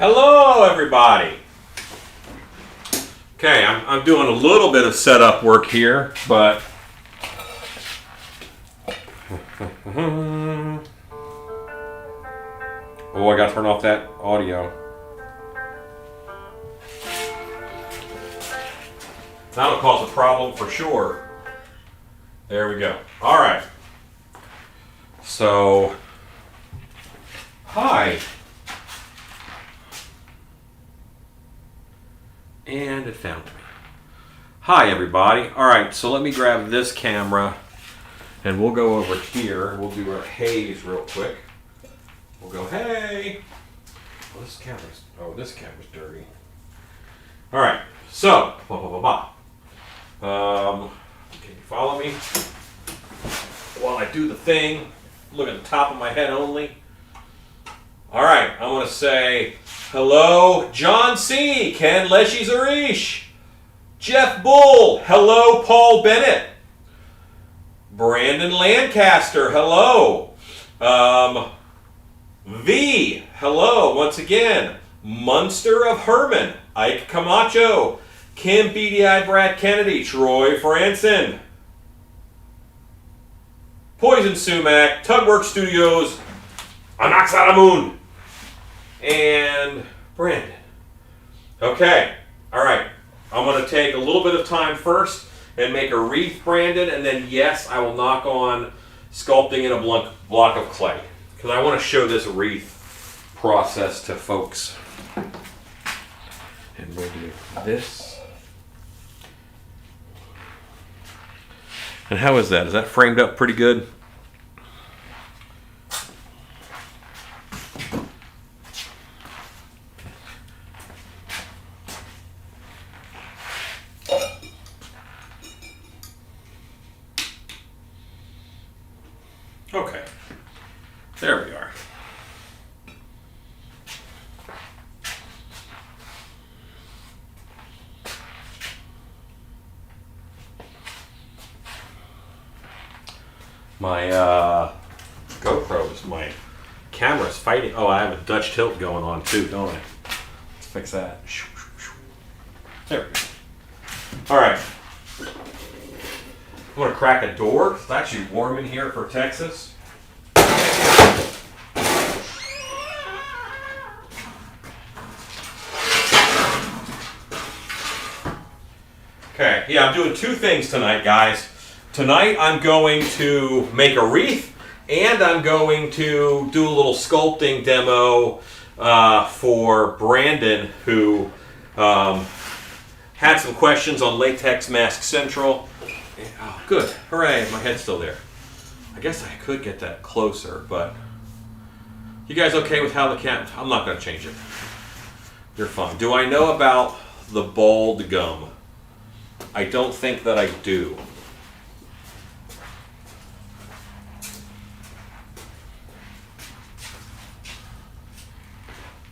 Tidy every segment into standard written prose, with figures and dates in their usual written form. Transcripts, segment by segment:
Hello, everybody. Okay, I'm doing a little bit of setup work here, but oh, I gotta turn off that audio. That'll cause a problem for sure. There we go. All right. So, hi. And it found me. Hi, everybody. All right, so let me grab this camera and we'll go over here. We'll do our haze real quick. We'll go, hey. Oh, this camera's dirty. All right, so, can you follow me? While I do the thing, look at the top of my head only. All right, I want to say hello, John C., Ken Leshy Zarish, Jeff Bull, hello, Paul Bennett, Brandon Lancaster, hello, V, hello, once again, Munster of Herman, Ike Camacho, Kim Beady-Eyed Brad Kennedy, Troy Franson, Poison Sumac, Tugwork Studios, Anaxalamoon, and Brandon. Okay, all right. I'm going to take a little bit of time first and make a wreath, Brandon, and then yes, I will knock on sculpting in a block of clay because I want to show this wreath process to folks. And we'll do this. And how is that? Is that framed up pretty good? Okay, there we are. My my camera's fighting. Oh, I have a Dutch tilt going on too, don't I? Let's fix that. There we go. All right. I'm going to crack a door. It's actually warm in here for Texas. Okay, yeah, I'm doing two things tonight, guys. Tonight I'm going to make a wreath and I'm going to do a little sculpting demo for Brandon, who had some questions on Latex Mask Central. Oh, good. Hooray, my head's still there. I guess I could get that closer, but you guys okay with how the cat? I'm not going to change it. You're fine. Do I know about the bald gum? I don't think that I do.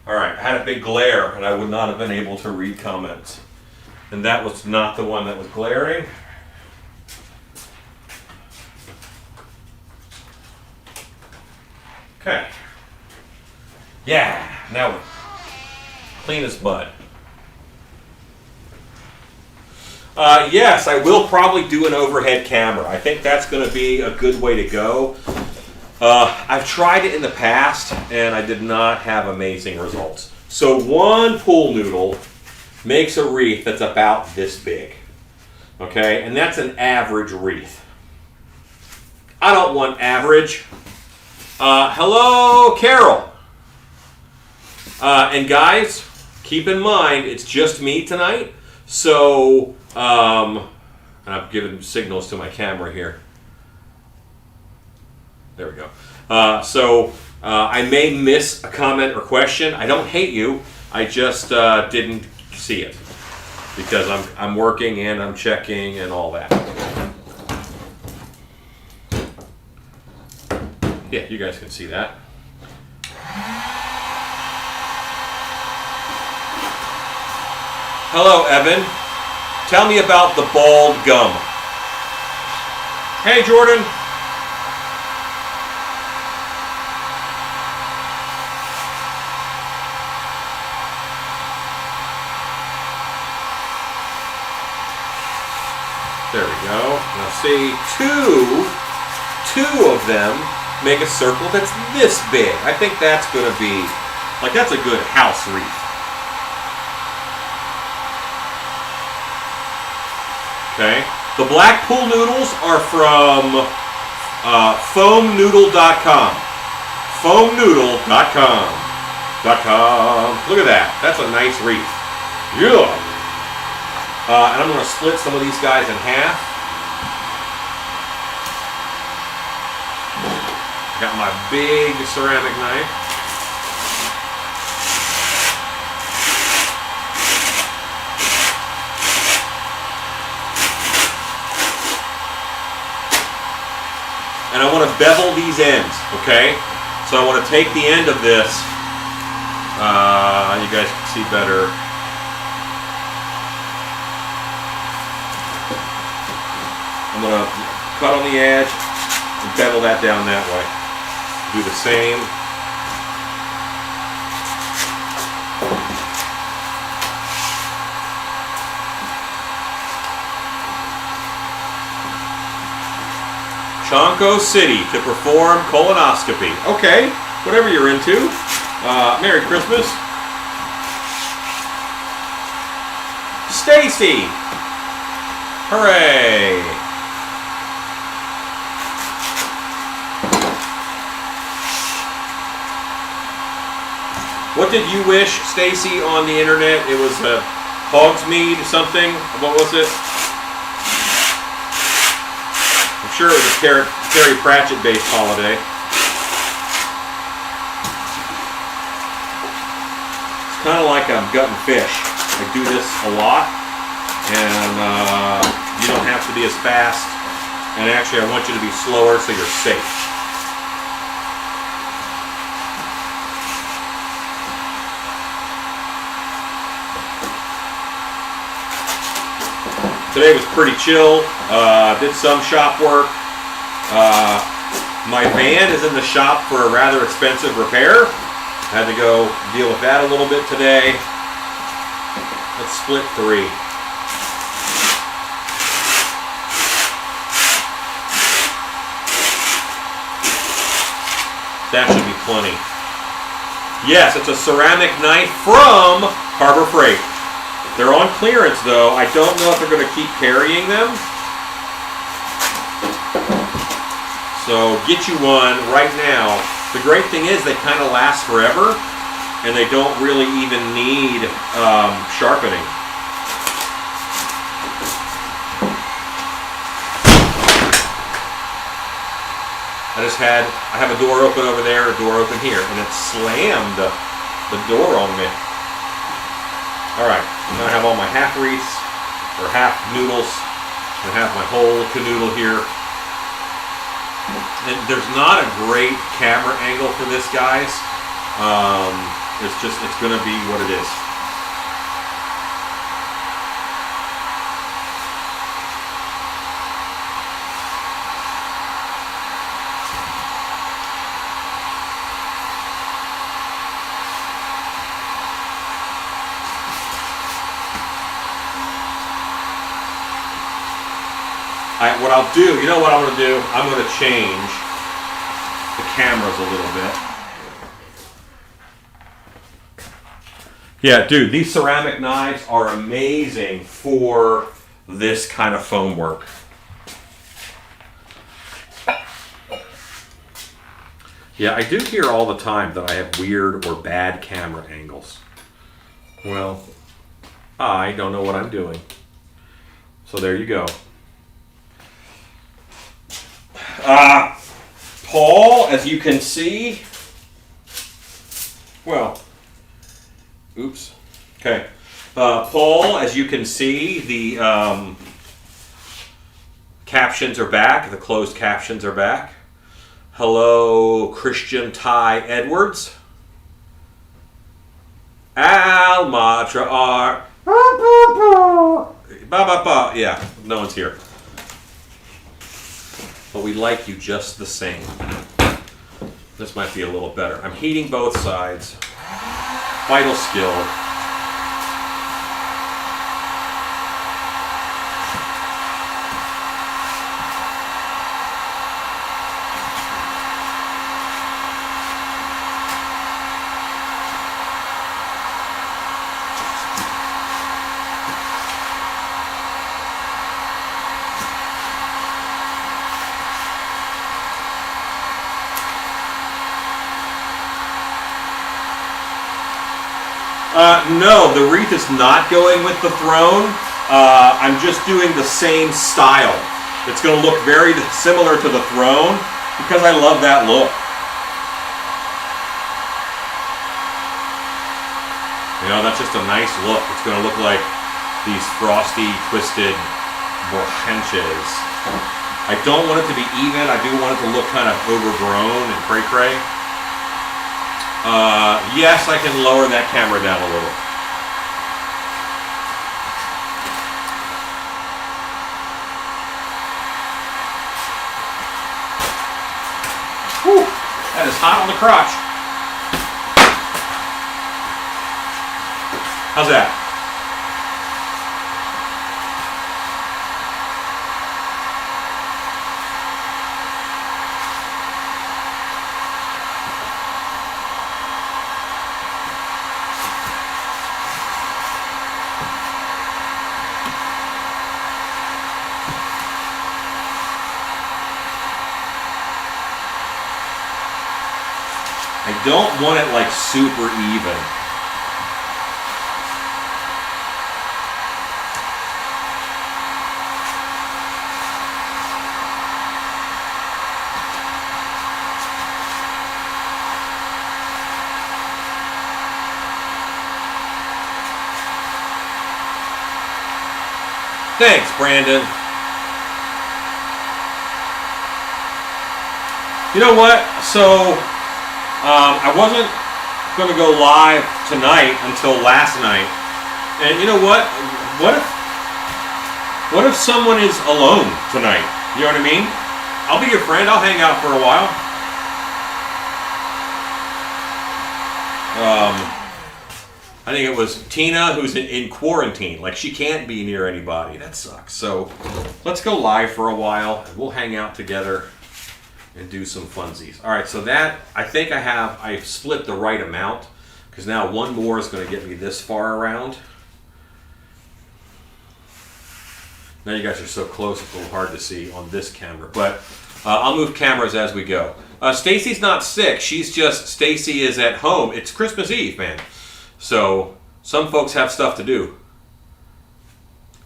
All right, I had a big glare and I would not have been able to read comments. And that was not the one that was glaring. Okay. Yeah, now we're clean as mud. Yes, I will probably do an overhead camera. I think that's going to be a good way to go. I've tried it in the past and I did not have amazing results. So one pool noodle makes a wreath that's about this big. Okay, and that's an average wreath. I don't want average. Hello, Carol. And guys, keep in mind, it's just me tonight. So, and I'm giving signals to my camera here. There we go. I may miss a comment or question. I don't hate you. I just didn't see it because I'm working and I'm checking and all that. Yeah, you guys can see that. Hello, Evan. Tell me about the bald gum. Hey, Jordan. There we go. Now see, two of them make a circle that's this big. I think that's going to be, like, that's a good house wreath. Okay. The black pool noodles are from foamnoodle.com. Foamnoodle.com. Look at that. That's a nice wreath. Yeah. And I'm going to split some of these guys in half. Got my big ceramic knife. And I want to bevel these ends, okay? So I want to take the end of this. You guys can see better. I'm going to cut on the edge and bevel that down that way. Do the same. Chonko City to perform colonoscopy. Okay, whatever you're into. Merry Christmas. Stacy. Hooray. What did you wish, Stacy, on the internet? It was a Hogsmeade something. What was it? I'm sure it was a Terry Pratchett-based holiday. It's kind of like I'm gutting fish. I do this a lot, and you don't have to be as fast. And actually, I want you to be slower so you're safe. Today was pretty chill. Did some shop work. My van is in the shop for a rather expensive repair. Had to go deal with that a little bit today. Let's split 3. That should be plenty. Yes, it's a ceramic knife from Harbor Freight. They're on clearance though. I don't know if they're going to keep carrying them. So get you one right now. The great thing is they kind of last forever and they don't really even need sharpening. I have a door open over there, a door open here, and it slammed the door on me. Alright, now I have all my half wreaths, or half noodles. I have my whole canoodle here. And there's not a great camera angle for this, guys. It's going to be what it is. What I'll do, you know what I'm going to do? I'm going to change the cameras a little bit. Yeah, dude, these ceramic knives are amazing for this kind of foam work. Yeah, I do hear all the time that I have weird or bad camera angles. Well, I don't know what I'm doing. So there you go. Paul, as you can see, well, oops, okay. Paul, as you can see, the captions are back, the closed captions are back. Hello, Christian Ty Edwards. Almatra R. Yeah, no one's here. But we like you just the same. This might be a little better. I'm heating both sides. Vital skill. No, the wreath is not going with the throne. I'm just doing the same style. It's going to look very similar to the throne because I love that look. You know, that's just a nice look. It's going to look like these frosty, twisted branches. I don't want it to be even. I do want it to look kind of overgrown and cray-cray. Yes, I can lower that camera down a little. Whew, that is hot on the crotch. How's that? I don't want it like super even. Thanks, Brandon. You know what? So, I wasn't going to go live tonight until last night. And you know what? What if someone is alone tonight? You know what I mean? I'll be your friend. I'll hang out for a while. I think it was Tina who's in quarantine. Like, she can't be near anybody. That sucks. So let's go live for a while. And we'll hang out together and do some funsies. All right, so that, I think I've split the right amount, because now one more is going to get me this far around. Now you guys are so close, it's a little hard to see on this camera, but I'll move cameras as we go. Stacy's not sick. Stacy is at home. It's Christmas Eve, man. So some folks have stuff to do.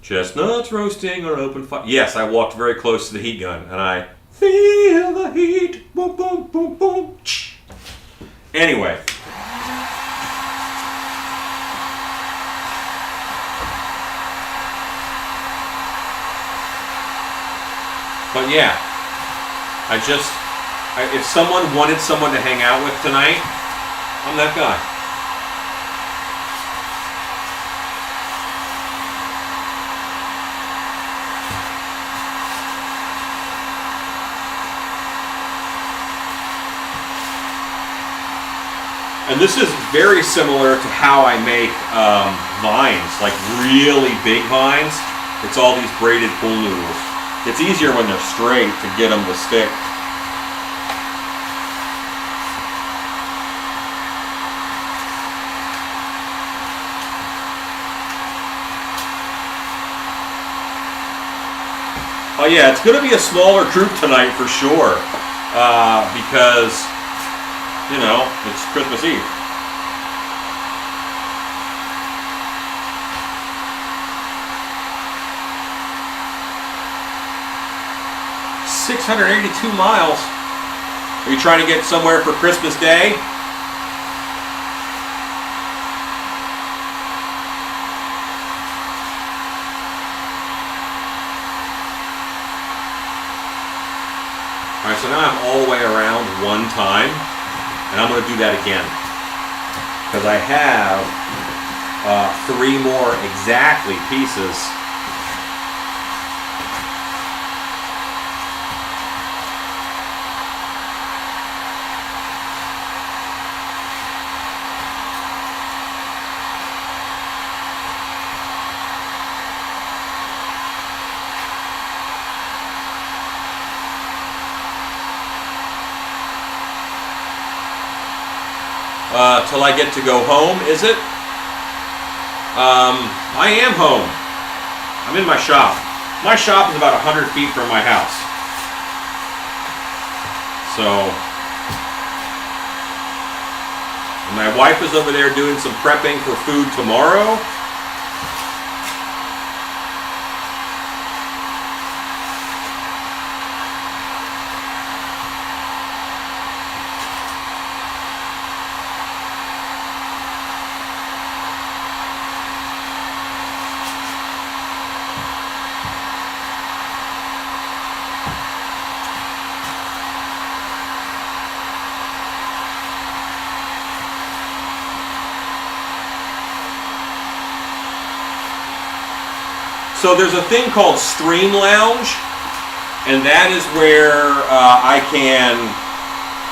Chestnuts roasting on open fire. Yes, I walked very close to the heat gun, and I feel the heat. Boom, boom, boom, boom. Anyway. But yeah, if someone wanted someone to hang out with tonight, I'm that guy. And this is very similar to how I make vines, like really big vines. It's all these braided pool noodles. It's easier when they're straight to get them to stick. Oh yeah, it's going to be a smaller group tonight for sure, because, you know, it's Christmas Eve. $682 miles. Are you trying to get somewhere for Christmas Day? All right, so now I'm all the way around one time, and I'm going to do that again because I have 3 more exactly pieces. Till I get to go home, is it? I am home. I'm in my shop. My shop is about 100 feet from my house. So, My wife is over there doing some prepping for food tomorrow. So there's a thing called Stream Lounge, and that is where I can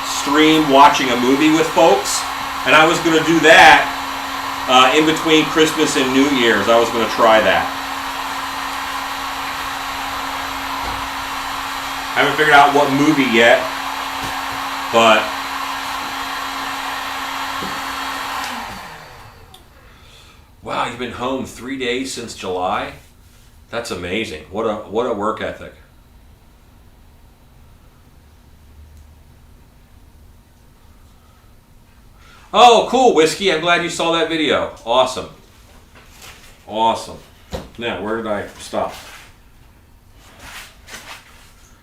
stream watching a movie with folks. And I was going to do that in between Christmas and New Year's. I was going to try that. I haven't figured out what movie yet, but wow, you've been home 3 days since July? That's amazing. What a work ethic. Oh, cool, Whiskey. I'm glad you saw that video. Awesome. Awesome. Now, where did I stop?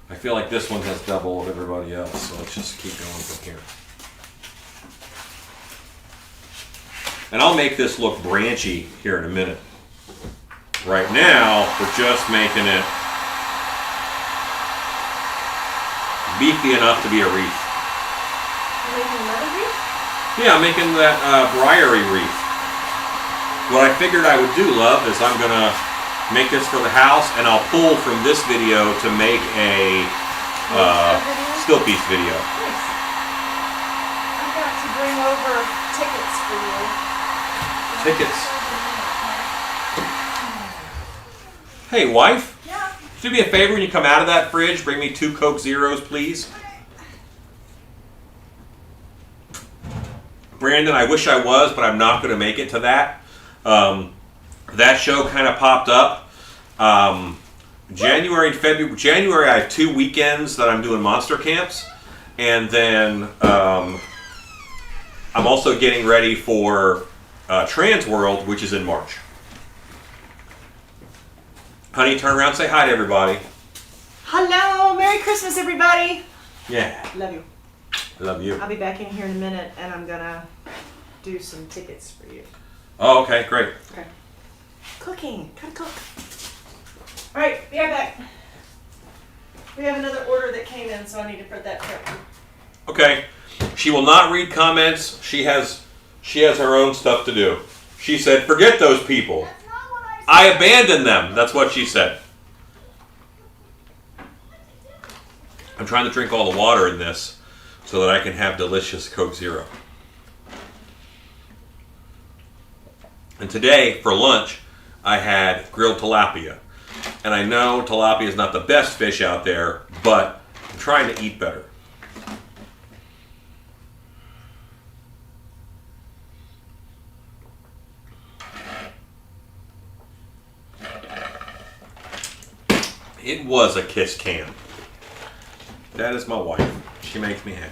I feel like this one has double of everybody else, so let's just keep going from here. And I'll make this look branchy here in a minute. Right now, we're just making it beefy enough to be a wreath. You're making another wreath? Yeah, I'm making that briary wreath. What I figured I would do, love, is I'm going to make this for the house, and I'll pull from this video to make a still piece video. Nice. I've got to bring over tickets for you. Tickets? Hey, wife. Yeah. Do me a favor when you come out of that fridge, bring me 2 Coke Zeros, please. Brandon, I wish I was, but I'm not going to make it to that. That show kind of popped up. January and February. January, I have 2 weekends that I'm doing monster camps. And then I'm also getting ready for Trans World, which is in March. Honey, turn around and say hi to everybody. Hello! Merry Christmas, everybody! Yeah. Love you. Love you. I'll be back in here in a minute, and I'm gonna do some tickets for you. Oh, okay, great. Okay. Cooking. Gotta cook. All right, be right back. We have another order that came in, so I need to put that prep. Okay. She will not read comments. She has her own stuff to do. She said, forget those people. That's not what I said. I abandoned them. That's what she said. I'm trying to drink all the water in this so that I can have delicious Coke Zero. And today, for lunch, I had grilled tilapia. And I know tilapia is not the best fish out there, but I'm trying to eat better. It was a kiss cam. That is my wife. She makes me happy.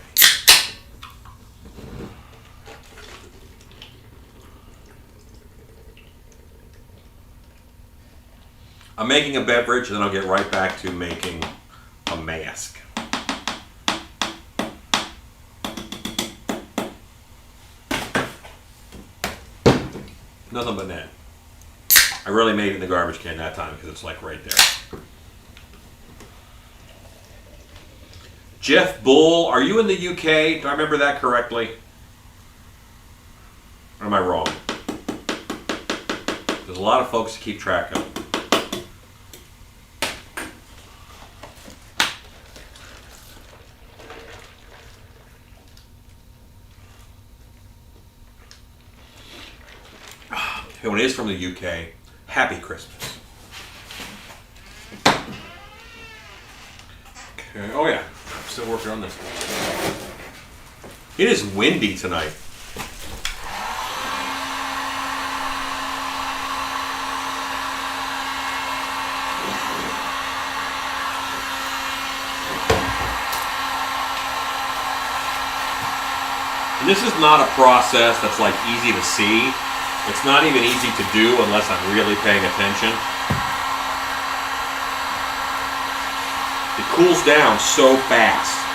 I'm making a beverage, and then I'll get right back to making a mask. Nothing but that. I really made it in the garbage can that time because it's like right there. Jeff Bull, are you in the UK? Do I remember that correctly? Or am I wrong? There's a lot of folks to keep track of. If anyone is from the UK, happy Christmas. Okay. Oh yeah, I'm still working on this one. It is windy tonight. This is not a process that's like easy to see. It's not even easy to do unless I'm really paying attention. It cools down so fast.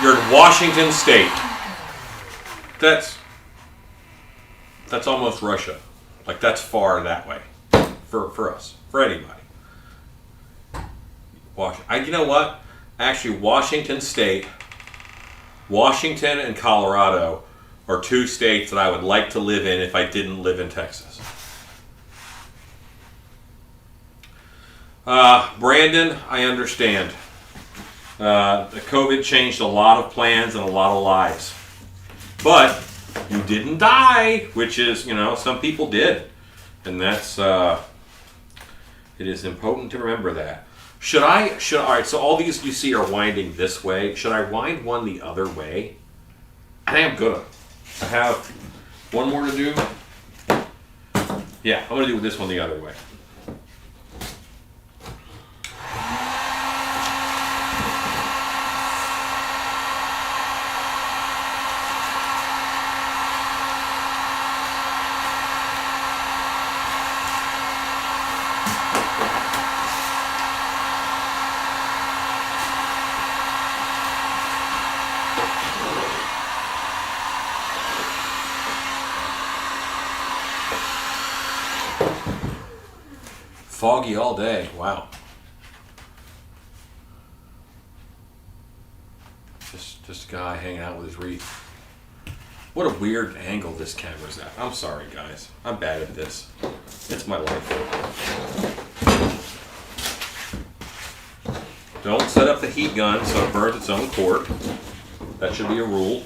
You're in Washington State. That's almost Russia. Like that's far that way for us, for anybody. You know what? Actually, Washington State, Washington and Colorado are two states that I would like to live in if I didn't live in Texas. Brandon, I understand. The COVID changed a lot of plans and a lot of lives. But you didn't die, which is, some people did. And that's, it is important to remember that. All right, so all these you see are winding this way. Should I wind one the other way? I think I'm gonna. I have one more to do. Yeah, I'm gonna do this one the other way. Foggy all day. Wow. Just a guy hanging out with his wreath. What a weird angle this camera's at. I'm sorry, guys. I'm bad at this. It's my life. Don't set up the heat gun so it burns its own cord. That should be a rule.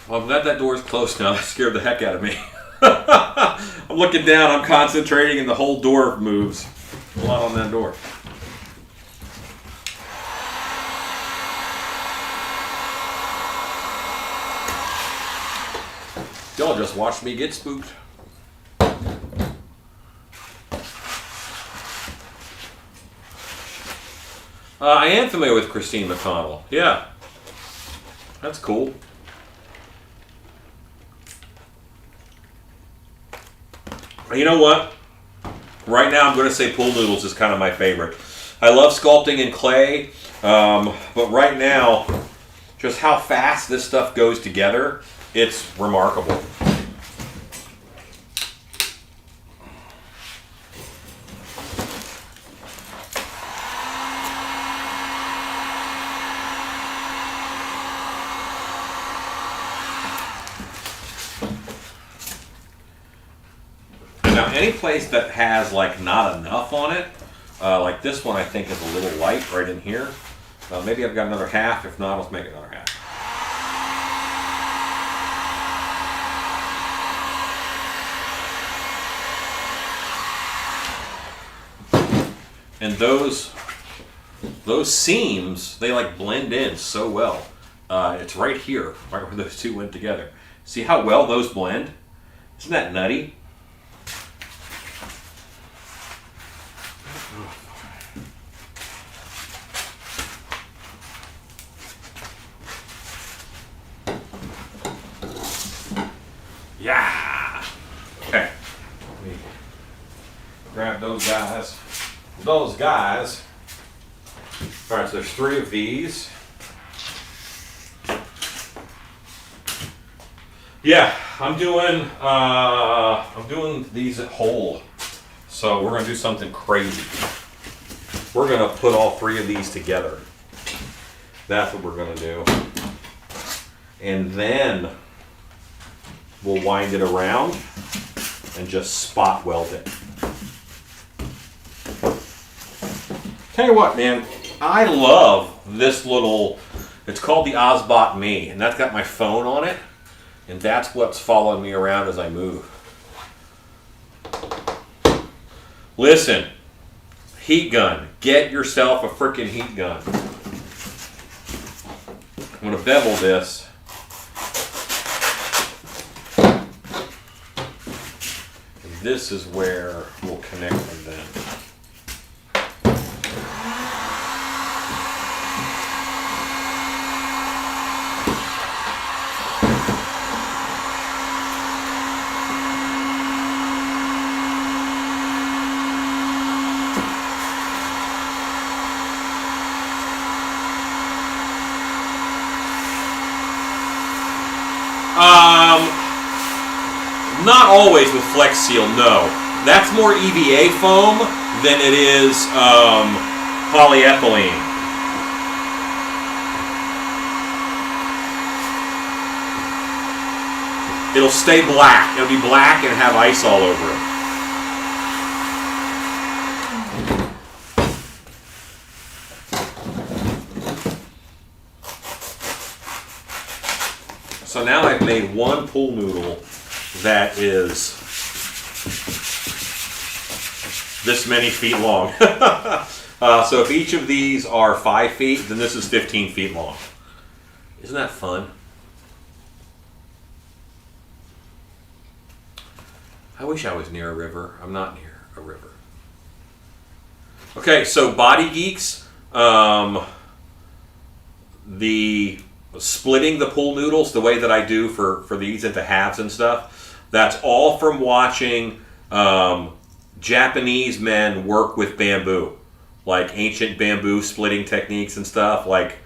Well, I'm glad that door is closed now. That scared the heck out of me. I'm looking down, I'm concentrating, and the whole door moves. A lot on that door. Y'all just watched me get spooked. I am familiar with Christine McConnell. Yeah. That's cool. You know what? Right now I'm going to say pool noodles is kind of my favorite. I love sculpting in clay, but right now, just how fast this stuff goes together, it's remarkable. Now, any place that has like not enough on it, like this one I think is a little light right in here. Maybe I've got another half. If not, let's make another half. And those seams, they like blend in so well. It's right here, right where those two went together. See how well those blend? Isn't that nutty? Yeah. Okay. Let me grab those guys. those guys. All right, so there's 3 of these. Yeah, I'm doing these at whole. So we're gonna do something crazy. We're gonna put all 3 of these together. That's what we're gonna do. And then we'll wind it around and just spot weld it. Tell you what, man, I love this little, it's called the Ozbot Me, and that's got my phone on it, and that's what's following me around as I move. Listen, heat gun, get yourself a freaking heat gun. I'm gonna bevel this. And this is where we'll connect them then. Not always with Flex Seal, no. That's more EVA foam than it is polyethylene. It'll stay black. It'll be black and have ice all over it. So now I've made one pool noodle that is this many feet long. So if each of these are 5 feet, then this is 15 feet long. Isn't that fun? I wish I was near a river. I'm not near a river. Okay, so Body Geeks, the splitting the pool noodles the way that I do for these into halves and stuff, that's all from watching Japanese men work with bamboo, like ancient bamboo splitting techniques and stuff. Like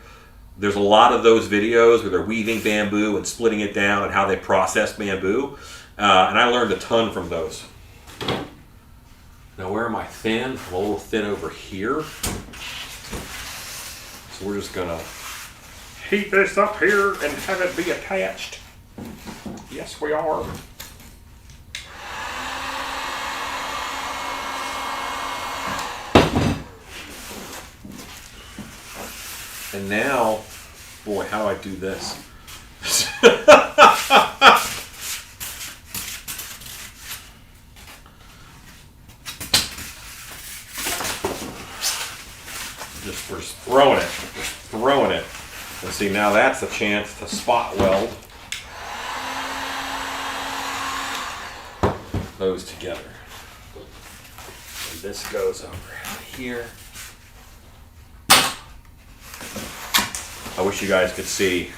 there's a lot of those videos where they're weaving bamboo and splitting it down and how they process bamboo, and I learned a ton from those. Now where am I thin? I'm a little thin over here, so we're just gonna heat this up here and have it be attached. Yes, we are. And now, boy, how do I do this? We're just throwing it. And see, now that's a chance to spot weld those together. And this goes over here. I wish you guys could see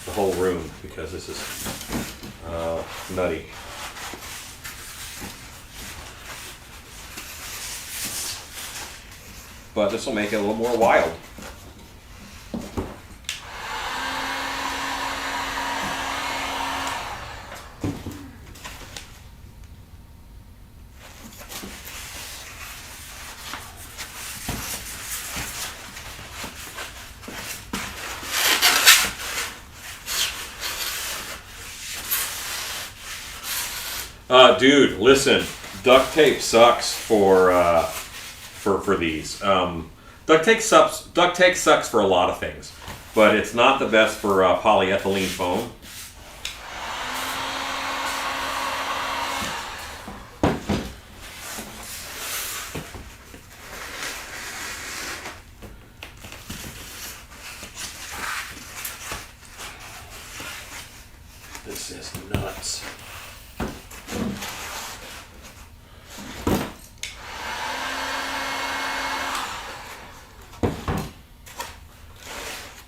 the whole room because this is nutty. But this will make it a little more wild. Dude, listen, duct tape sucks for these. Duct tape sucks for a lot of things, but it's not the best for polyethylene foam. This is nuts.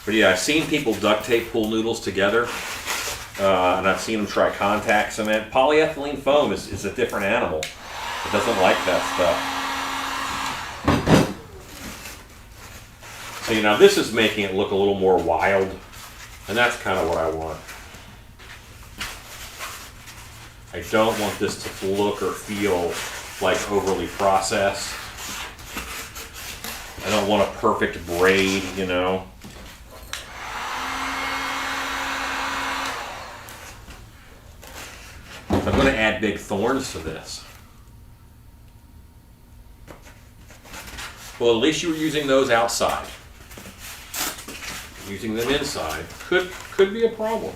But yeah, I've seen people duct tape pool noodles together, and I've seen them try contact cement. Polyethylene foam is a different animal. It doesn't like that stuff. See, now this is making it look a little more wild, and that's kind of what I want. I don't want this to look or feel like overly processed. I don't want a perfect braid, you know. I'm going to add big thorns to this. Well, at least you were using those outside. Using them inside could be a problem,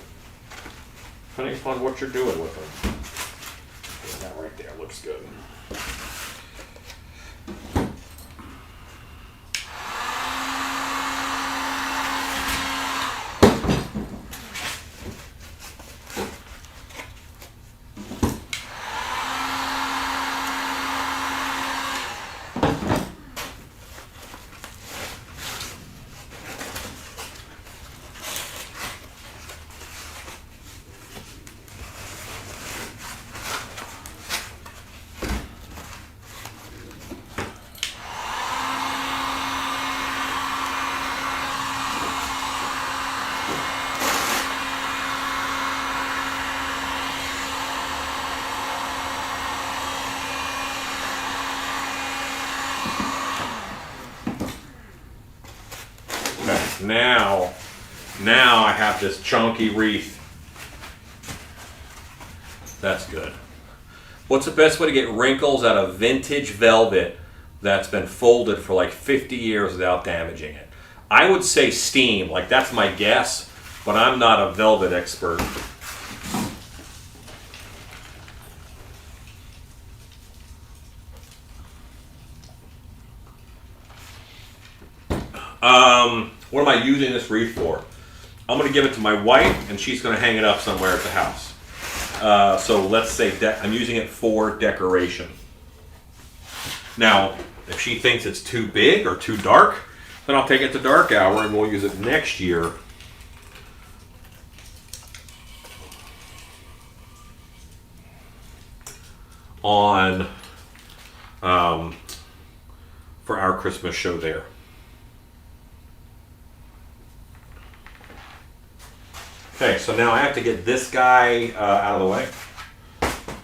depending upon what you're doing with them. Yeah, that right there looks good. Now I have this chunky wreath. That's good. What's the best way to get wrinkles out of vintage velvet that's been folded for like 50 years without damaging it? I would say steam, like that's my guess, but I'm not a velvet expert. What am I using this wreath for? I'm going to give it to my wife, and she's going to hang it up somewhere at the house. So let's say I'm using it for decoration. Now, if she thinks it's too big or too dark, then I'll take it to dark hour, and we'll use it next year. On for our Christmas show there. Okay, so now I have to get this guy out of the way,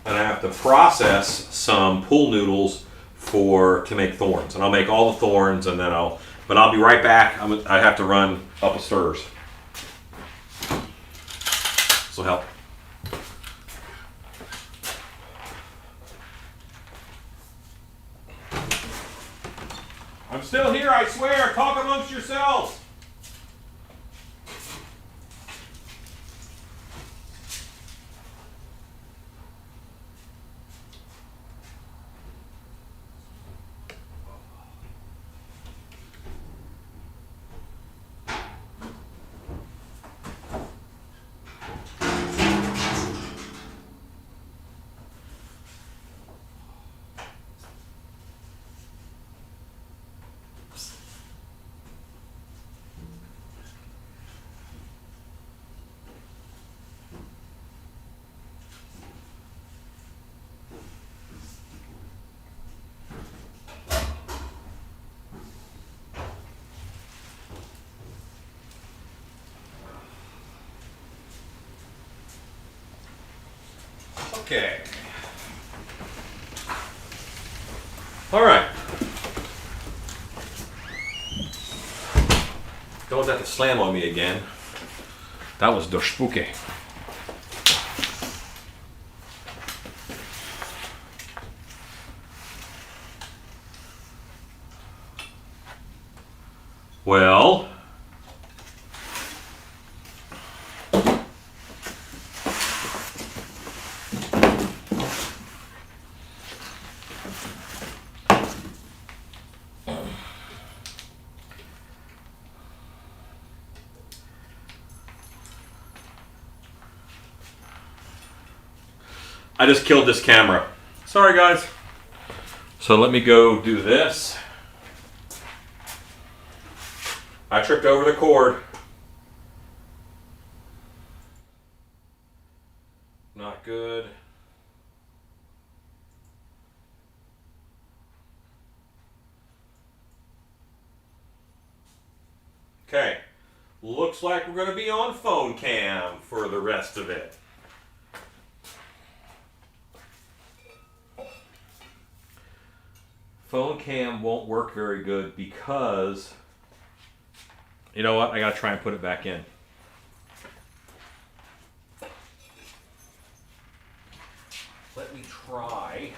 and I have to process some pool noodles to make thorns, and I'll make all the thorns, and then I'll be right back. I have to run up the stairs. So help. I'm still here, I swear. Talk amongst yourselves. Okay. All right. Don't have to slam on me again. That was the spooky. Well, I just killed this camera. Sorry, guys. So let me go do this. I tripped over the cord. Not good. Okay, looks like we're going to be on phone cam for the rest of it. Phone cam won't work very good because, you know what, I got to try and put it back in. Let me try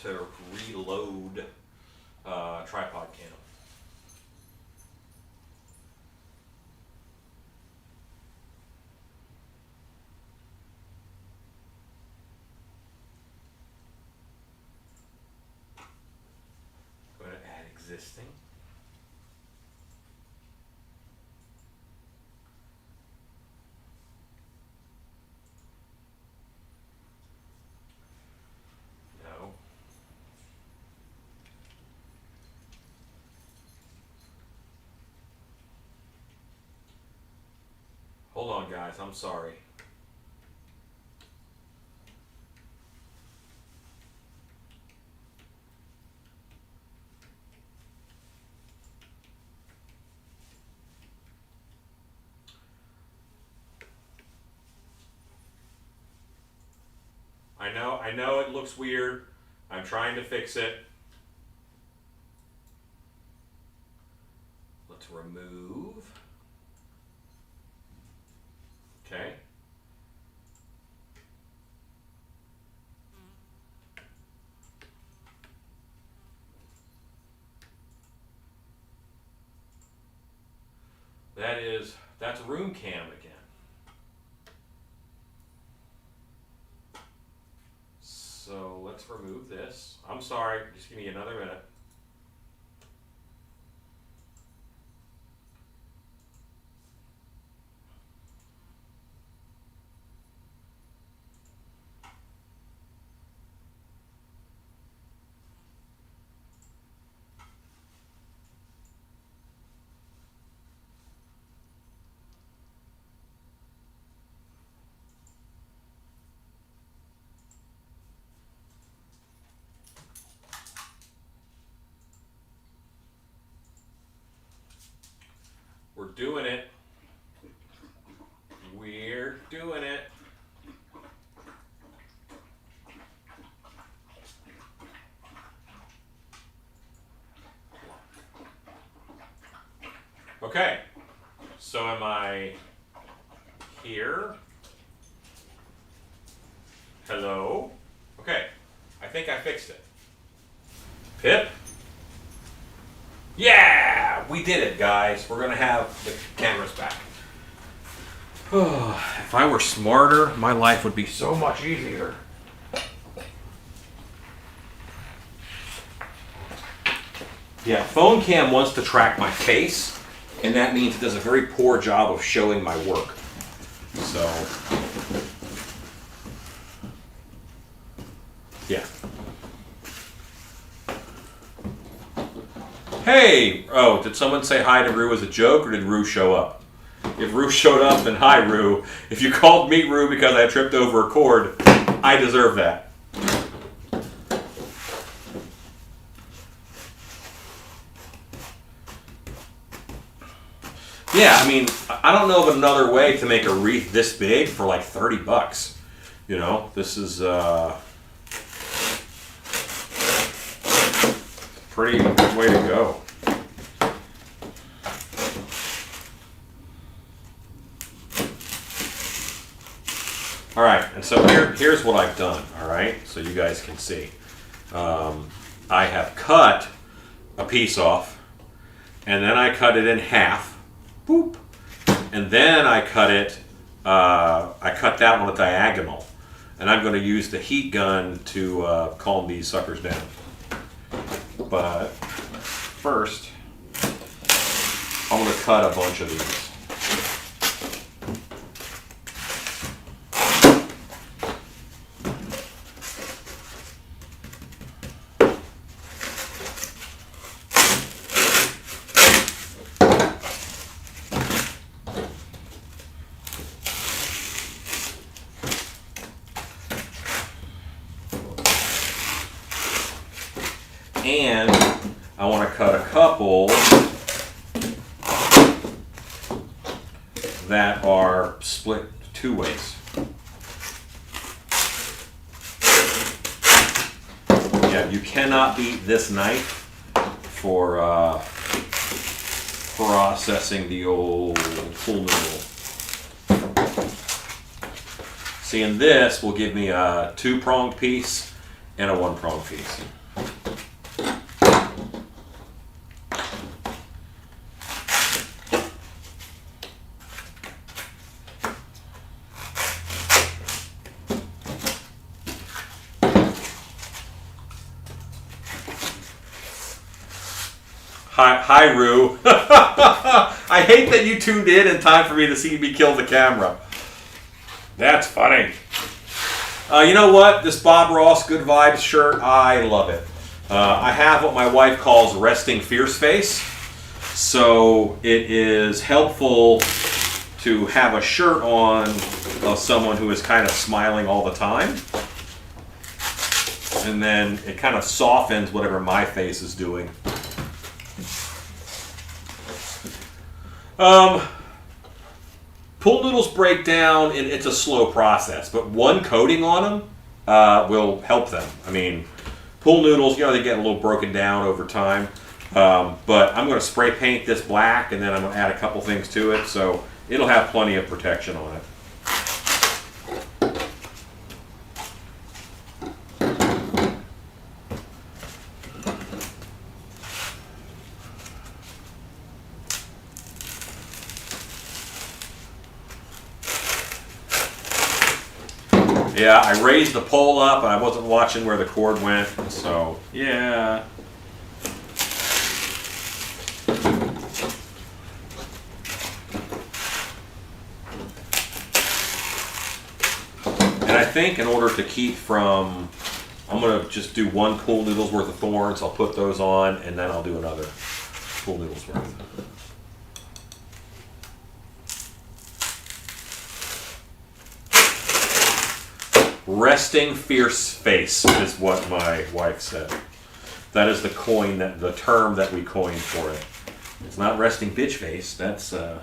to reload tripod cam. Going to add existing. No. Hold on, guys. I'm sorry. I know it looks weird. I'm trying to fix it. Let's remove. Okay. That's room cam again. So let's remove this. I'm sorry, just give me another minute. We're doing it. We're doing it. Okay, so am I here? Hello? Okay, I think I fixed it. Pip? Yeah, we did it, guys. We're gonna have the cameras back. If I were smarter, my life would be so much easier. Yeah, phone cam wants to track my face, and that means it does a very poor job of showing my work. So, yeah. Hey! Oh, did someone say hi to Rue as a joke, or did Rue show up? If Rue showed up, then hi, Rue. If you called me Rue because I tripped over a cord, I deserve that. Yeah, I mean, I don't know of another way to make a wreath this big for like $30. You know, this is pretty good way to go. All right, and so here's what I've done, all right, so you guys can see. I have cut a piece off, and then I cut it in half. Boop. And then I cut it, I cut that on a diagonal. And I'm going to use the heat gun to calm these suckers down. But first, I'm going to cut a bunch of these. And I want to cut a couple that are split 2 ways. Yeah, you cannot beat this knife for processing the old pool noodle. See, and this will give me a 2-pronged piece and a 1-pronged piece. Hi, Rue. I hate that you tuned in time for me to see me kill the camera. That's funny. You know what? This Bob Ross Good Vibes shirt, I love it. I have what my wife calls resting fierce face. So it is helpful to have a shirt on of someone who is kind of smiling all the time. And then it kind of softens whatever my face is doing. Pool noodles break down, and it's a slow process, but one coating on them will help them. I mean, pool noodles, you know, they get a little broken down over time, but I'm going to spray paint this black, and then I'm going to add a couple things to it, so it'll have plenty of protection on it. Yeah, I raised the pole up and I wasn't watching where the cord went, so yeah. And I think in order to keep from, I'm going to just do 1 pool noodle's worth of thorns. I'll put those on and then I'll do another pool noodle's worth. Resting fierce face is what my wife said. That is the term that we coined for it. It's not resting bitch face. That's a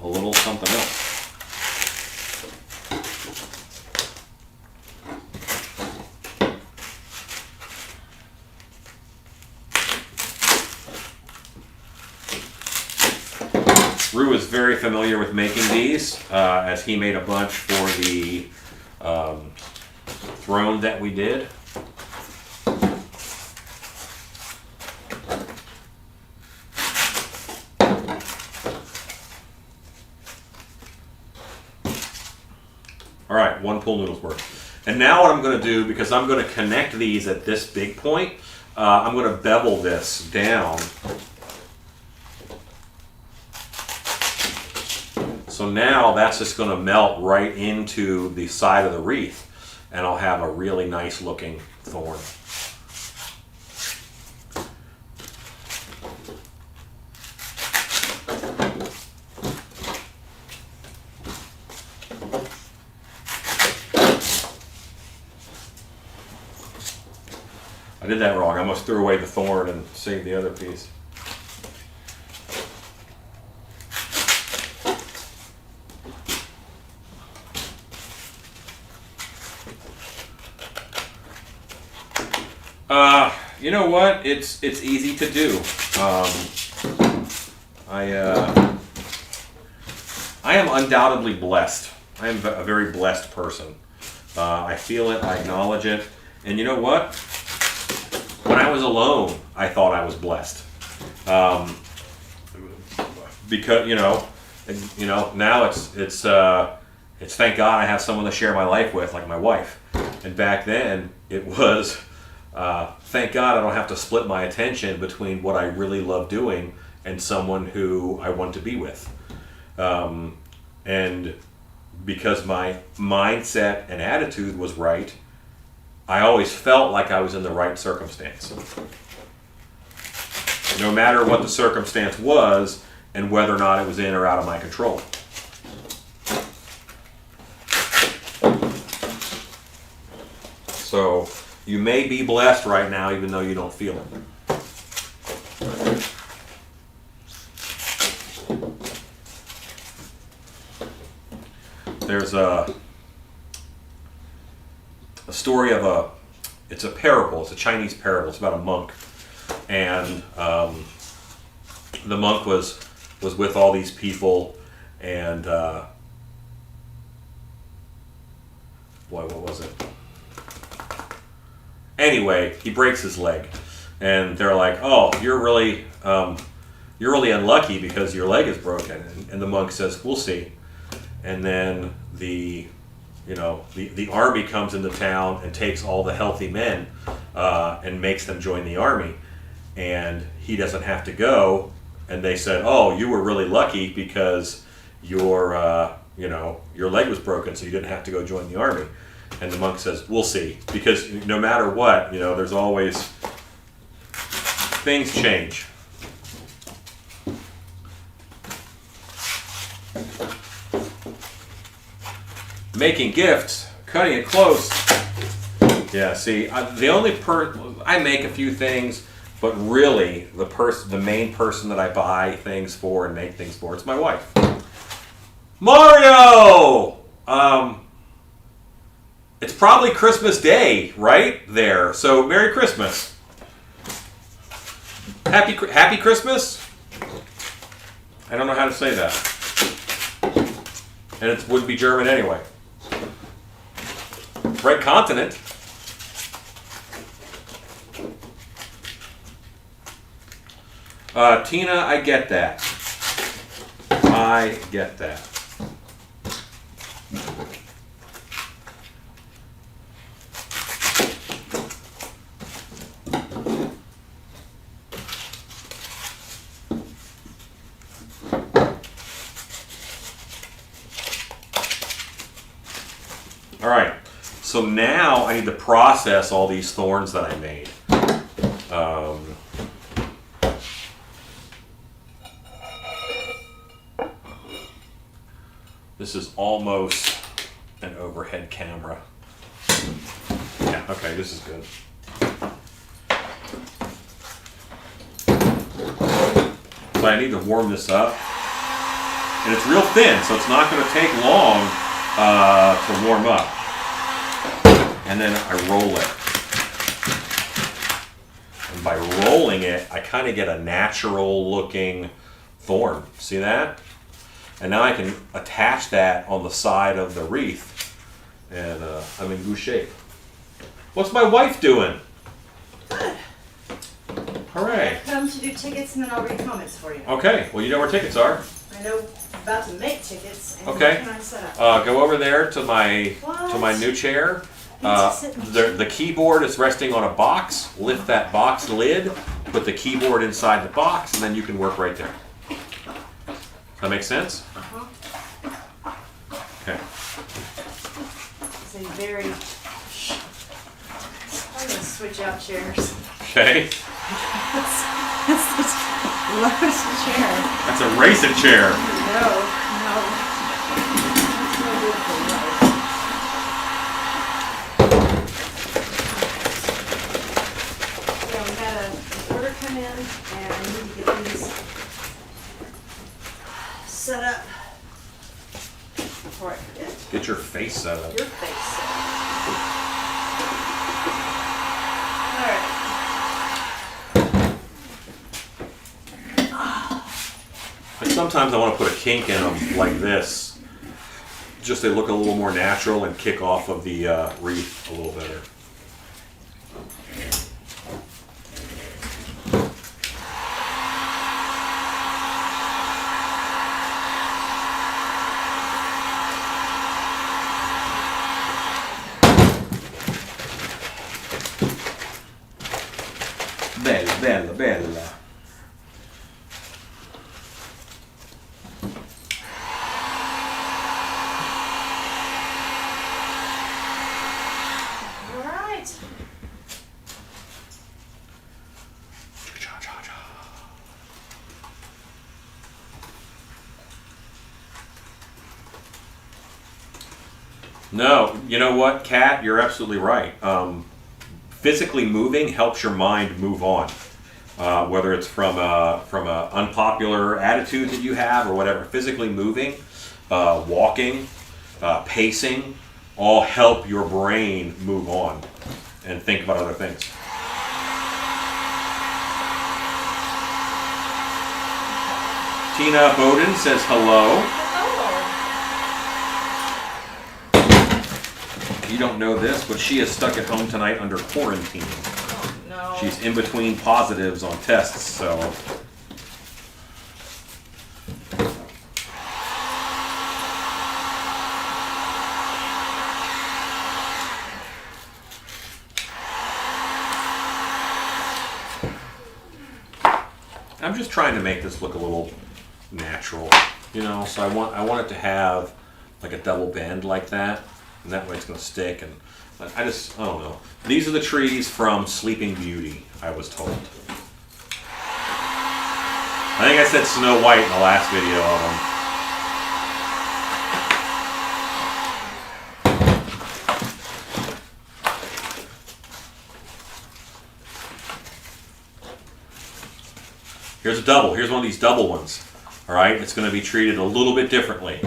little something else. Rue is very familiar with making these, as he made a bunch for the throne that we did. All right, 1 pool noodle's worth. And now what I'm going to do, because I'm going to connect these at this big point, I'm going to bevel this down. So now that's just going to melt right into the side of the wreath, and I'll have a really nice looking thorn. I did that wrong. I almost threw away the thorn and saved the other piece. You know what? It's easy to do. I am undoubtedly blessed. I am a very blessed person. I feel it. I acknowledge it. And you know what? When I was alone, I thought I was blessed. Because now it's thank God I have someone to share my life with, like my wife. And back then, it was. Thank God I don't have to split my attention between what I really love doing and someone who I want to be with. And because my mindset and attitude was right, I always felt like I was in the right circumstance. No matter what the circumstance was and whether or not it was in or out of my control. So you may be blessed right now even though you don't feel it. there's a story of it's a parable. It's a Chinese parable. It's about a monk, and the monk was with all these people, and boy, what was it? Anyway, he breaks his leg, and they're like, "Oh, you're really unlucky because your leg is broken." And the monk says, "We'll see." And then the army comes into town and takes all the healthy men and makes them join the army, and he doesn't have to go. And they said, "Oh, you were really lucky because your leg was broken, so you didn't have to go join the army." And the monk says, "We'll see," because no matter what, there's always things change. Making gifts, cutting it close. Yeah, see, I make a few things, but really the main person that I buy things for and make things for, it's my wife. Mario! It's probably Christmas Day right there, so Merry Christmas. Happy Christmas? I don't know how to say that. And it wouldn't be German anyway. Right continent. Tina, I get that. I get that. All right. So now I need to process all these thorns that I made. This is almost an overhead camera. Yeah, okay, this is good. So I need to warm this up. And it's real thin, so it's not going to take long to warm up. And then I roll it. And by rolling it, I kind of get a natural looking thorn. See that? And now I can attach that on the side of the wreath. And I'm in good shape. What's my wife doing? Good. Hooray. I've come to do tickets and then I'll read comments for you. Okay, well you know where tickets are. I know about to make tickets and Okay. what can I set up? Go over there to my new chair. The keyboard is resting on a box. Lift that box lid, put the keyboard inside the box, and then you can work right there. Does that make sense? Uh-huh. Okay. It's a very... I'm going to switch out chairs. Okay. That's the lowest chair. That's a racing chair. No. That's no good for life. Yeah, we had an order come in and I need to get these set up before I forget. Get your face set up. Your face set up. Alright. And sometimes I want to put a kink in them like this, just to look a little more natural and kick off of the wreath a little better. Bella, bella, bella. Alright. No, you know what, Kat? You're absolutely right. Physically moving helps your mind move on, whether it's from a unpopular attitude that you have or whatever. Physically moving, walking, pacing, all help your brain move on and think about other things. Tina Bowden says hello. You don't know this, but she is stuck at home tonight under quarantine. Oh, no. She's in between positives on tests, so. I'm just trying to make this look a little natural, you know, so I want it to have like a double bend like that, and that way it's going to stick. And I don't know. These are the trees from Sleeping Beauty, I was told. I think I said Snow White in the last video of them. Here's a double. Here's one of these double ones. All right, it's going to be treated a little bit differently.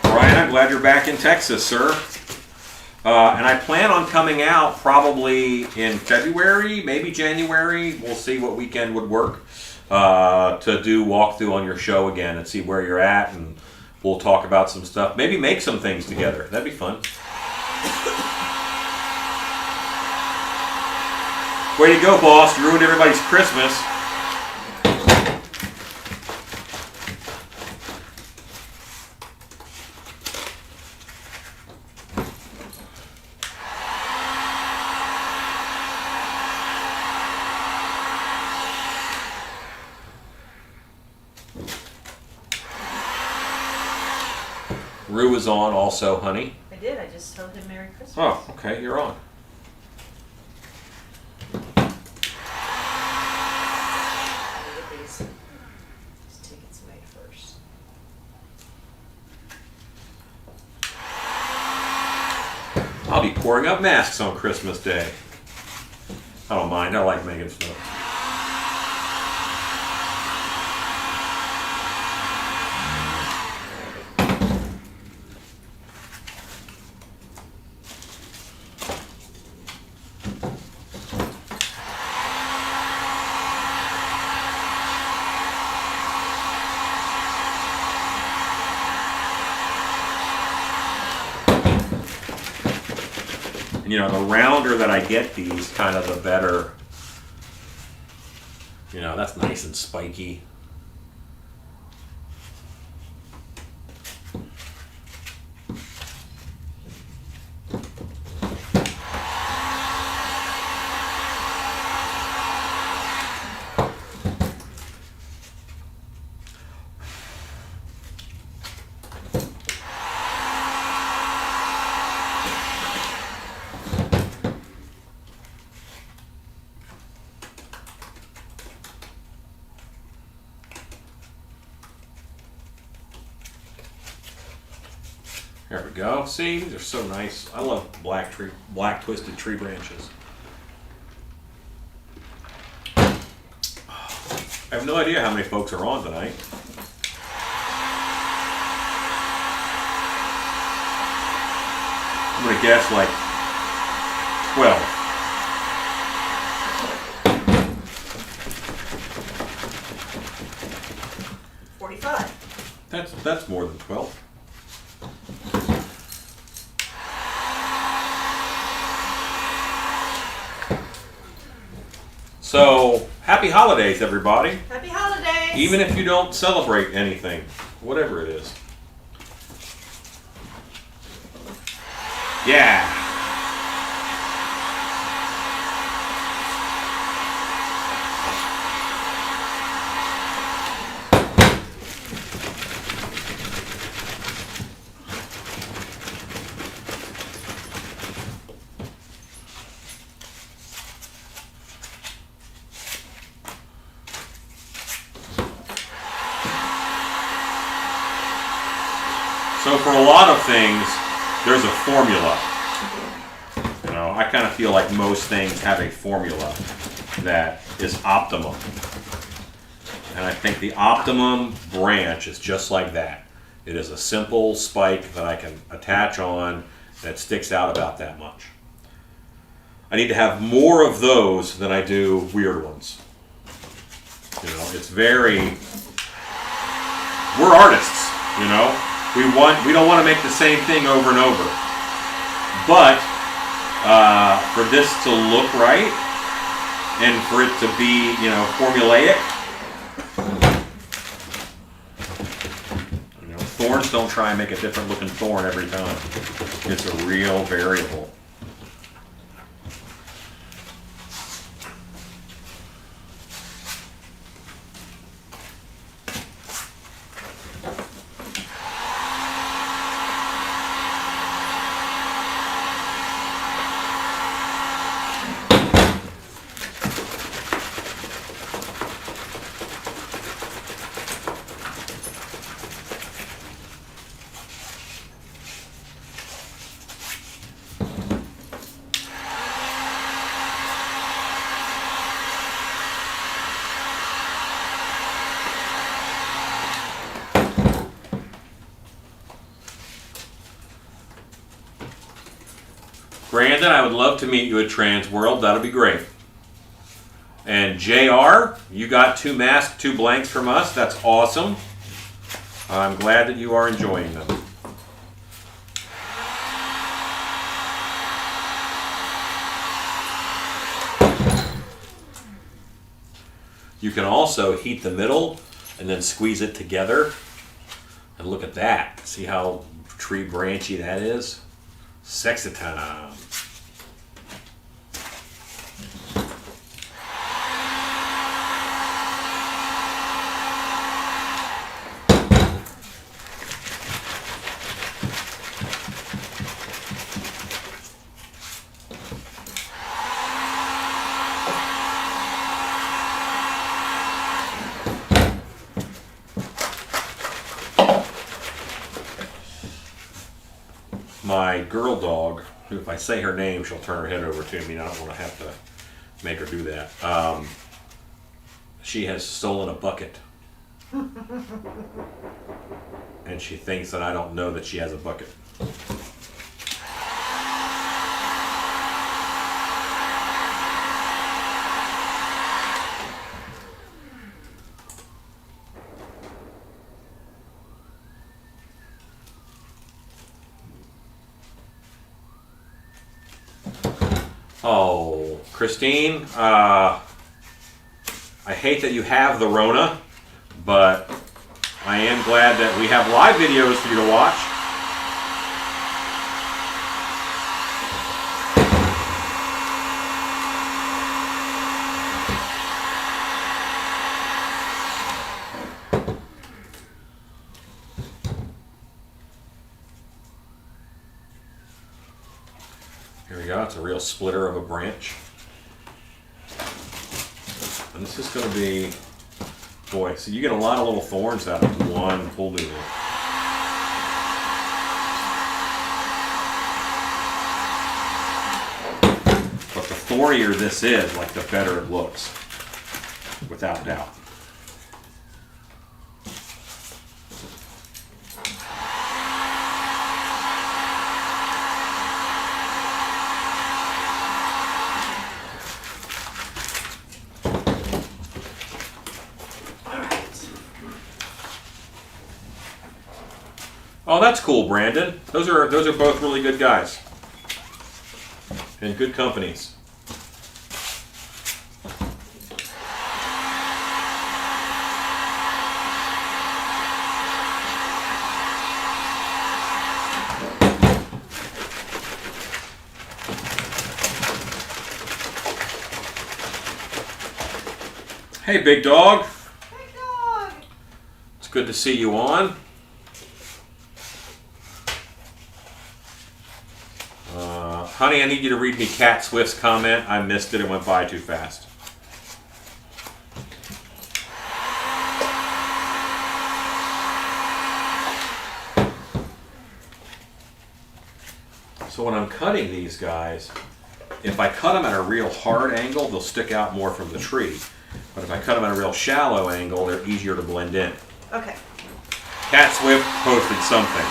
Brian, I'm glad you're back in Texas, sir. And I plan on coming out probably in February, maybe January. We'll see what weekend would work to do walkthrough on your show again and see where you're at, and we'll talk about some stuff. Maybe make some things together. That'd be fun. Way to go, boss. You ruined everybody's Christmas. Rue is on also, honey. I did. I just told him Merry Christmas. Oh, okay. You're on. Tickets made first. I'll be pouring up masks on Christmas Day. I don't mind. I like making stuff. You know, the rounder that I get these, kind of the better. You know, that's nice and spiky. There we go. See, these are so nice. I love black twisted tree branches. I have no idea how many folks are on tonight. I'm gonna guess like 12. That's more than 12. So, happy holidays, everybody. Happy holidays! Even if you don't celebrate anything, whatever it is. Yeah. So for a lot of things, there's a formula. You know, I kind of feel like most things have a formula. that is optimum. And I think the optimum branch is just like that. It is a simple spike that I can attach on that sticks out about that much. I need to have more of those than I do weird ones. You know, it's very, we're artists, you know. We don't want to make the same thing over and over. But for this to look right and for it to be, you know, formulaic, you know, thorns don't try and make a different looking thorn every time. It's a real variable. Brandon, I would love to meet you at Trans World. That'll be great. And JR, you got 2 masks, 2 blanks from us. That's awesome. I'm glad that you are enjoying them. You can also heat the middle and then squeeze it together. And look at that. See how tree branchy that is? Sexy time. My girl dog, who if I say her name, she'll turn her head over to me, and I don't want to have to make her do that. She has stolen a bucket. And she thinks that I don't know that she has a bucket. Oh, Christine, I hate that you have the Rona, but I am glad that we have live videos for you to watch. Here we go, it's a real splitter of a branch. And this is going to be, boy, so you get a lot of little thorns out of one pull doodle. But the thornier this is, like the better it looks, without doubt. Oh, that's cool, Brandon. Those are both really good guys. And good companies. Hey, big dog. Big dog. It's good to see you on. Honey, I need you to read me Cat Swift's comment. I missed it. It went by too fast. So when I'm cutting these guys, If I cut them at a real hard angle, they'll stick out more from the tree. But if I cut them at a real shallow angle, they're easier to blend in. Okay. Cat Swift posted something.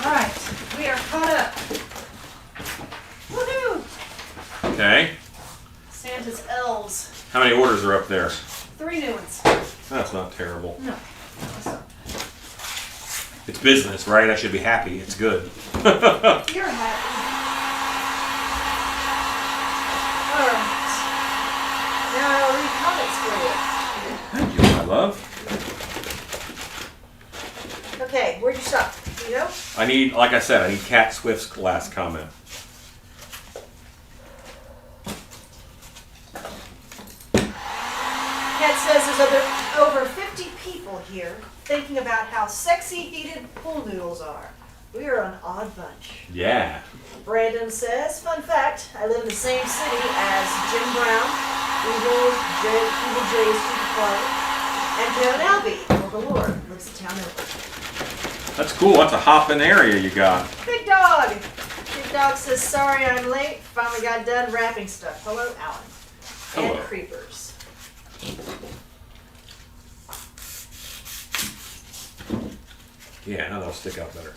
All right, we are caught up. Woohoo! Okay. Santa's elves. How many orders are up there? 3 new ones. That's not terrible. No. It's business, right? I should be happy. It's good. You're happy. All right. Now I'll read comments for Thank you, my love. you. Okay, where'd you stop? You know? I need, like I said, I need Cat Swift's last comment. Cat says there's over 50 people here thinking about how sexy heated pool noodles are. We are an odd bunch. Yeah. Brandon says, fun fact, I live in the same city as Jim Brown, Evil Jay's Superfly, and Joan Albee, or the Lord, lives in town over. That's cool. That's a hopping area you got. Big Dog! Big Dog says, sorry I'm late. Finally got done wrapping stuff. Hello, Alan. Hello. And Creepers. Yeah, now that'll stick out better.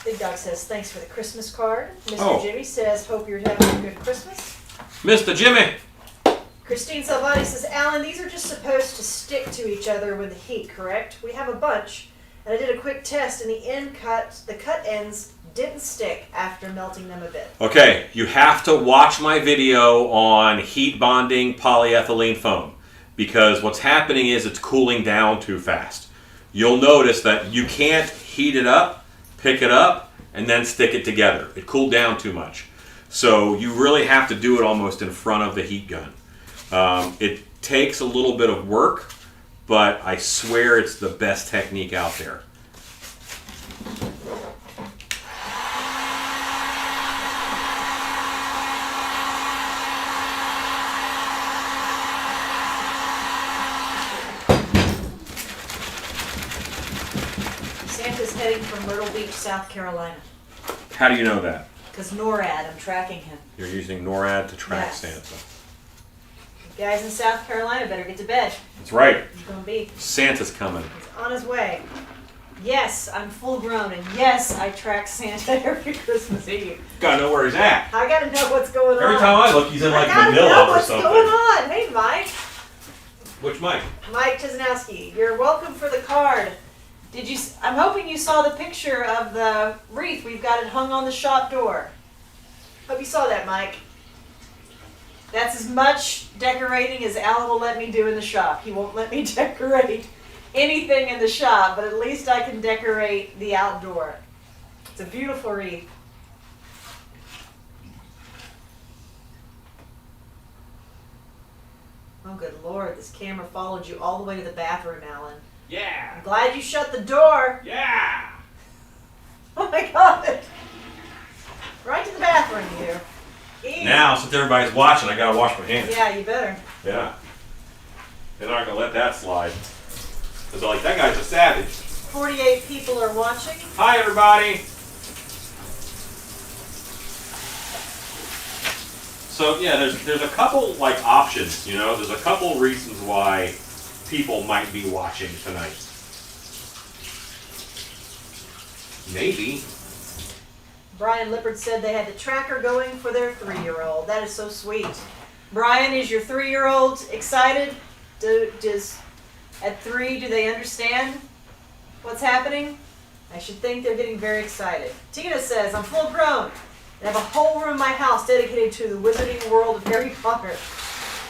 Big Dog says, thanks for the Christmas card. Mr. Oh. Jimmy says, hope you're having a good Christmas. Mr. Jimmy! Christine Salvati says, Alan, these are just supposed to stick to each other with the heat, correct? We have a bunch, and I did a quick test, and the cut ends didn't stick after melting them a bit. Okay, you have to watch my video on heat bonding polyethylene foam, because what's happening is it's cooling down too fast. You'll notice that you can't heat it up, pick it up, and then stick it together. It cooled down too much. So you really have to do it almost in front of the heat gun. It takes a little bit of work, but I swear it's the best technique out there. Santa's heading from Myrtle Beach, South Carolina. How do you know that? Because NORAD, I'm tracking him. You're using NORAD to track Yes. Santa. You guys in South Carolina better get to bed. That's right. He's going to be. Santa's coming. He's on his way. Yes, I'm full grown, and yes, I track Santa every Christmas Eve. Gotta know where he's at. I gotta know what's going on. Every time I look, he's in like I gotta Manila know or what's something. going on. Hey, Mike. Which Mike? Mike Chesnowski, you're welcome for the card. Did you? I'm hoping you saw the picture of the wreath. We've got it hung on the shop door. Hope you saw that, Mike. That's as much decorating as Alan will let me do in the shop. He won't let me decorate anything in the shop, but at least I can decorate the outdoor. It's a beautiful wreath. Oh, good Lord, this camera followed you all the way to the bathroom, Alan. Yeah. I'm glad you shut the door. Yeah. Oh my God. Right to the bathroom, you. Ew. Now, since everybody's watching, I gotta wash my hands. Yeah, you better. Yeah. They're not gonna let that slide. Cause they're like, that guy's a savage. 48 people are watching. Hi, everybody. So yeah, there's a couple like options. You know, there's a couple reasons why people might be watching tonight. Maybe. Brian Lippard said they had the tracker going for their 3-year-old. That is so sweet. Brian, is your 3-year-old excited? At 3, do they understand what's happening? I should think they're getting very excited. Tina says, I'm full grown. I have a whole room in my house dedicated to the wizarding world of Harry Potter.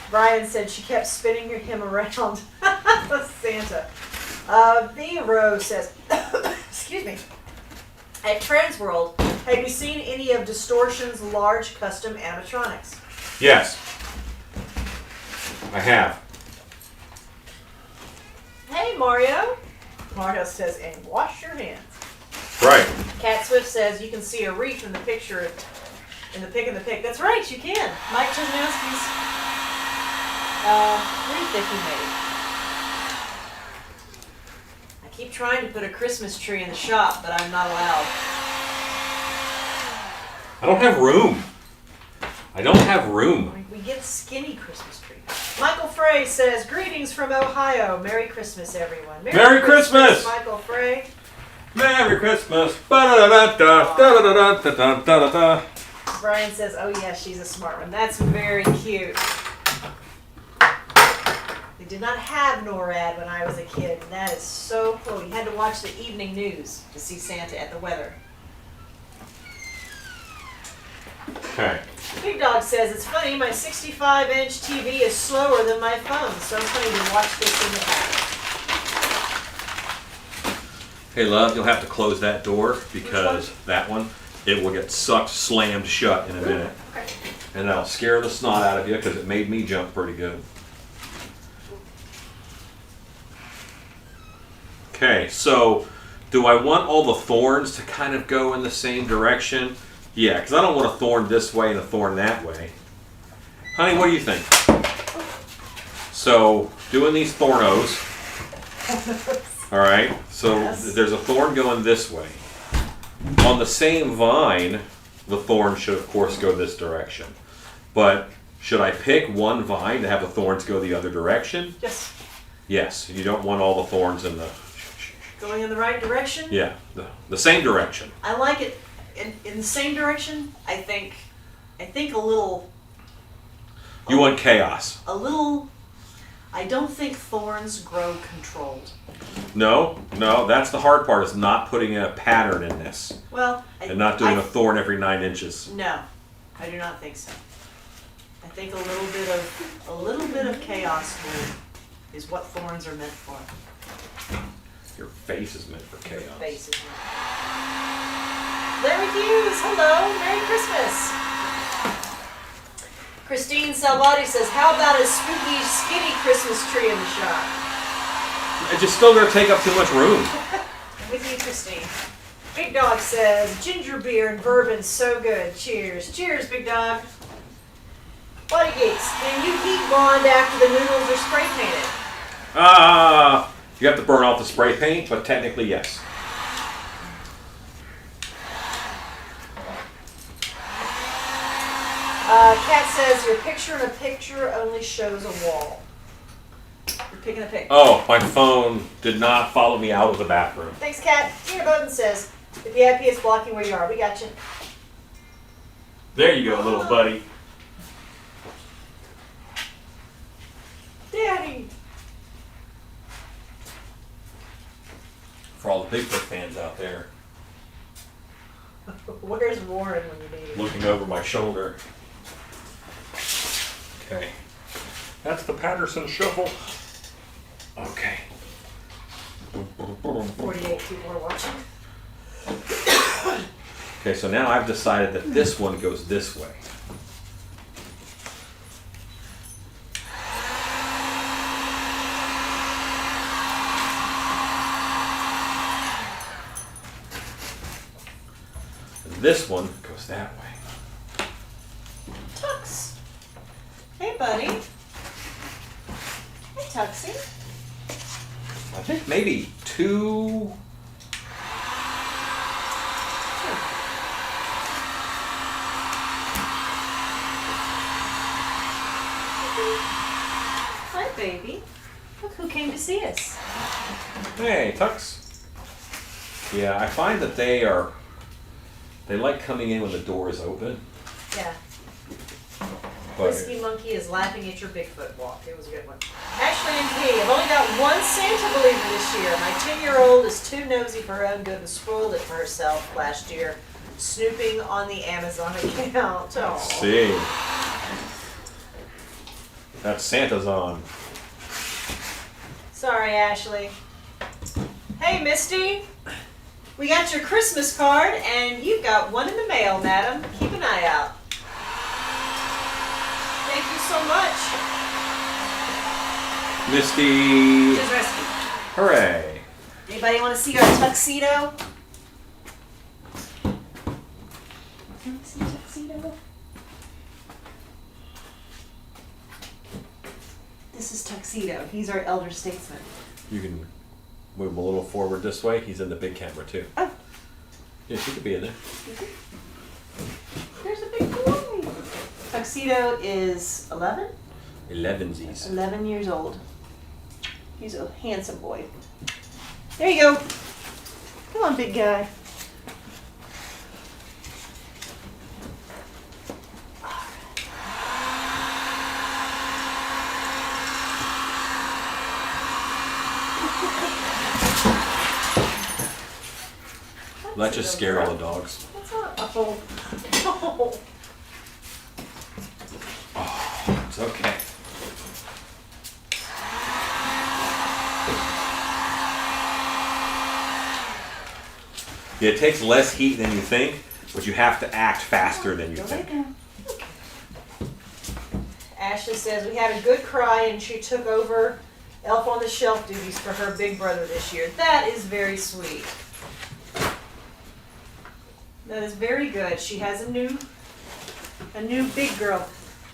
Brian said she kept spinning him around. Santa. V. Rose says, excuse me. At Transworld, have you seen any of Distortion's large custom animatronics? Yes. I have. Hey, Mario. Mario says, and wash your hands. Right. Cat Swift says you can see a wreath in the picture in the pick and the pick. That's right, you can. Mike Chesnowski's wreath that he made. I keep trying to put a Christmas tree in the shop, but I'm not allowed. I don't have room. I don't have room. We get skinny Christmas tree. Michael Frey says, greetings from Ohio. Merry Christmas, everyone. Merry Christmas! Michael Frey. Merry Christmas. Ba-da-da-da-da-da-da-da-da-da-da. Brian says, oh yeah, she's a smart one. That's very cute. They did not have NORAD when I was a kid. And that is so cool. You had to watch the evening news to see Santa at the weather. Okay. Big Dog says, it's funny, my 65-inch TV is slower than my phone. So funny to watch this in the past. Hey, love, you'll have to close that door because that one, it will get sucked, slammed shut in a minute. Okay. And that'll scare the snot out of you because it made me jump pretty good. Okay, so do I want all the thorns to kind of go in the same direction? Yeah, because I don't want a thorn this way and a thorn that way. Honey, what do you think? So, doing these thornos. All right, so Yes. there's a thorn going this way. On the same vine, the thorn should of course go this direction. But should I pick one vine to have the thorns go the other direction? Just Yes, you don't want all the thorns in the... going in the right direction. Yeah, the same direction. I like it in the same direction. I think a little. You want chaos. A little. I don't think thorns grow controlled. No, that's the hard part, is not putting a pattern in this. Well, And not doing a thorn every 9 inches. No, I do not think so. I think a little bit of chaos is what thorns are meant for. Your face is meant for chaos. Basically. Larry Hughes, hello, Merry Christmas. Christine Salvati says, how about a spooky, skinny Christmas tree in the shop? It's just still going to take up too much room. With you, Christine. Big Dog says, ginger beer and bourbon, so good. Cheers. Cheers, Big Dog. Buddy Gates, can you heat bond after the noodles are spray painted? You have to burn off the spray paint, but technically yes. Kat says, your picture in a picture only shows a wall. You're picking a picture. Oh, my phone did not follow me out of the bathroom. Thanks, Kat. Peter Bowden says, the VIP is blocking where you are. We got you. There you go, little buddy. Daddy. For all the Bigfoot fans out there, Where's Warren when you need him? looking over my shoulder. Okay. That's the Patterson shovel. Okay. 48 people are watching. Okay, so now I've decided that this one goes this way. And this one goes that way. Tux. Hey, buddy. Hey, Tuxie. I think maybe 2. Hi, baby. Look who came to see us. Hey, Tux. Yeah, I find that they like coming in when the door is open. Yeah. But Whiskey Monkey is laughing at your Bigfoot walk. It was a good one. Ashley and P. I've only got one Santa believer this year. My 10-year-old is too nosy for her own good and spoiled it for herself last year, snooping on the Amazon account. Oh. let's see. That's Santa's on. Sorry, Ashley. Hey, Misty. We got your Christmas card, and you've got one in the mail, madam. Keep an eye out. Thank you so much. Misty. Just rescue. Hooray. Anybody want to see our tuxedo? Want to see tuxedo? This is Tuxedo. He's our elder statesman. You can move him a little forward this way. He's in the big camera too. Oh. Yeah, she could be in there. There's a big boy. Tuxedo is 11? 11sies. 11 years old. He's a handsome boy. There you go. Come on, big guy. That just scared all the dogs. What's up? Oh. Oh. Oh, it's okay. Yeah, it takes less heat than you think, but you have to act faster than you think. Ashley says, we had a good cry and she took over Elf on the Shelf duties for her big brother this year. That is very sweet. That is very good. She has a new big girl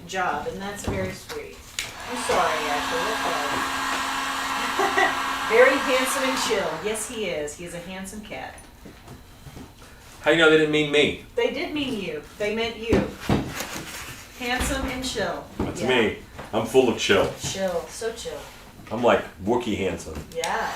job, and that's very sweet. I'm sorry, Ashley. That's all. Very handsome and chill. Yes, he is. He is a handsome cat. How do you know they didn't mean me? They did mean you. They meant you. Handsome and chill. That's me. I'm full of chill. Chill. So chill. I'm like Wookiee handsome. Yeah.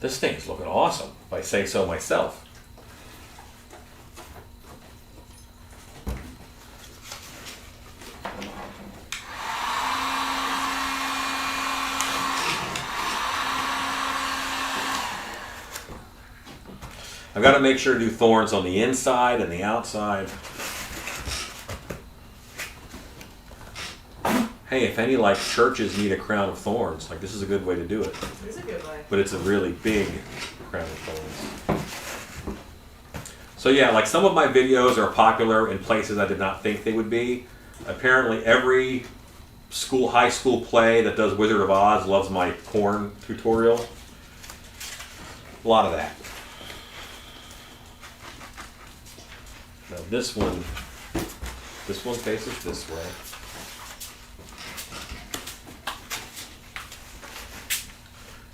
This thing's looking awesome, if I say so myself. I've got to make sure to do thorns on the inside and the outside. Hey, if any like churches need a crown of thorns, like this is a good way to do it. It is a good way. But it's a really big crown of thorns. So yeah, like some of my videos are popular in places I did not think they would be. Apparently every high school play that does Wizard of Oz loves my corn tutorial. A lot of that. Now this one faces this way.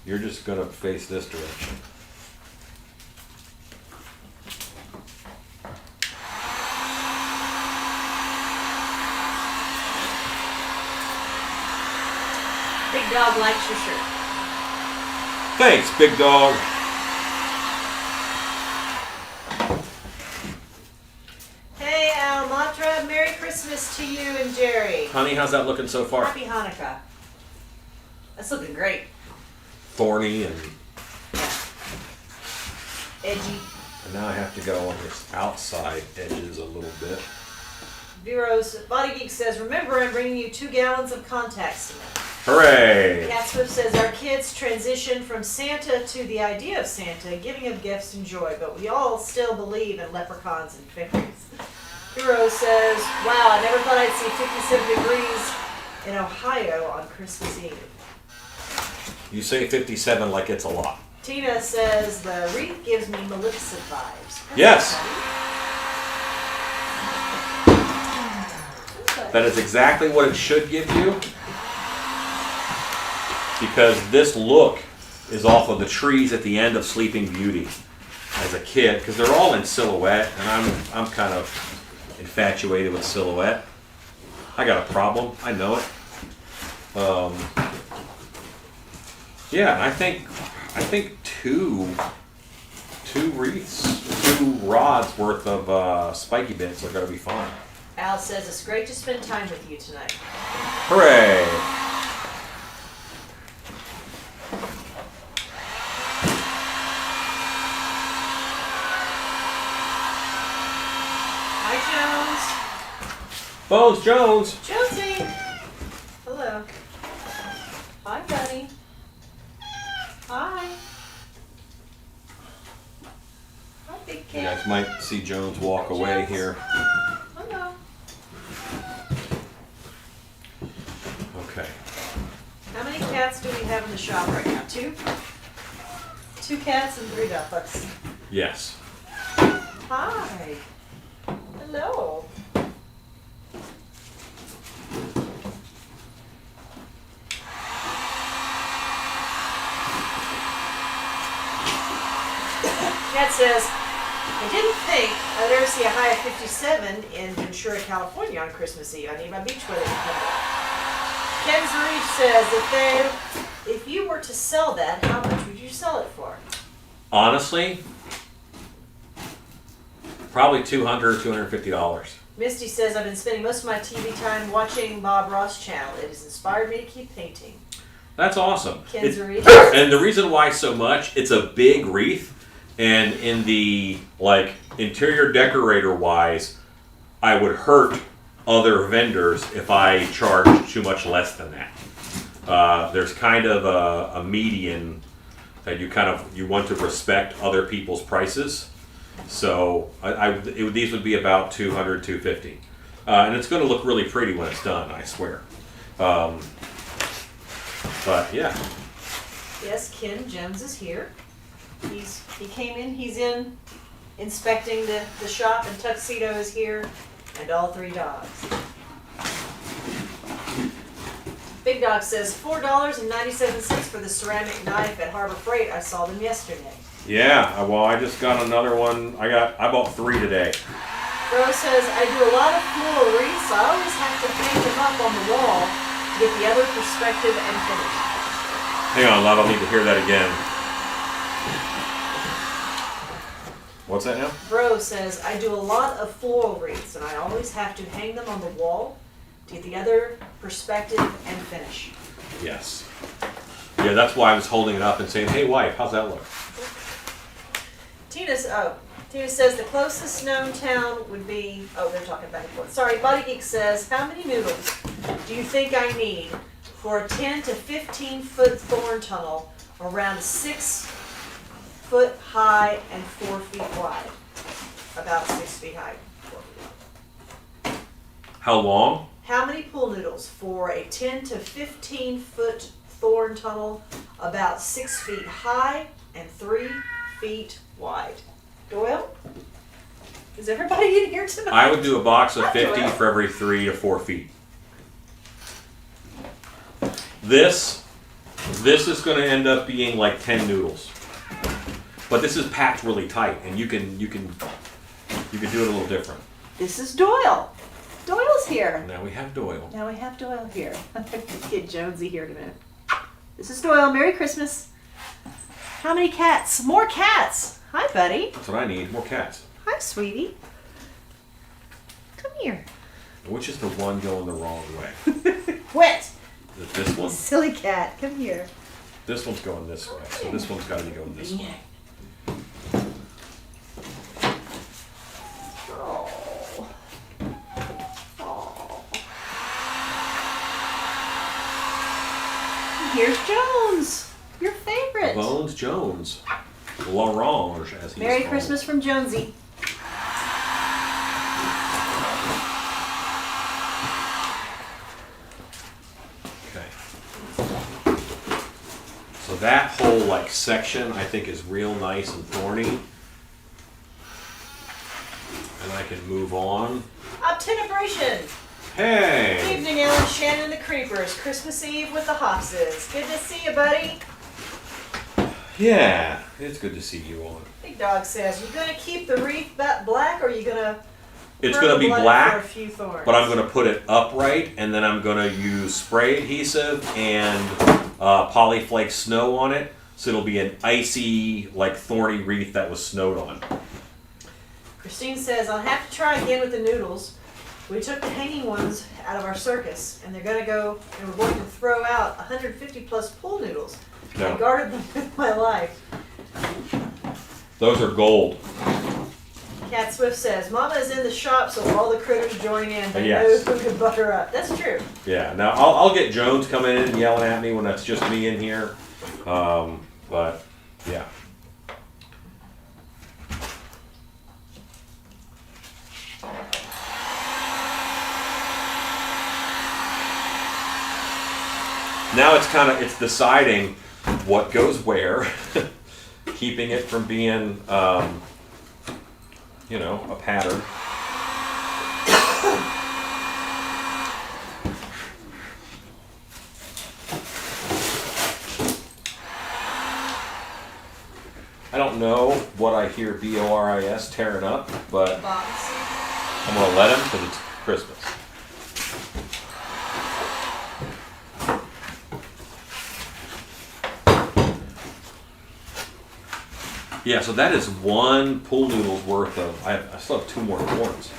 You're just going to face this direction. Big dog likes your shirt. Thanks, big dog. Hey, Al Matra, Merry Christmas to you and Jerry. Honey, how's that looking so far? Happy Hanukkah. That's looking great. Thorny and Edgy. And now I have to go on this outside edges a little bit. Vero's Body Geek says, remember, I'm bringing you 2 gallons of contact cement. Hooray! Catsmith says, our kids transitioned from Santa to the idea of Santa, giving of gifts and joy, but we all still believe in leprechauns and fairies. Vero says, wow, I never thought I'd see 57 degrees in Ohio on Christmas Eve. You say 57 like it's a lot. Tina says, the wreath gives me Maleficent vibes. Yes! That is exactly what it should give you. Because this look is off of the trees at the end of Sleeping Beauty as a kid. Because they're all in silhouette, and I'm kind of infatuated with silhouette. I got a problem. I know it. Yeah, and I think two wreaths, 2 rods worth of spiky bits are going to be fine. Al says, it's great to spend time with you tonight. Hooray! Hi, Bones Jones! Jones. Jonesy! Hello. Hi, buddy. Hi. Hi, big You cat. guys might see Jones walk Hi, away Jones. here. Hello. Okay. How many cats do we have in the shop right now? 2? 2 cats and 3 dogs. Yes. Hi. Hello. Cat says, I didn't think I'd ever see a high of 57 in Ventura, California on Christmas Eve. I need my beach weather to come back. Ken Zarif says, if you were to sell that, how much would you sell it for? Honestly, probably $200, $250. Misty says, I've been spending most of my TV time watching Bob Ross channel. It has inspired me to keep painting. That's awesome. Ken Zarif. And the reason why so much, it's a big wreath, and in the like interior decorator wise, I would hurt other vendors if I charged too much less than that. There's kind of a median that you want to respect other people's prices. So these would be about $200, $250, and it's going to look really pretty when it's done. I swear. But yeah. Yes, Ken Jones is here. He came in. He's in inspecting the shop, and Tuxedo is here, and all 3 dogs. Big Dog says $4.97 for the ceramic knife at Harbor Freight. I saw them yesterday. Yeah, well, I just got another one. I bought 3 today. Rose says, I do a lot of floral wreaths. I always have to hang them up on the wall to get the other perspective and finish. Hang on, love, I'll need to hear that again. What's that now? Rose says, I do a lot of floral wreaths, and I always have to hang them on the wall to get the other perspective and finish. Yes. Yeah, that's why I was holding it up and saying, hey, wife, how's that look? Tina says the closest known town would be, they're talking back and forth. Sorry, Body Geek says, how many noodles do you think I need for a 10 to 15 foot thorn tunnel around 6 foot high and 4 feet wide? About 6 feet high, 4 feet wide. How long? How many pool noodles for a 10 to 15 foot thorn tunnel about 6 feet high and 3 feet wide? Doyle? Is everybody in here tonight? I would do a box of 50 Doyle. for every 3 to 4 feet. This is going to end up being like 10 noodles. But this is packed really tight, and you can do it a little different. This is Doyle. Doyle's here. Now we have Doyle. Now we have Doyle here. Get Jonesy here in a minute. This is Doyle. Merry Christmas. How many cats? More cats. Hi, buddy. That's what I need. More cats. Hi, sweetie. Come here. Which is the one going the wrong way? Wet. Is it this one? Silly cat. Come here. This one's going this way, so this one's got to be going this way. Oh. Oh. Here's Jones, your favorite. Bones Jones. L'Orange, as he's Merry called. Christmas from Jonesy. Okay. So that whole like section I think is real nice and thorny. And I can move on. Obtenebration. Good Hey! evening, Ellen, Shannon, and the Creepers. Christmas Eve with the Hopses. Good to see you, buddy. Yeah, it's good to see you on. Big Dog says, you gonna keep the wreath black, or are you gonna? It's throw going to be blood black, for a few thorns? but I'm going to put it upright, and then I'm going to use spray adhesive and polyflake snow on it, so it'll be an icy, like thorny wreath that was snowed on. Christine says, I'll have to try again with the noodles. We took the hanging ones out of our circus, and they're gonna go, and we're going to throw out 150 plus pool noodles. I No, guarded them with my life. those are gold. Cat Swift says, Mama is in the shop, so all the critters join in. They Yes. know who to butter up. That's true. Yeah, now I'll get Jones coming in and yelling at me when that's just me in here. But yeah. Now it's deciding what goes where, keeping it from being, you know, a pattern. I don't know what I hear Boris tearing up, but Box. I'm gonna let him because it's Christmas. Yeah, so that is one pool noodle's worth of. I still have 2 more thorns.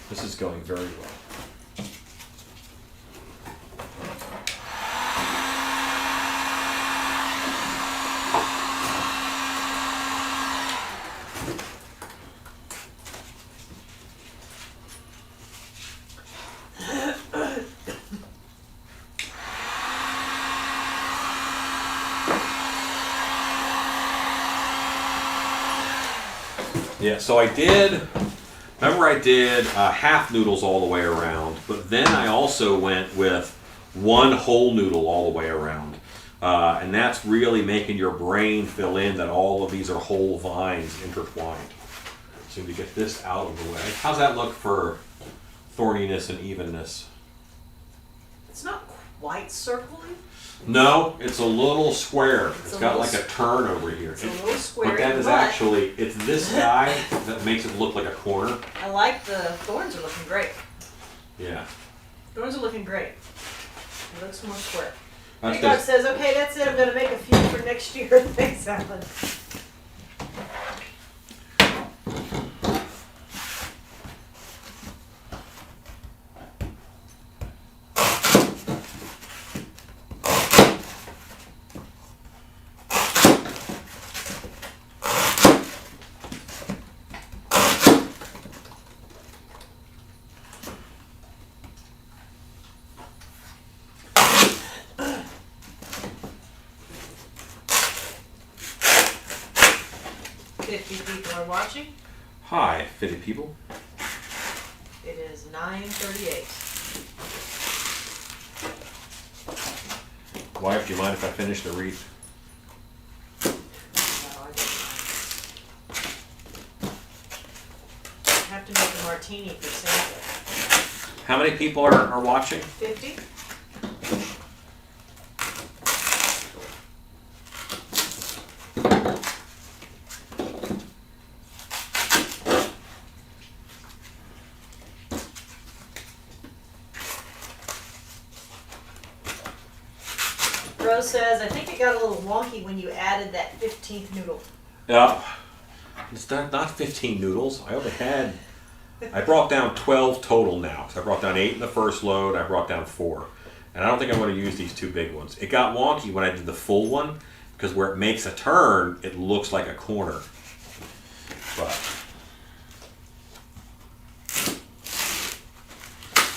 This is going very well. Yeah, so I did half noodles all the way around, but then I also went with 1 whole noodle all the way around. And that's really making your brain fill in that all of these are whole vines intertwined. So to get this out of the way. How's that look for thorniness and evenness? It's not quite circly. No, it's a little square. It's got like a little turn over here. It's a little square. But that is actually, it's this guy that makes it look like a corner. I like the thorns are looking great. Yeah. Thorns are looking great. It looks more square. That's God 'cause- says, okay, that's it. I'm going to make a few for next year. Thanks, Alan. People are watching. Hi, fitty people. It is 9:38. Wife, do you mind if I finish the wreath? No, I don't mind. I have to make a martini for Santa. How many people are watching? 50? Rose says, I think it got a little wonky when you added that 15th noodle. Yeah. It's not 15 noodles. I brought down 12 total now. So I brought down 8 in the first load. I brought down 4. And I don't think I'm going to use these 2 big ones. It got wonky when I did the full one because where it makes a turn, it looks like a corner. But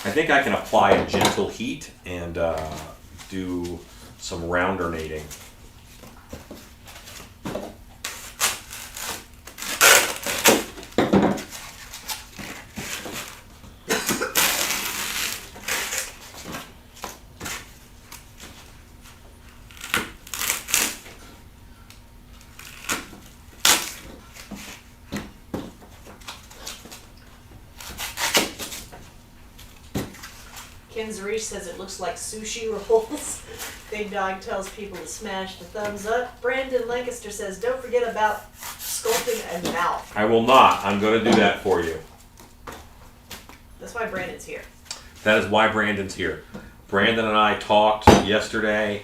I think I can apply a gentle heat and do some roundernating. Ken's Reach says it looks like sushi rolls. Big Dog tells people to smash the thumbs up. Brandon Lancaster says, don't forget about sculpting a mouth. I will not. I'm going to do that for you. That's why Brandon's here. That is why Brandon's here. Brandon and I talked yesterday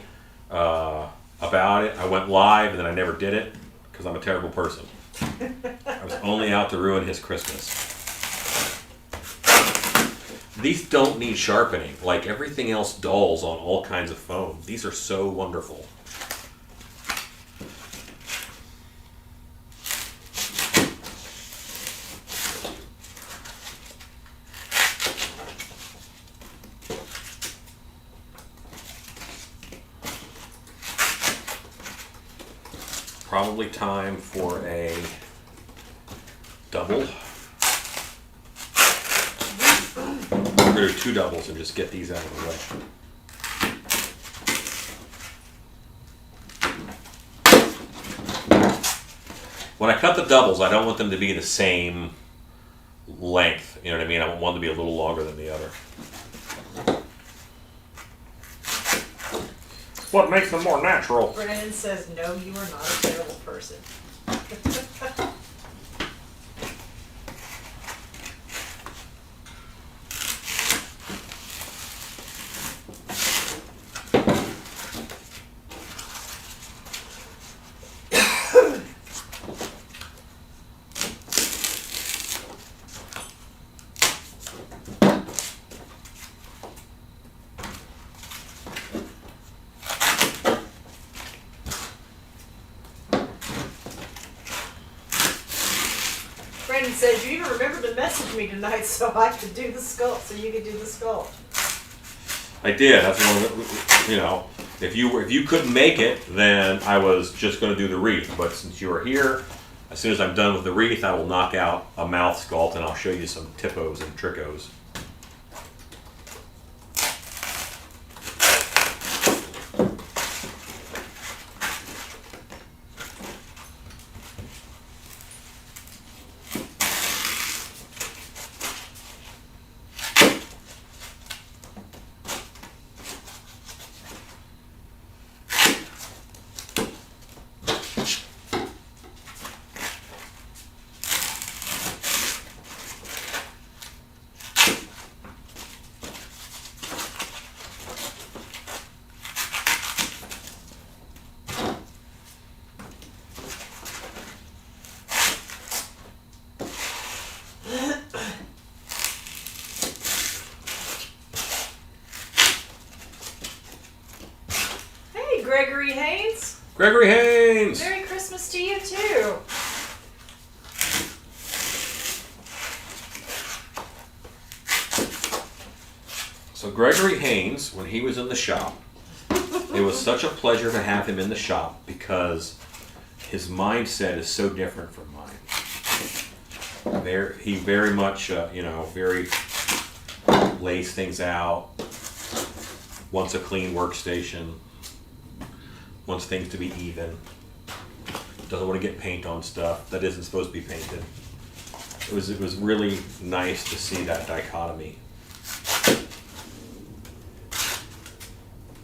about it. I went live and then I never did it because I'm a terrible person. I was only out to ruin his Christmas. These don't need sharpening. Like everything else dulls on all kinds of foam. These are so wonderful. Probably time for a double. We're going to do 2 doubles and just get these out of the way. When I cut the doubles, I don't want them to be the same length. You know what I mean? I want one to be a little longer than the other. What makes them more natural? Brandon says, no, you are not a terrible person. Brandon says, you even remembered to message me tonight so I could do the sculpt, so you could do the sculpt. I did. That's one of the, you know, if you couldn't make it, then I was just going to do the wreath. But since you are here, as soon as I'm done with the wreath, I will knock out a mouth sculpt and I'll show you some tippos and trickos. Gregory Haynes. Gregory Haynes! Merry Christmas to you too. So Gregory Haynes, when he was in the shop, it was such a pleasure to have him in the shop because his mindset is so different from mine. He very much, very lays things out, wants a clean workstation, wants things to be even, doesn't want to get paint on stuff that isn't supposed to be painted. It was really nice to see that dichotomy.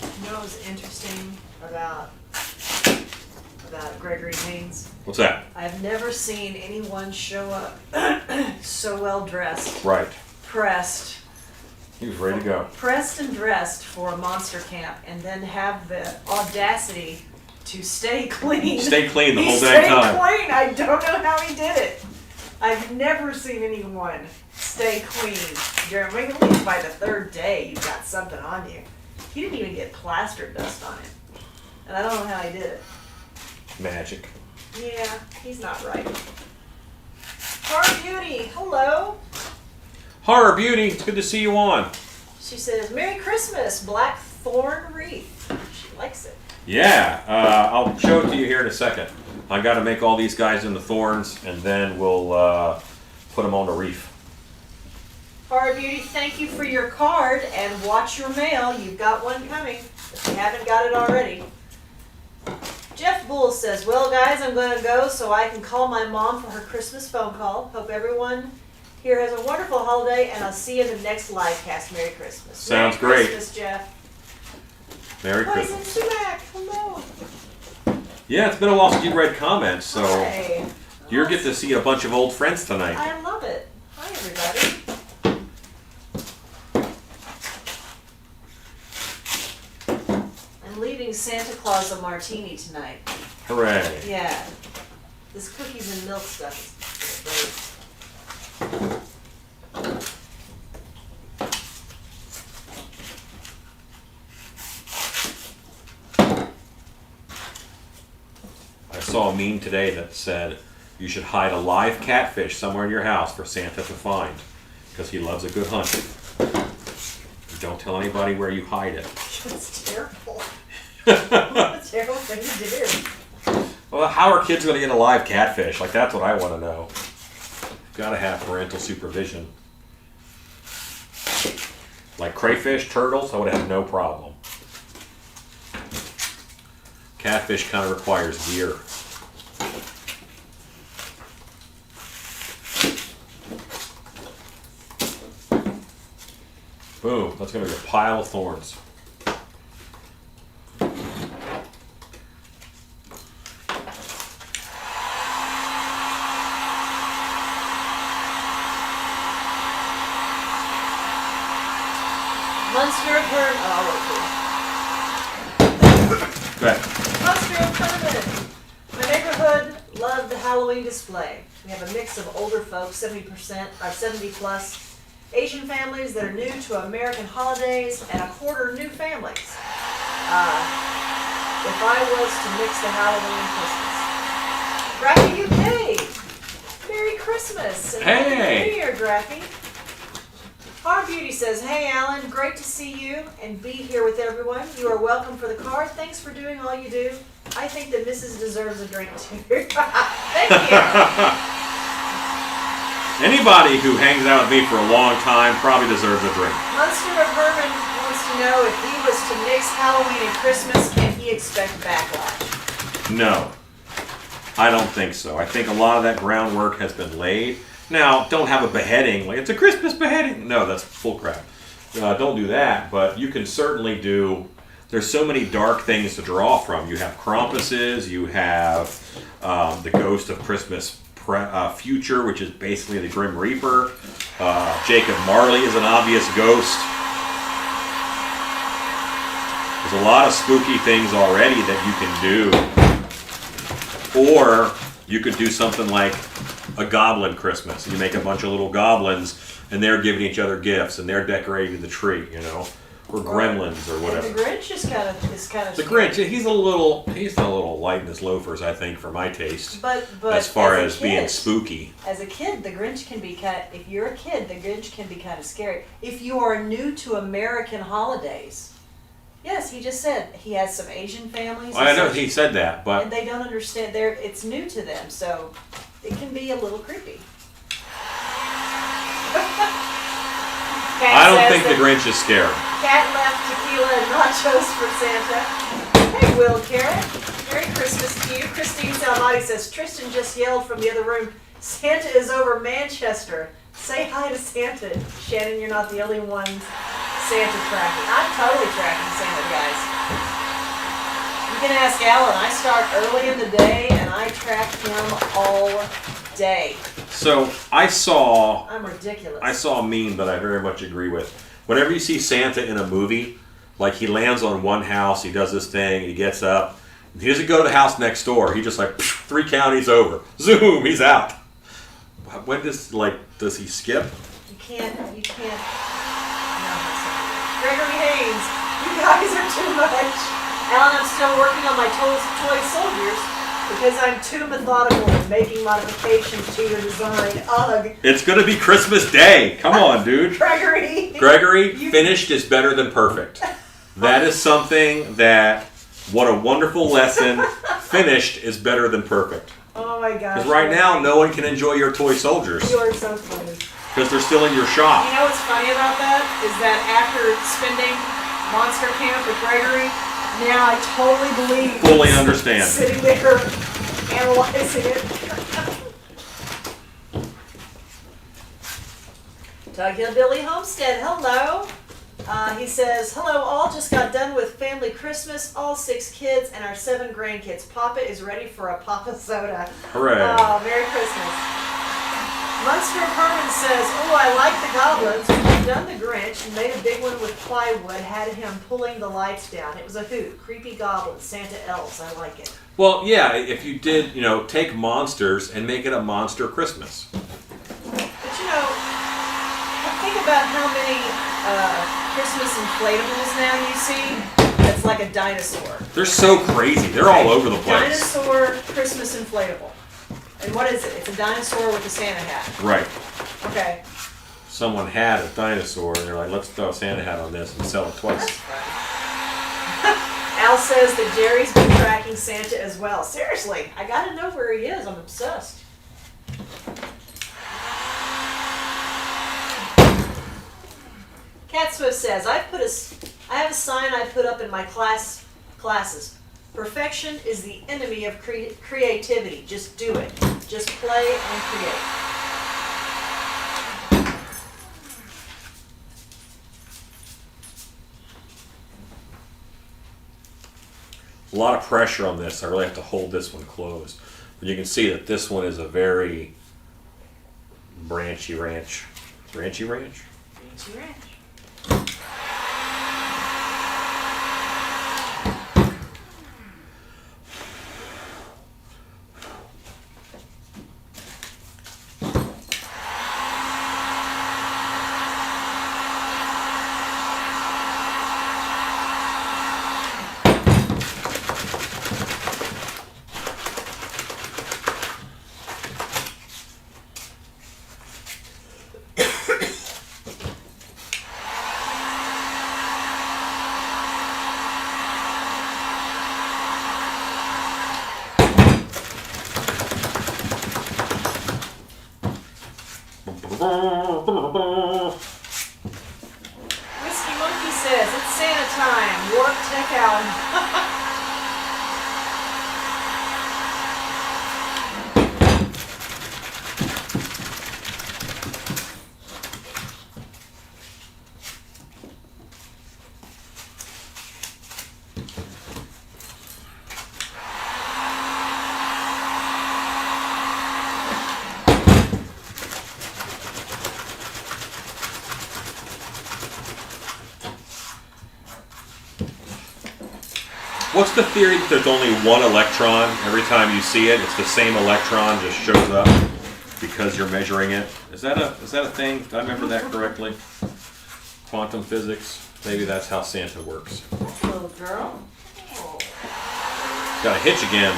You know what was interesting about Gregory Haynes? What's that? I've never seen anyone show up so well dressed. Right. Pressed. He was ready to go. Pressed and dressed for a monster camp and then have the audacity to stay clean. Stay clean the whole dang time. Stay clean. I don't know how he did it. I've never seen anyone stay clean. At least by the third day, you've got something on you. He didn't even get plaster dust on it. And I don't know how he did it. Magic. Yeah, he's not right. Heart Beauty, hello. Horror Beauty, it's good to see you on. She says, Merry Christmas, black thorn wreath. She likes it. Yeah, I'll show it to you here in a second. I got to make all these guys into thorns, and then we'll put them on the wreath. Horror Beauty, thank you for your card, and watch your mail. You've got one coming, if you haven't got it already. Jeff Bull says, well, guys, I'm going to go so I can call my mom for her Christmas phone call. Hope everyone here has a wonderful holiday, and I'll see you in the next live cast. Merry Christmas. Sounds Merry great. Christmas, Jeff. Merry Poison Christmas. Sumac, hello. Yeah, it's been a while since you read comments, so Hi. you're get to see a bunch of old friends tonight. I love it. Hi, everybody. I'm leaving Santa Claus a martini tonight. Hooray. Yeah. This cookies and milk stuff is great. I saw a meme today that said you should hide a live catfish somewhere in your house for Santa to find because he loves a good hunt. Don't tell anybody where you hide it. That's terrible. That's a terrible thing to do. Well, how are kids going to get a live catfish? Like, that's what I want to know. Got to have parental supervision. Like crayfish, turtles, I would have no problem. Catfish kind of requires gear. That's going to be a pile of thorns. Monster of Herman. Okay. Monster of Herman. My neighborhood loved the Halloween display. We have a mix of older folks, 70% or 70 plus, Asian families that are new to American holidays, and a quarter new families. If I was to mix the Halloween and Christmas. Graffy UK. Merry Christmas. And Hey. Happy New Year, Graffy. Our Beauty says, hey Alan, great to see you and be here with everyone. You are welcome for the card. Thanks for doing all you do. I think that Mrs. deserves a drink too. Thank you. Anybody who hangs out with me for a long time probably deserves a drink. Monster of Herman wants to know if he was to mix Halloween and Christmas, can he expect backlash? No, I don't think so. I think a lot of that groundwork has been laid. Now, don't have a beheading, like it's a Christmas beheading. No, that's full crap. Don't do that, but you can certainly do, there's so many dark things to draw from. You have Krampuses, you have the Ghost of Christmas Future, which is basically the Grim Reaper. Jacob Marley is an obvious ghost. There's a lot of spooky things already that you can do. Or you could do something like a goblin Christmas. You make a bunch of little goblins and they're giving each other gifts and they're decorating the tree, you know, or gremlins or whatever. And the Grinch is kind of the Grinch. He's a little light in his loafers, I think, for my taste. But as far as kid, being spooky. As a kid, the Grinch can be if you're a kid, the Grinch can be kind of scary. If you are new to American holidays, yes, he just said he has some Asian families. I know he said that, but and they don't understand. It's new to them, so it can be a little creepy. I don't think the Grinch is scary. Cat left tequila and nachos for Santa. Hey, Will Carrot. Merry Christmas to you. Christine Salvati says, Tristan just yelled from the other room, Santa is over Manchester. Say hi to Santa. Shannon, you're not the only one Santa tracking. I'm totally tracking Santa, guys. You can ask Alan. I start early in the day and I track him all day. So I'm ridiculous. I saw a meme that I very much agree with. Whenever you see Santa in a movie, like he lands on one house, he does this thing, he gets up. He doesn't go to the house next door. He just 3 counties over. Zoom, he's out. When does he skip? You can't. No, Gregory Haynes, you guys are too much. Alan, I'm still working on my toy soldiers because I'm too methodical in making modifications to your design. Ugh. It's going to be Christmas Day. Come on, dude. Gregory, finished is better than perfect. That is something that, what a wonderful lesson. Finished is better than perfect. Oh my gosh. Because right now, no one can enjoy your toy soldiers. You are so funny. Because they're still in your shop. You know what's funny about that? Is that after spending Monster Camp with Gregory, now I totally believe. Fully understand. Sitting there analyzing it. Doug Hillbilly Homestead, hello. He says, hello all, just got done with family Christmas, all 6 kids and our 7 grandkids. Papa is ready for a Papa soda. Hooray. Oh, Merry Christmas. Munster Herman says, oh, I like the goblins. We've done the Grinch and made a big one with plywood, had him pulling the lights down. It was a hoot. Creepy goblins, Santa elves. I like it. Well, yeah, if you did, take monsters and make it a monster Christmas. But think about how many Christmas inflatables now you see. That's like a dinosaur. They're so crazy. They're all over the place. Dinosaur Christmas inflatable. And what is it? It's a dinosaur with a Santa hat. Right. Okay. Someone had a dinosaur and they're like, let's throw a Santa hat on this and sell it twice. That's fun. Al says that Jerry's been tracking Santa as well. Seriously, I gotta know where he is. I'm obsessed. Cat Swift says, I have a sign I put up in my classes. Perfection is the enemy of creativity. Just do it. Just play and create. a lot of pressure on this. I really have to hold this one closed. But you can see that this one is a very branchy ranch. Branchy ranch? Branchy ranch. Whiskey Monkey says, it's Santa time. Warp tech out. What's the theory that there's only one electron? Every time you see it, it's the same electron just shows up because you're measuring it. Is that a thing? Did I remember that correctly? Quantum physics? Maybe that's how Santa works. Little girl. Oh. Got a hitch again.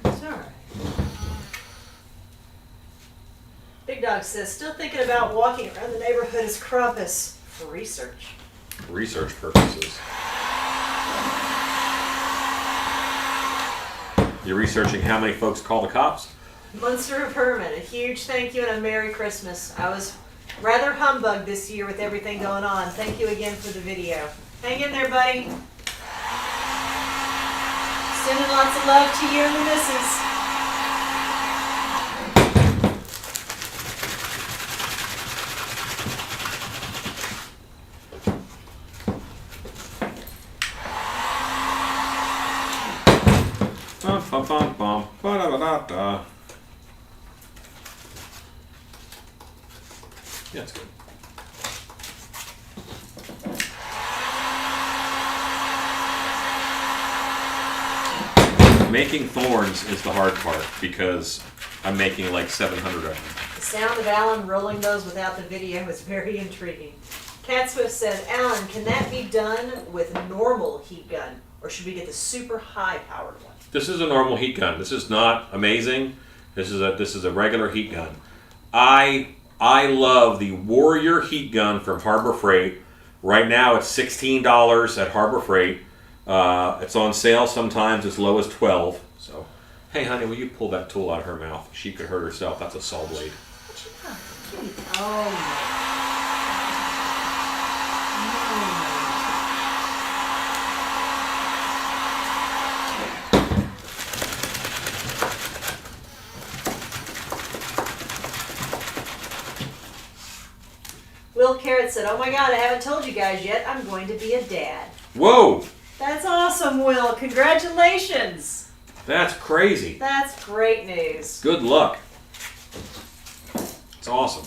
It's all right. Big Dog says, still thinking about walking around the neighborhood as Krampus for research. For research purposes. You're researching how many folks call the cops? Munster of Herman, a huge thank you and a Merry Christmas. I was rather humbugged this year with everything going on. Thank you again for the video. Hang in there, buddy. Sending lots of love to you and the missus. Bum, bum, bum, ba-da-da-da-da. Yeah, it's good. Making thorns is the hard part because I'm making like 700 of them. The sound of Alan rolling those without the video is very intriguing. Cat Swift says, Alan, can that be done with normal heat gun? Or should we get the super high powered one? This is a normal heat gun. This is not amazing. This is a regular heat gun. I love the Warrior heat gun from Harbor Freight. Right now it's $16 at Harbor Freight. It's on sale sometimes as low as $12. So, hey honey, will you pull that tool out of her mouth? She could hurt herself. That's a saw blade. What you got? Oh my. Will Carrot said, oh my god, I haven't told you guys yet, I'm going to be a dad. Whoa! That's awesome, Will. Congratulations. That's crazy. That's great news. Good luck. It's awesome.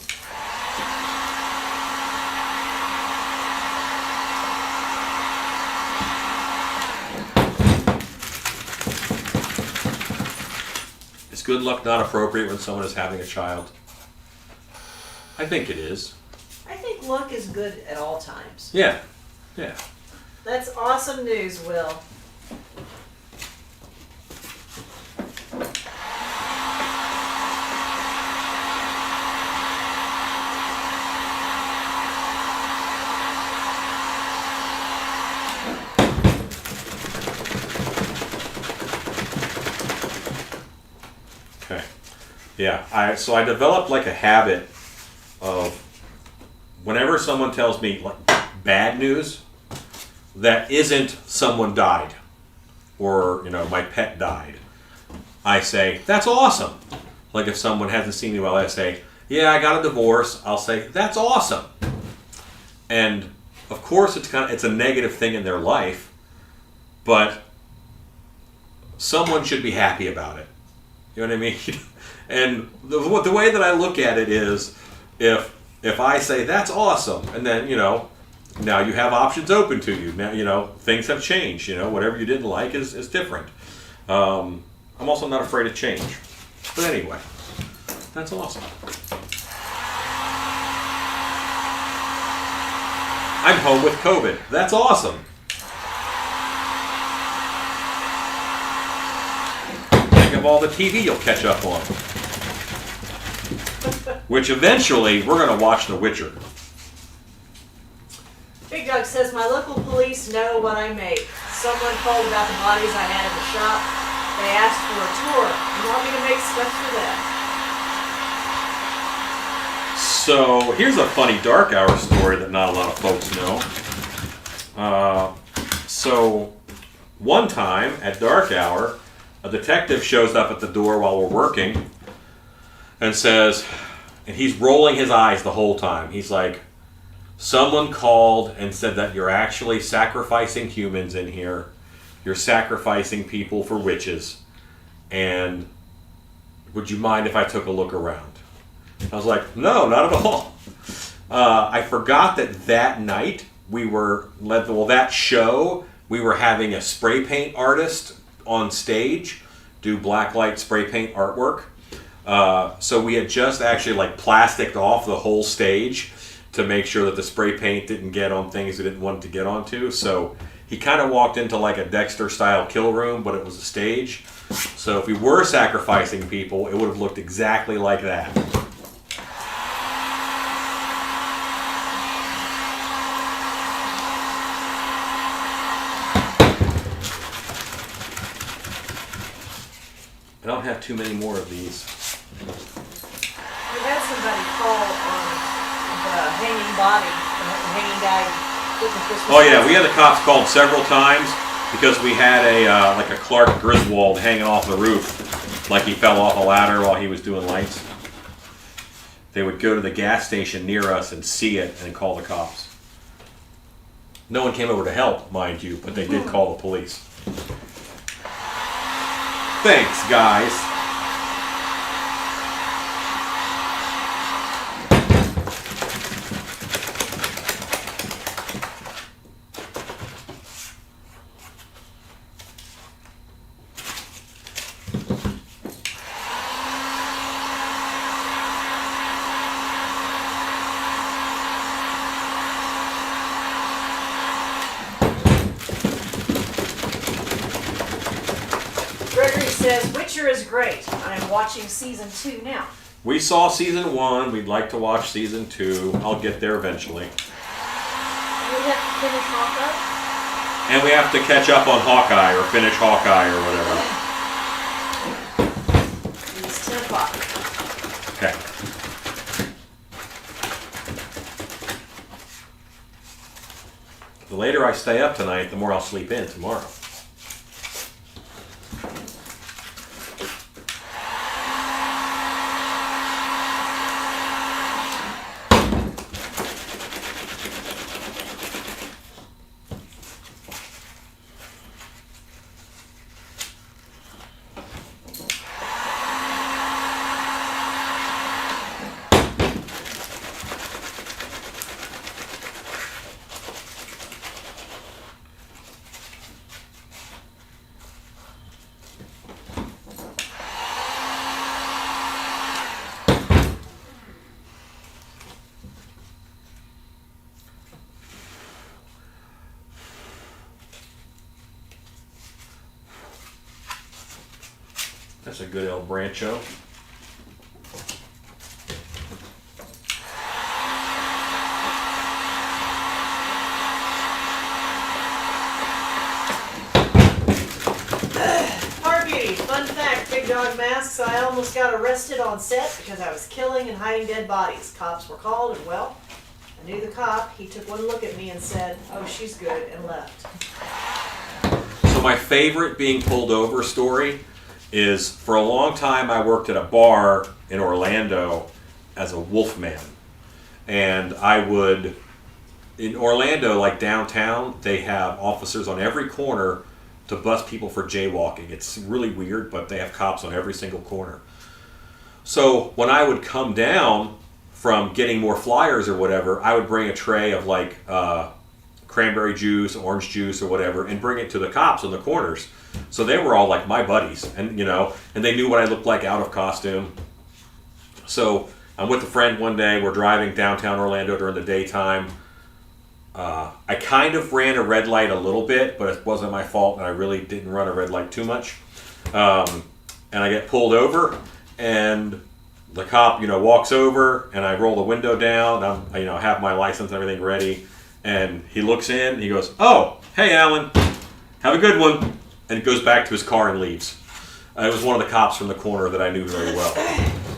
Is good luck not appropriate when someone is having a child? I think it is. I think luck is good at all times. Yeah. Yeah. That's awesome news, Will. Okay. Yeah. So I developed like a habit of whenever someone tells me like bad news that isn't someone died or my pet died, I say that's awesome. Like if someone hasn't seen me well, I say, yeah, I got a divorce. I'll say that's awesome. And of course, it's a negative thing in their life, but someone should be happy about it. You know what I mean? And the way that I look at it is, if I say that's awesome, and then now you have options open to you. Now things have changed. Whatever you didn't like is different. I'm also not afraid of change. But anyway, that's awesome. I'm home with COVID. That's awesome. Think of all the TV you'll catch up on. Which eventually, we're going to watch The Witcher. Big Dog says, my local police know what I make. Someone called about the bodies I had in the shop. They asked for a tour. You want me to make stuff for them? So here's a funny dark hour story that not a lot of folks know. So one time at dark hour, a detective shows up at the door while we're working and says, and he's rolling his eyes the whole time. He's like, someone called and said that you're actually sacrificing humans in here. You're sacrificing people for witches. And would you mind if I took a look around? I was like, no, not at all. I forgot that night we were that show, we were having a spray paint artist on stage do blacklight spray paint artwork. So we had just actually plasticed off the whole stage to make sure that the spray paint didn't get on things we didn't want it to get onto. So he kind of walked into a Dexter style kill room, but it was a stage. So if we were sacrificing people, it would have looked exactly like that. I don't have too many more of these. We had somebody call on the hanging body, the hanging guy. Oh yeah, we had the cops called several times because we had a Clark Griswold hanging off the roof, like he fell off a ladder while he was doing lights. They would go to the gas station near us and see it and call the cops. No one came over to help, mind you, but they did call the police. Thanks, guys. Says Witcher is great. I am watching season 2 now. We saw season 1. We'd like to watch season 2. I'll get there eventually. And we have to finish Hawkeye. And we have to catch up on Hawkeye or finish Hawkeye or whatever. It's 10 o'clock. Okay. The later I stay up tonight, the more I'll sleep in tomorrow. That's a good El Brancho. Harvey, fun fact, Big Dog Masks, I almost got arrested on set because I was killing and hiding dead bodies. Cops were called and, well, I knew the cop. He took one look at me and said, oh, she's good, and left. So my favorite being pulled over story is, for a long time I worked at a bar in Orlando as a wolfman. And I would in Orlando, like downtown, they have officers on every corner to bust people for jaywalking. It's really weird, but they have cops on every single corner. So when I would come down from getting more flyers or whatever, I would bring a tray of like cranberry juice, orange juice, or whatever, and bring it to the cops on the corners. So they were all like my buddies, and and they knew what I looked like out of costume. So I'm with a friend one day. We're driving downtown Orlando during the daytime. I kind of ran a red light a little bit, but it wasn't my fault, and I really didn't run a red light too much. And I get pulled over, and the cop, walks over, and I roll the window down. And I have my license and everything ready, and he looks in, and he goes, "Oh, hey, Alan, have a good one," and he goes back to his car and leaves. It was one of the cops from the corner that I knew very well,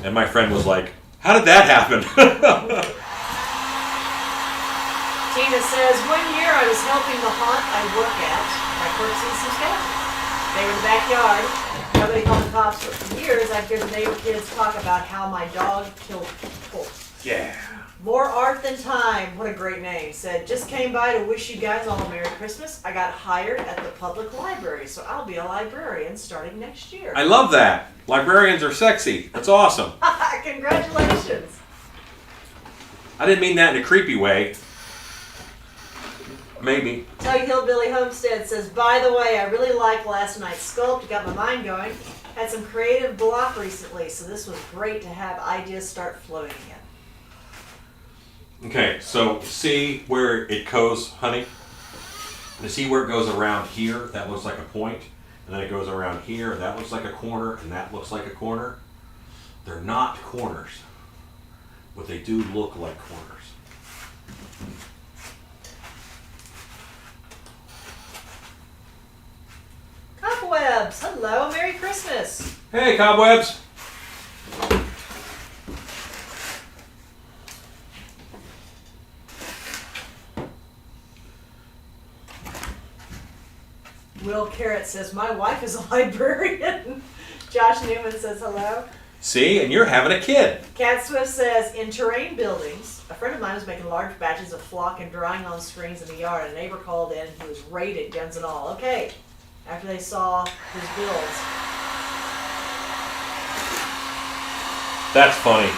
and my friend was like, "How did that happen?" Tina says, one year I was helping the haunt I work at by purchasing some skeletons. They were in the backyard. Nobody called the cops, but for years I'd hear the neighbor kids talk about how my dog killed people. Yeah. More Art Than Time, what a great name, said, just came by to wish you guys all a Merry Christmas. I got hired at the public library, so I'll be a librarian starting next year. I love that. Librarians are sexy. That's awesome. Congratulations. I didn't mean that in a creepy way. Maybe. Tug Hillbilly Homestead says, by the way, I really liked last night's sculpt. It got my mind going. Had some creative block recently, so this was great to have ideas start flowing again. Okay, so see where it goes, honey? You see where it goes around here? That looks like a point. And then it goes around here. That looks like a corner. And that looks like a corner. They're not corners. But they do look like corners. Cobwebs, hello, Merry Christmas. Hey, Cobwebs. Will Carrot says, my wife is a librarian. Josh Newman says hello. See, and you're having a kid. Cat Swift says, in terrain buildings, a friend of mine was making large batches of flock and drying on screens in the yard. A neighbor called in, he was raided, guns and all. Okay, after they saw his bills. That's funny.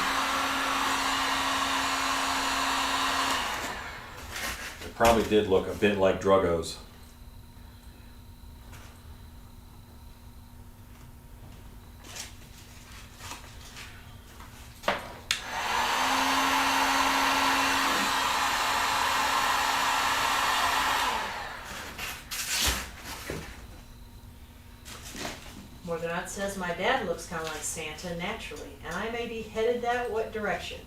It probably did look a bit like Druggos. Morganaut says, my dad looks kind of like Santa naturally, and I may be headed that direction.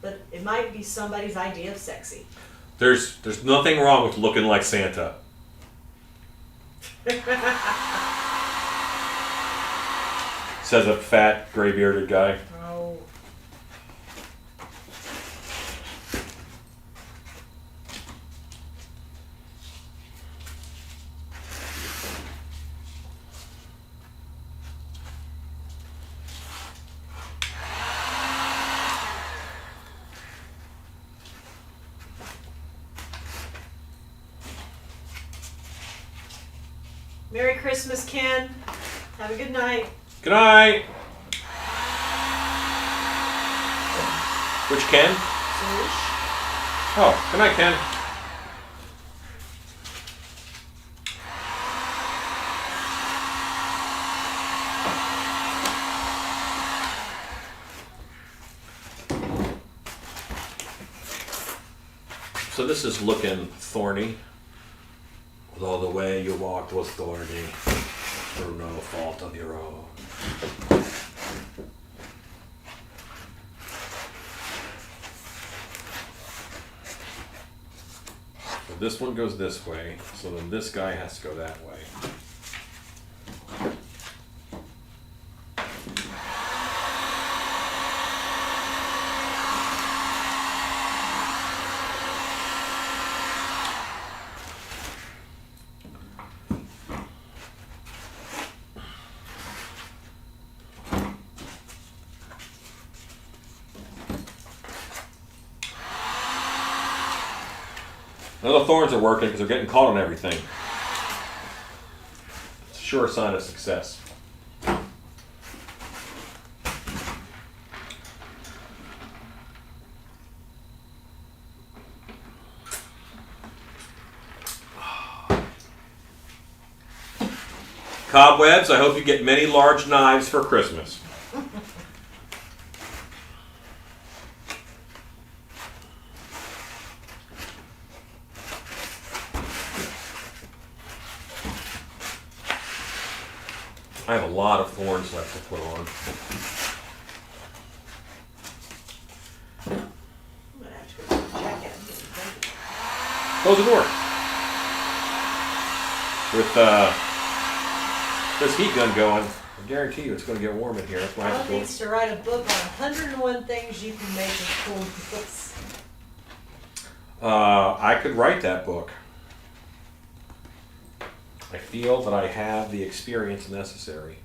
But it might be somebody's idea of sexy. There's nothing wrong with looking like Santa. Says a fat, gray-bearded guy. Oh. Merry Christmas, Ken. Have a good night. Good night. Which Ken? Swoosh. Oh, good night, Ken. So this is looking thorny. Although the way you walked was thorny, through no fault of your own. So this one goes this way, so then this guy has to go that way. Now the thorns are working because they're getting caught on everything. It's a sure sign of success. Cobwebs, I hope you get many large knives for Christmas. I have a lot of thorns left to put on. I'm gonna have to go to the jacket. I'm getting ready. Close the door. With this heat gun going, I guarantee you it's going to get warm in here. That's why I have Mom to go. needs to write a book on 101 things you can make with cool books. I could write that book. I feel that I have the experience necessary.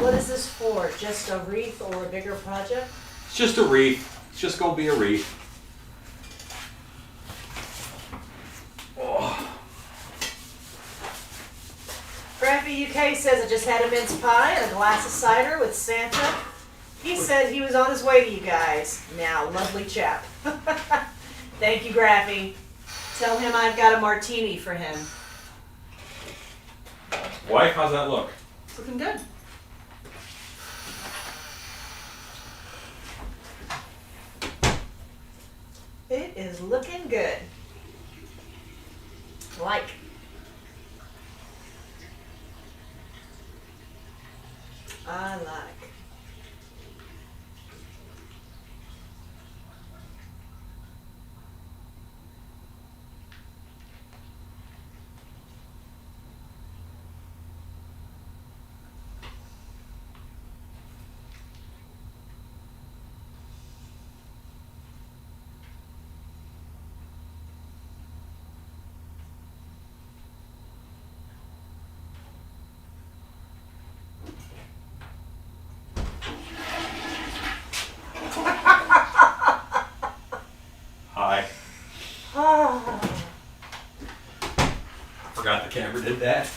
What is this for? Just a wreath or a bigger project? It's just a wreath. It's just going to be a wreath. Oh. Graffy UK says I just had a mince pie and a glass of cider with Santa. He said he was on his way to you guys. Now, lovely chap. Thank you, Graffy. Tell him I've got a martini for him. Wife, how's that look? It's looking good. It is looking good. Like. I like. Hi. Oh. Forgot the camera did that.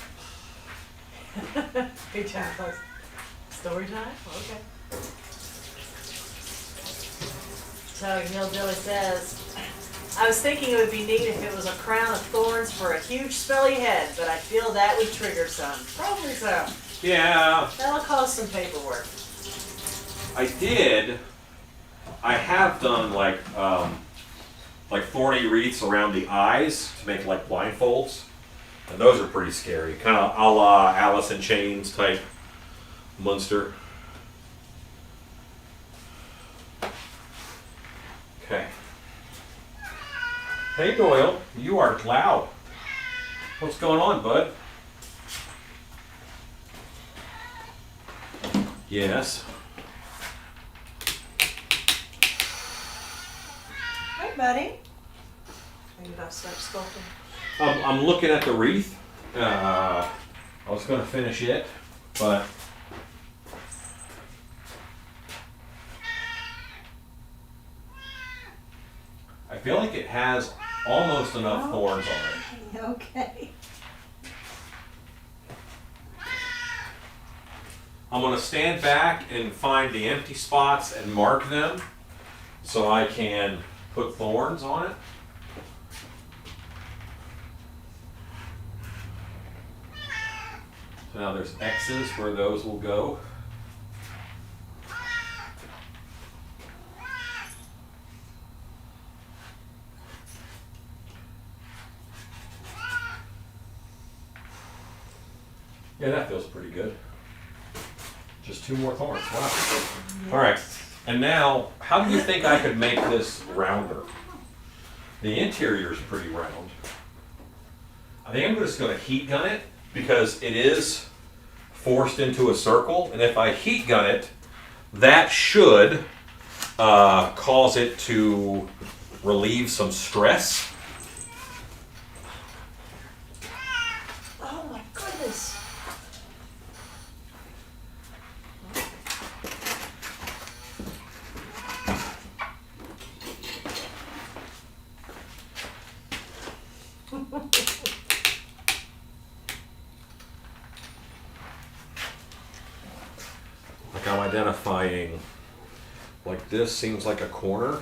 Good job, folks. Story time? Okay. So Hillbilly says, I was thinking it would be neat if it was a crown of thorns for a huge smelly head, but I feel that would trigger some. Probably so. Yeah, That'll cause some paperwork. I have done like thorny wreaths around the eyes to make like blindfolds. And those are pretty scary. Kind of a la Alice in Chains type monster. Okay. Hey Doyle, you are loud. What's going on, bud? Yes. Hey, buddy. Are you about to start sculpting? I'm looking at the wreath. I was going to finish it, but I feel like it has almost enough thorns on it. Okay. I'm going to stand back and find the empty spots and mark them so I can put thorns on it. So now there's X's where those will go. Yeah, that feels pretty good. Just 2 more thorns. Wow. All right. And now, how do you think I could make this rounder? The interior is pretty round. I think I'm just going to heat gun it because it is forced into a circle. And if I heat gun it, that should cause it to relieve some stress. Oh my goodness. like I'm identifying, like this seems like a corner.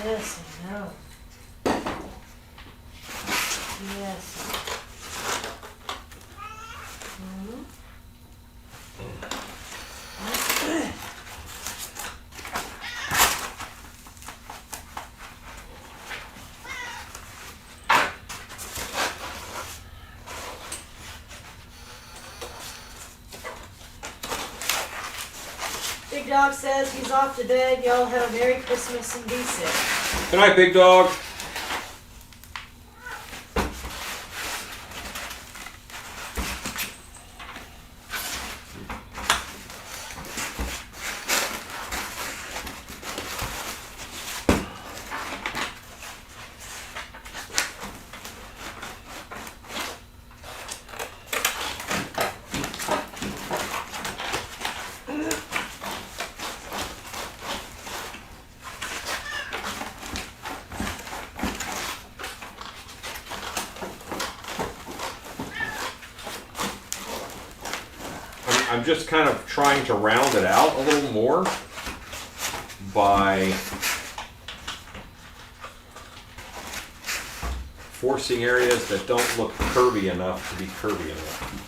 Yes, I know. Yes. Mhm. Big Dog says he's off to bed. Y'all have a Merry Christmas and be safe. Good night, Big Dog. I'm just kind of trying to round it out a little more by forcing areas that don't look curvy enough to be curvy enough.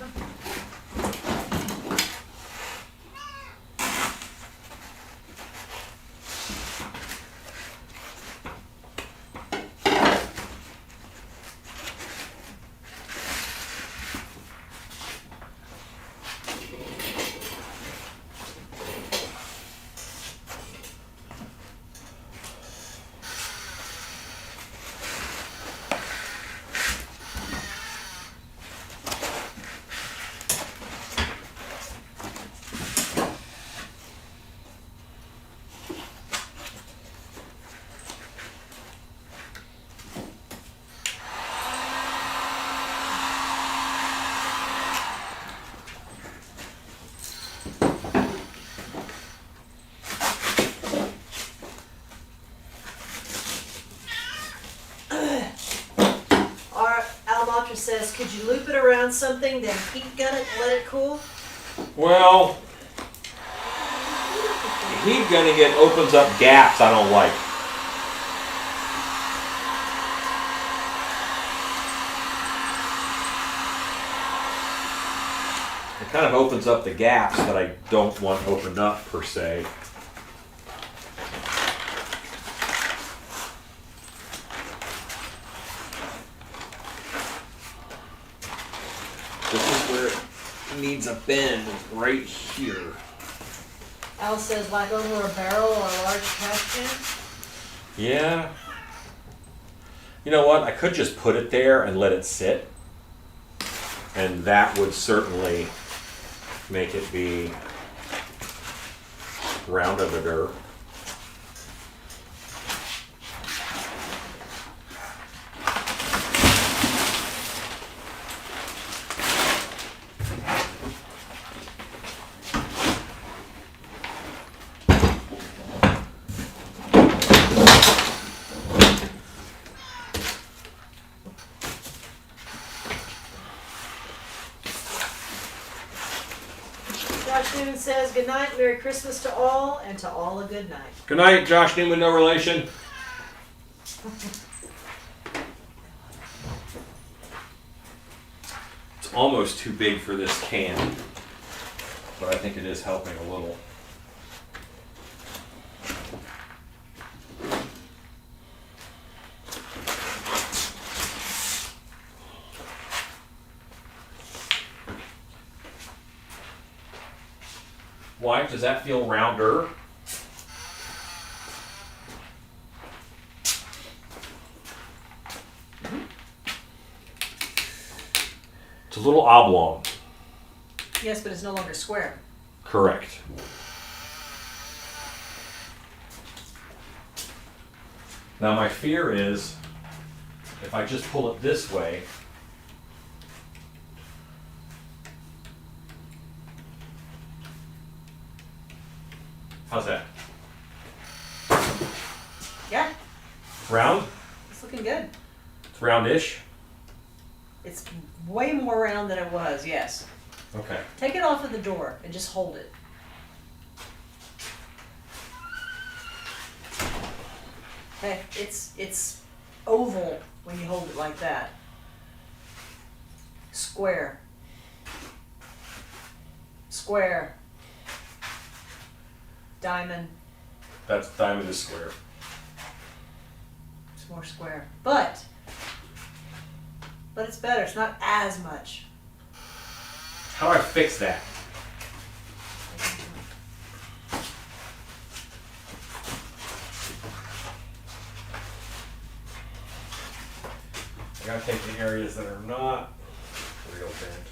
Says, could you loop it around something, then heat gun it and let it cool? Well, heat gunning it opens up gaps I don't like. It kind of opens up the gaps that I don't want opened up per se. This is where it needs a bend, right here. Al says, like over a barrel or a large trash can? Yeah. You know what? I could just put it there and let it sit. And that would certainly make it be roundeder. Josh Newman says, good night, Merry Christmas to all, and to all a good night. Good night, Josh Newman, no relation. It's almost too big for this can, but I think it is helping a little. Why? Does that feel rounder? It's a little oblong. Yes, but it's no longer square. Correct. Now my fear is, if I just pull it this way, how's that? Yeah, Round? it's looking good. It's roundish? It's way more round than it was, yes. Okay. Take it off of the door and just hold it. Okay, it's oval when you hold it like that. Square. Square. Diamond. That's diamond is square. It's more square. But it's better. It's not as much. How do I fix that? I gotta take the areas that are not real bent.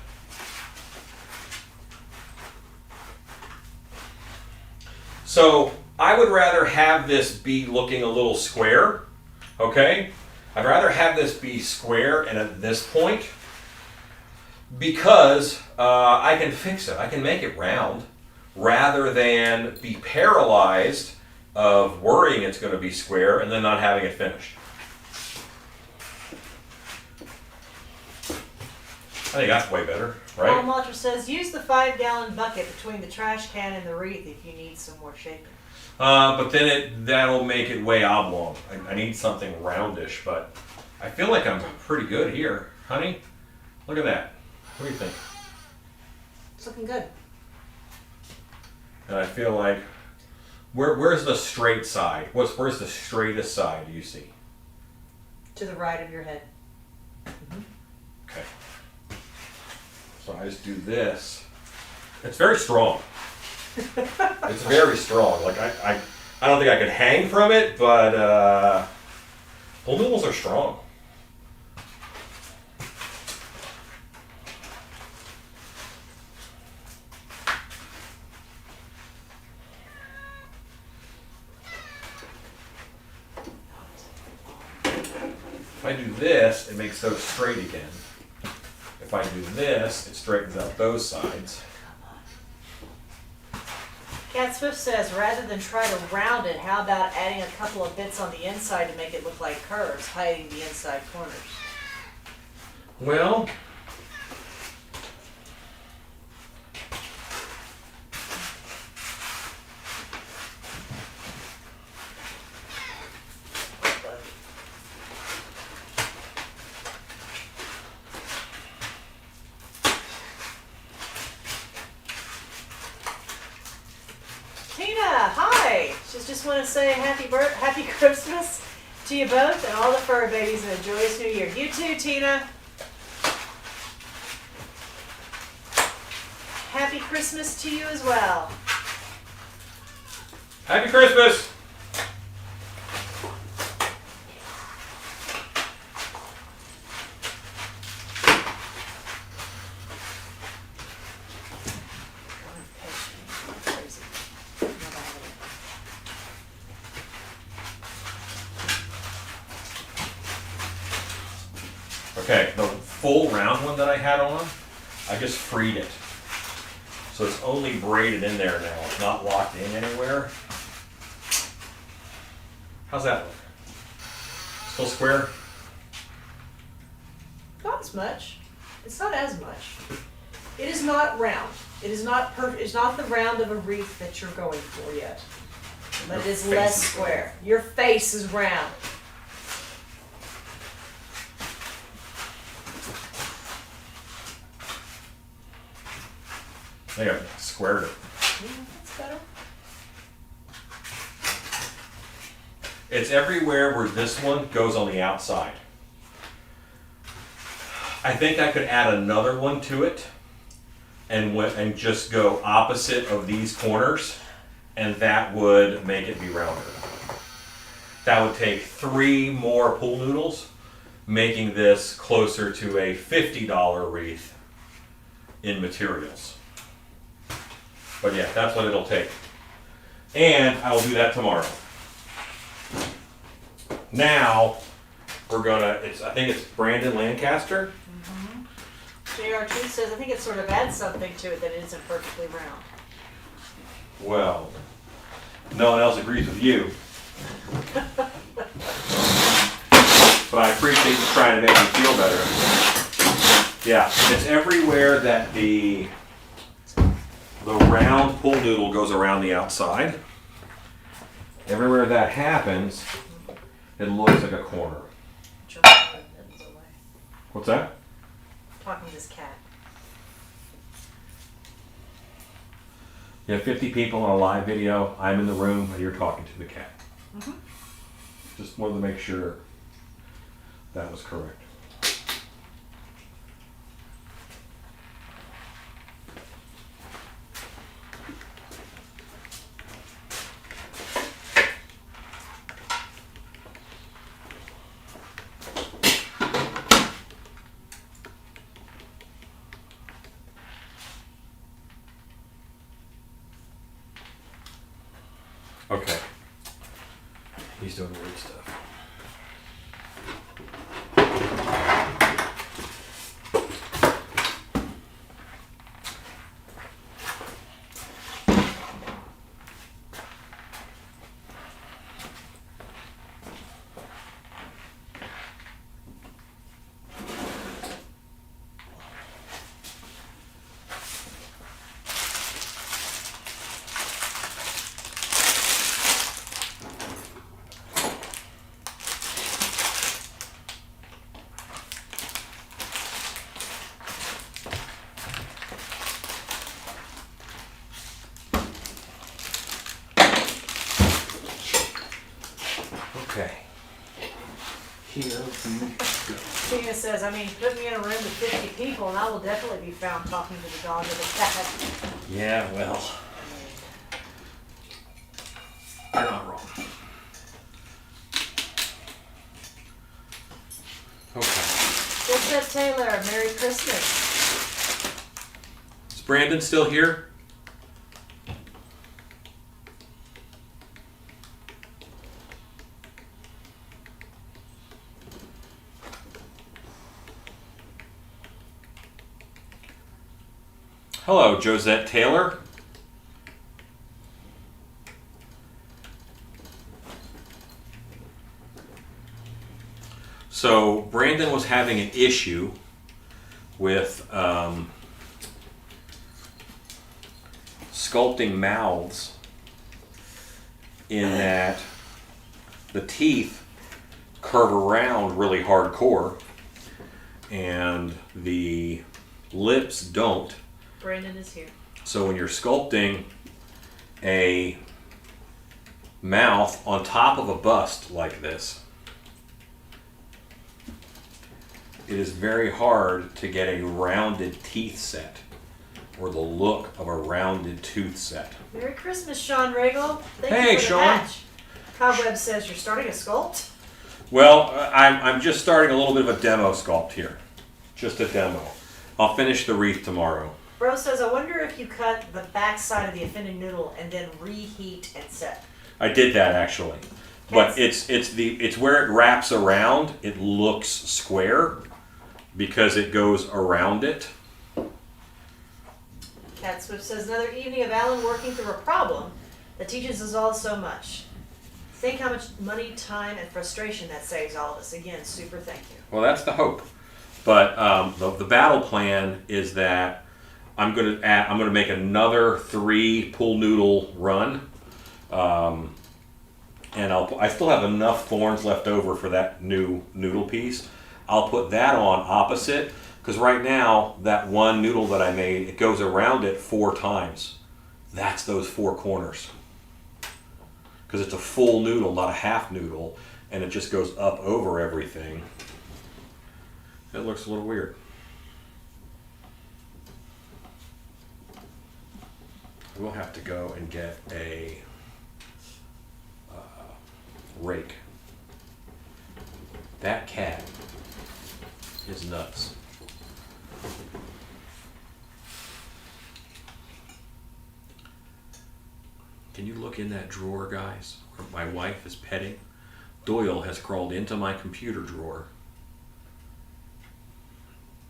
So I would rather have this be looking a little square, okay? I'd rather have this be square and at this point because I can fix it. I can make it round rather than be paralyzed of worrying it's going to be square and then not having it finished. I think that's way better, right? Paul Malter says, use the 5-gallon bucket between the trash can and the wreath if you need some more shaping. But then that'll make it way oblong. I need something roundish, but I feel like I'm pretty good here. Honey, look at that. What do you think? It's looking good. And I feel like, where's the straight side? Where's the straightest side you see? To the right of your head. Okay. So I just do this. It's very strong. It's very strong. Like I don't think I could hang from it, but bull noodles are strong. If I do this, it makes those straight again. If I do this, it straightens out those sides. Cat Swift says, rather than try to round it, how about adding a couple of bits on the inside to make it look like curves, hiding the inside corners? Well, Tina, hi! Just want to say happy Christmas to you both and all the fur babies and a joyous new year. You too, Tina. Happy Christmas to you as well. Happy Christmas! Okay, the full round one that I had on, I just freed it. So it's only braided in there now. It's not locked in anywhere. How's that look? Still square? Not as much. It's not as much. It is not round. It is not perfect. It's not the round of a wreath that you're going for yet. But it is less square. Your face is round. I got squared it. That's better. It's everywhere where this one goes on the outside. I think I could add another one to it and just go opposite of these corners, and that would make it be rounder. That would take 3 more pool noodles, making this closer to a $50 wreath in materials. But yeah, that's what it'll take. And I will do that tomorrow. Now we're gonna. I think it's Brandon Lancaster. JR Truth says, I think it sort of adds something to it that it isn't perfectly round. Well, no one else agrees with you. But I appreciate you trying to make me feel better. Yeah, it's everywhere that the round pool noodle goes around the outside. Everywhere that happens, it looks like a corner. What's that? Talking to this cat. You have 50 people on a live video. I'm in the room and you're talking to the cat. Just wanted to make sure that was correct. Okay. He's doing weird stuff. Okay. Here we go. Tina says, I mean, put me in a room with 50 people and I will definitely be found talking to the dog or the cat. Yeah, well, you're not wrong. Okay. Joseph Taylor, Merry Christmas. Is Brandon still here? Hello, Josette Taylor. So Brandon was having an issue with sculpting mouths in that the teeth curve around really hardcore and the lips don't. Brandon is here. So when you're sculpting a mouth on top of a bust like this, it is very hard to get a rounded teeth set or the look of a rounded tooth set. Merry Christmas, Sean Regal. Thank Hey, you for the Sean. patch. Cobweb says you're starting a sculpt. Well, I'm just starting a little bit of a demo sculpt here. Just a demo. I'll finish the wreath tomorrow. Bro says, I wonder if you cut the back side of the offending noodle and then reheat and set. I did that actually. But it's where it wraps around, it looks square because it goes around it. Cat Swift says, another evening of Alan working through a problem that teaches us all so much. Think how much money, time, and frustration that saves all of us. Again, super thank you. Well, that's the hope. But the battle plan is that I'm going to make another 3 pool noodle run, and I still have enough thorns left over for that new noodle piece. I'll put that on opposite because right now that one noodle that I made, it goes around it 4 times. That's those 4 corners because it's a full noodle, not a half noodle, and it just goes up over everything. It looks a little weird. We'll have to go and get a rake. That cat is nuts. Can you look in that drawer, guys, where my wife is petting Doyle has crawled into my computer drawer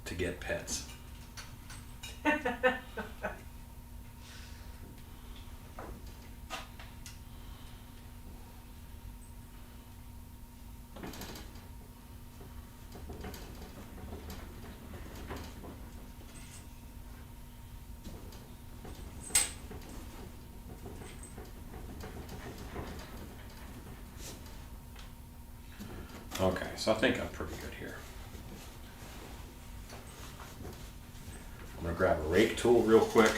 to get pets. Okay, so I think I'm pretty good here. I'm gonna grab a rake tool real quick.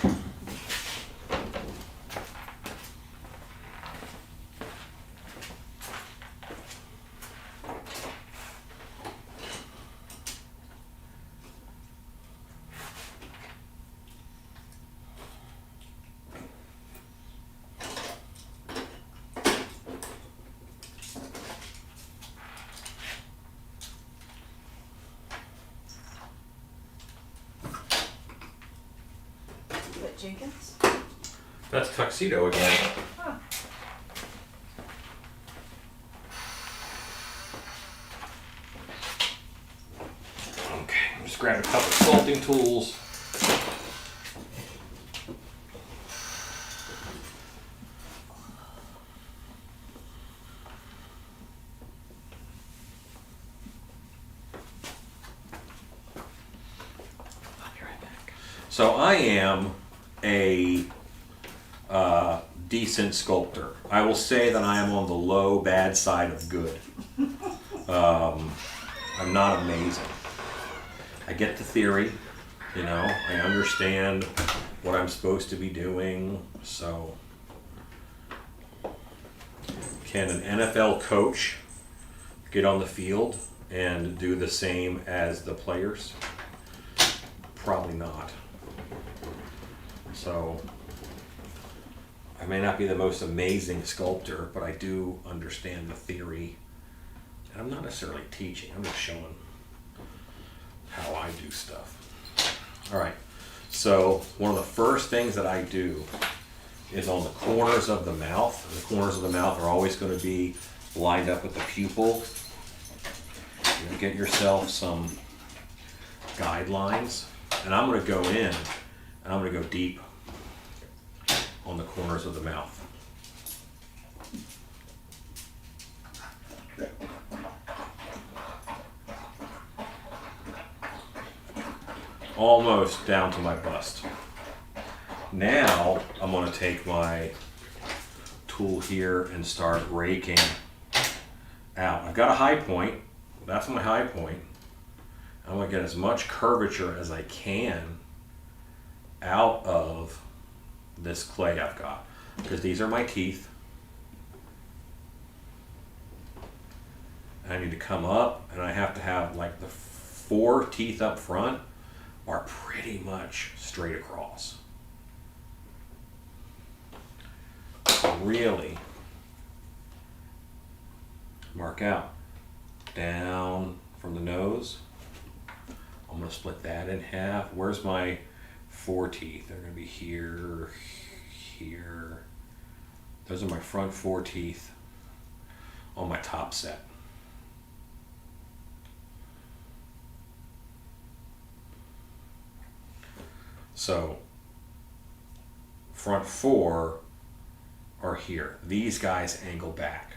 What, Jenkins? That's Tuxedo again. Huh. Okay, just grab a couple sculpting tools. I'll be right back. So I am a decent sculptor. I will say that I am on the low bad side of good. I'm not amazing. I get the theory, you know, I understand what I'm supposed to be doing. So can an NFL coach get on the field and do the same as the players? Probably not. So I may not be the most amazing sculptor, but I do understand the theory. And I'm not necessarily teaching, I'm just showing how I do stuff. All right, so one of the first things that I do is on the corners of the mouth. The corners of the mouth are always going to be lined up with the pupil. You're going to get yourself some guidelines, and I'm going to go in and I'm going to go deep on the corners of the mouth. Almost down to my bust. Now I'm going to take my tool here and start raking out. I've got a high point. That's my high point. I'm going to get as much curvature as I can out of this clay I've got, because these are my teeth. I need to come up, and I have to have like the 4 teeth up front are pretty much straight across. Really mark out down from the nose. I'm going to split that in half. Where's my 4 teeth? They're going to be here, here. Those are my front 4 teeth on my top set. So front 4 are here. These guys angle back.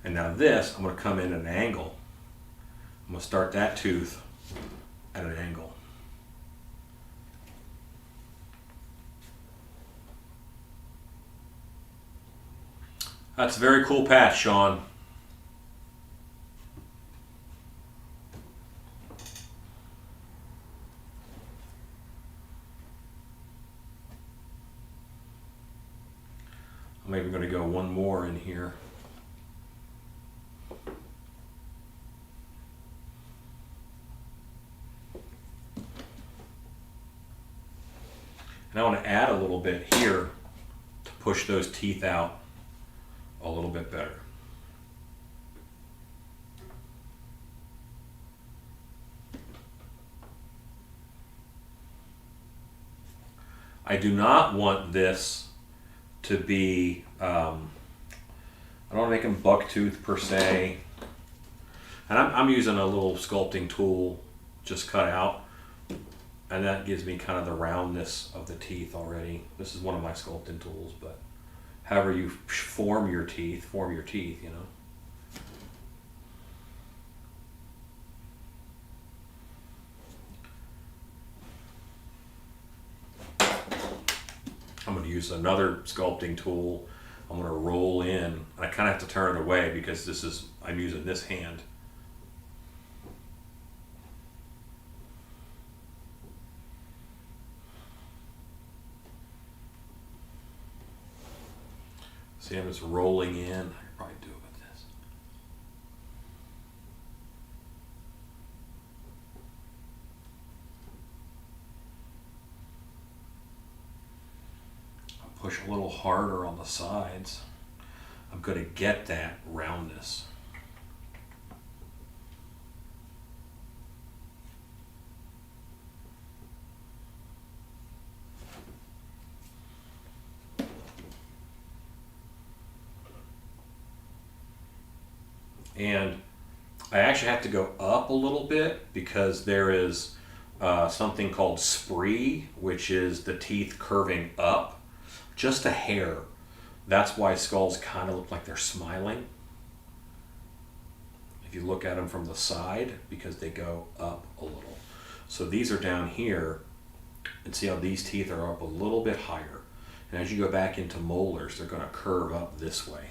And now this, I'm going to come in at an angle. I'm going to start that tooth at an angle. That's a very cool patch, Sean. I'm even going to go one more in here. bit here to push those teeth out a little bit better. I do not want this to be, I don't want to make them bucktooth per se. And I'm using a little sculpting tool just cut out. And that gives me kind of the roundness of the teeth already. This is one of my sculpting tools, but however you form your teeth, you know. I'm going to use another sculpting tool. I'm going to roll in. I kind of have to turn it away because I'm using this hand. See, I'm just rolling in. I could probably do it with this. Push a little harder on the sides. I'm going to get that roundness. And I actually have to go up a little bit because there is something called spree, which is the teeth curving up. Just a hair. That's why skulls kind of look like they're smiling. If you look at them from the side, because they go up a little. So these are down here, and see how these teeth are up a little bit higher. And as you go back into molars, they're going to curve up this way.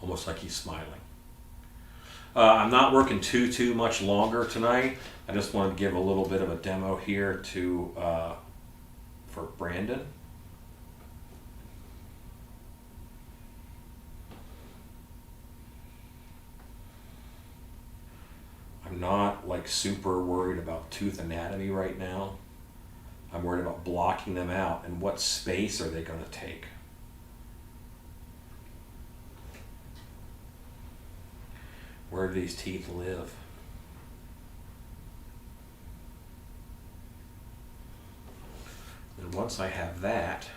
Almost like he's smiling. I'm not working too much longer tonight. I just wanted to give a little bit of a demo here to for Brandon. I'm not like super worried about tooth anatomy right now. I'm worried about blocking them out and what space are they going to take. Where do these teeth live? And once I have that,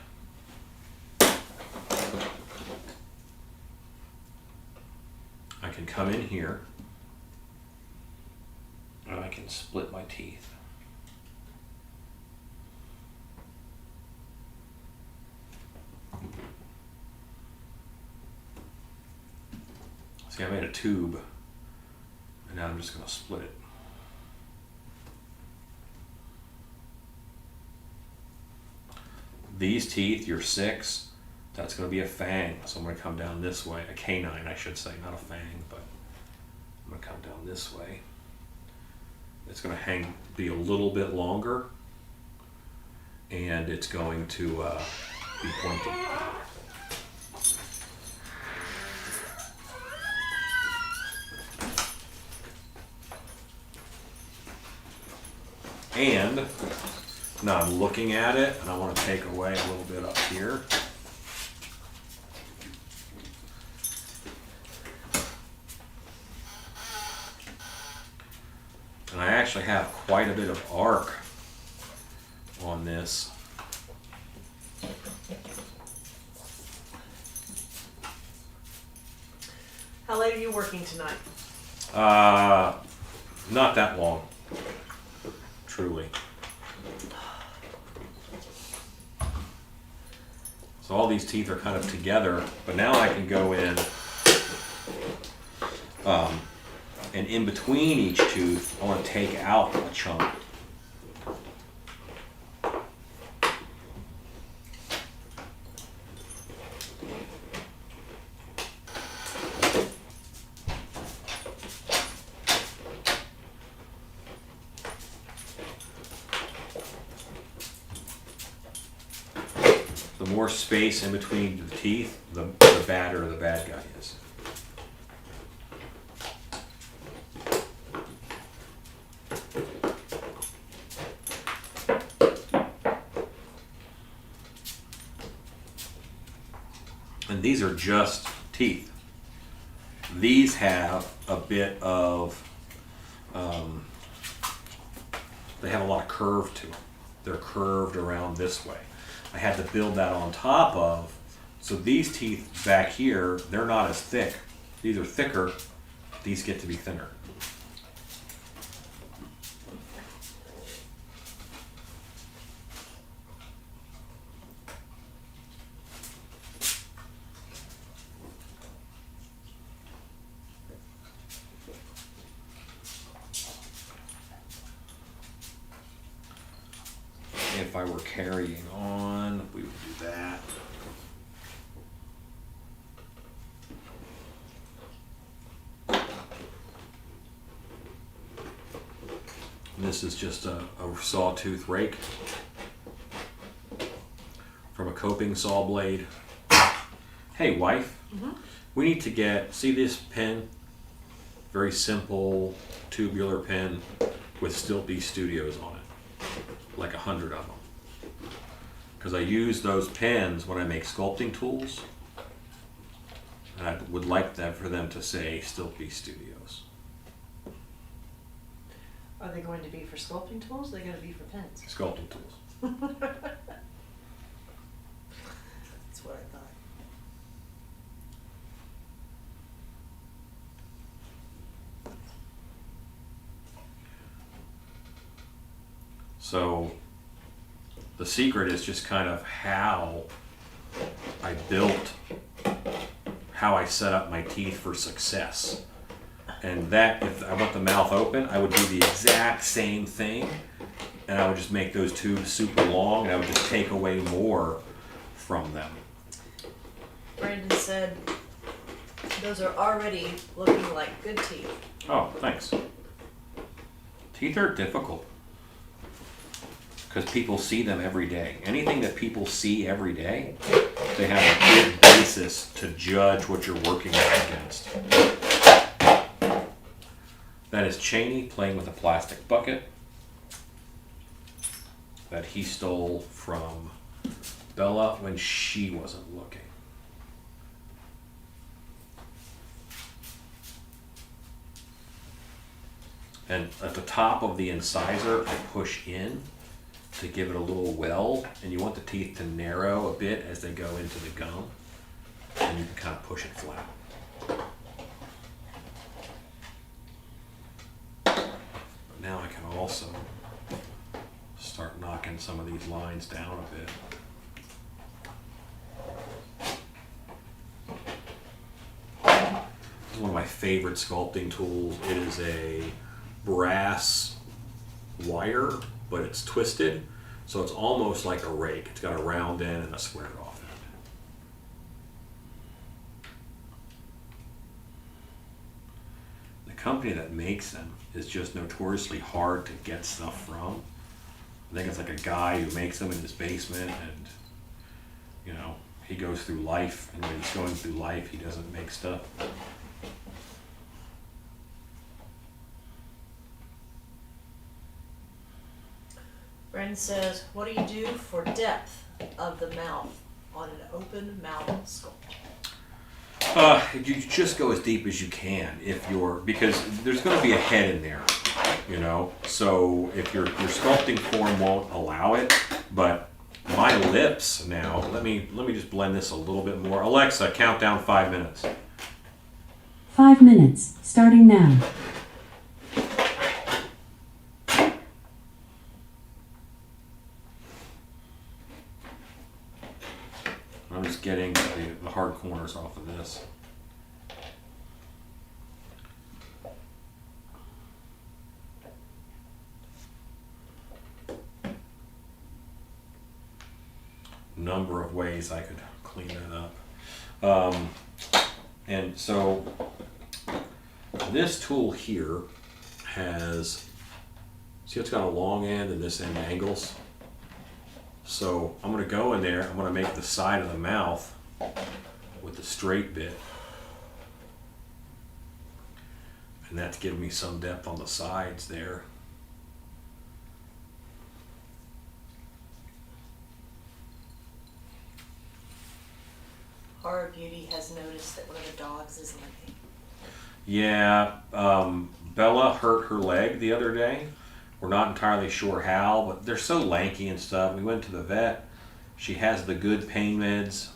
I can come in here and I can split my teeth. See, I made a tube, and now I'm just going to split it. These teeth, your 6, that's going to be a fang. So I'm going to come down this way, a canine, I should say, not a fang, but I'm going to come down this way. It's going to be a little bit longer, and it's going to be pointy. And now I'm looking at it, and I want to take away a little bit up here. And I actually have quite a bit of arc on this. How late are you working tonight? Not that long. Truly. So all these teeth are kind of together, but now I can go in and in between each tooth, I want to take out a chunk. The more space in between the teeth, the badder the bad guy is. And these are just teeth. These have a bit of, they have a lot of curve to them. They're curved around this way. I had to build that on top of, so these teeth back here, they're not as thick. These are thicker, these get to be thinner. If I were carrying on, we would do that. This is just a sawtooth rake from a coping saw blade. Hey wife, we need to get, see this pen? Very simple tubular pen with Sculpting Studios on it. Like 100 of them. Because I use those pens when I make sculpting tools. And I would like that for them to say Sculpting Studios. Are they going to be for sculpting tools? Or are they going to be for pens? Sculpting tools. That's what I thought. So the secret is just kind of how I built, how I set up my teeth for success. And that, if I want the mouth open, I would do the exact same thing, and I would just make those tubes super long, and I would just take away more from them. Brandon said those are already looking like good teeth. Oh, thanks. Teeth are difficult because people see them every day. Anything that people see every day, they have a good basis to judge what you're working against. That is Cheney playing with a plastic bucket that he stole from Bella when she wasn't looking. And at the top of the incisor, I push in to give it a little well, and you want the teeth to narrow a bit as they go into the gum, and you can kind of push it flat. But now I can also start knocking some of these lines down a bit. This is one of my favorite sculpting tools. It is a brass wire, but it's twisted, so it's almost like a rake. It's got a round end and a squared off end. The company that makes them is just notoriously hard to get stuff from. I think it's like a guy who makes them in his basement, and you know, he goes through life, and when he's going through life, he doesn't make stuff. Brandon says, what do you do for depth of the mouth on an open mouth sculpt? You just go as deep as you can because there's going to be a head in there, you know. So if your sculpting form won't allow it, but my lips now. Let me just blend this a little bit more. Alexa, count down 5 minutes. 5 minutes, starting now. I'm just getting the hard corners off of this. Number of ways I could clean that up. And so this tool here has, see it's got a long end and this end angles. So I'm going to go in there, I'm going to make the side of the mouth with the straight bit. And that's giving me some depth on the sides there. Horror Beauty has noticed that one of the dogs is limping. Yeah, Bella hurt her leg the other day. We're not entirely sure how, but they're so lanky and stuff. We went to the vet. She has the good pain meds.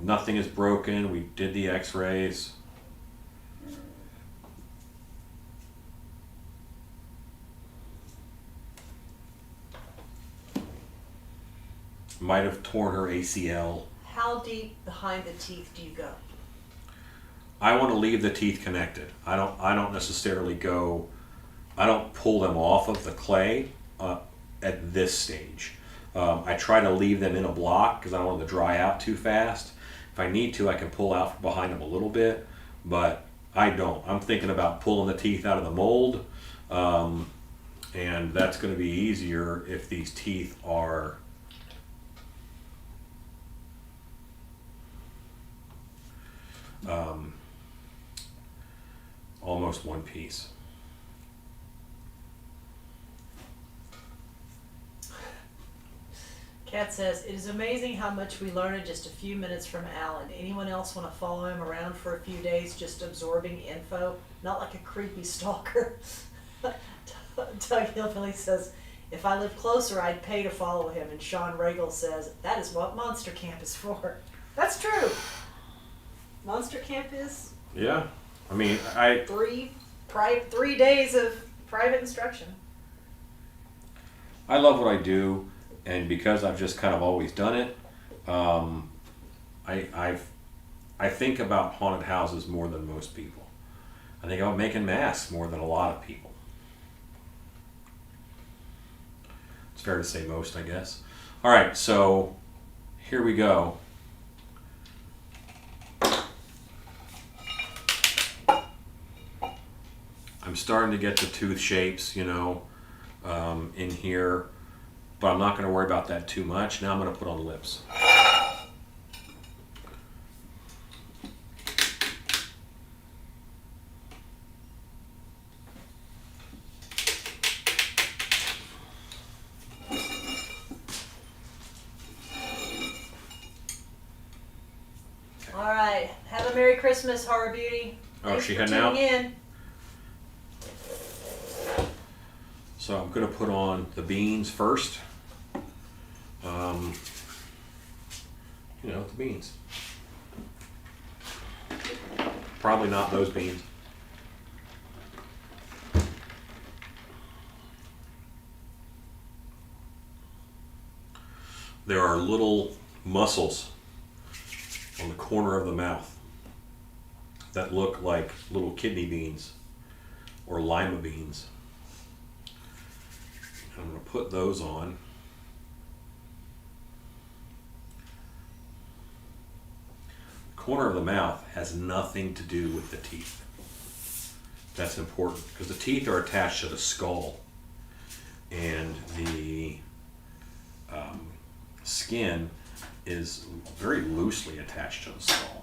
Nothing is broken. We did the x-rays. Might have torn her ACL. How deep behind the teeth do you go? I want to leave the teeth connected. I don't necessarily I don't pull them off of the clay at this stage. I try to leave them in a block because I don't want them to dry out too fast. If I need to, I can pull out from behind them a little bit, but I don't. I'm thinking about pulling the teeth out of the mold, and that's going to be easier if these teeth are almost one piece. Kat says, it is amazing how much we learn in just a few minutes from Alan. Anyone else want to follow him around for a few days just absorbing info? Not like a creepy stalker. Doug Hillbilly says, if I lived closer, I'd pay to follow him. And Sean Regal says, that is what Monster Camp is for. That's true. Monster Camp is Yeah, I mean, 3 days of private instruction. I love what I do, and because I've just kind of always done it, I think about haunted houses more than most people. I think about making masks more than a lot of people. It's fair to say most, I guess. All right, so here we go. I'm starting to get the tooth shapes, in here, but I'm not going to worry about that too much. Now I'm going to put on lips. All right. Have a Merry Christmas, Horror Beauty. Oh, Thanks she for heading out? tuning in. So I'm going to put on the beans first. The beans. Probably not those beans. There are little muscles on the corner of the mouth that look like little kidney beans or lima beans. I'm going to put those on. The corner of the mouth has nothing to do with the teeth. That's important because the teeth are attached to the skull, and the skin is very loosely attached to the skull.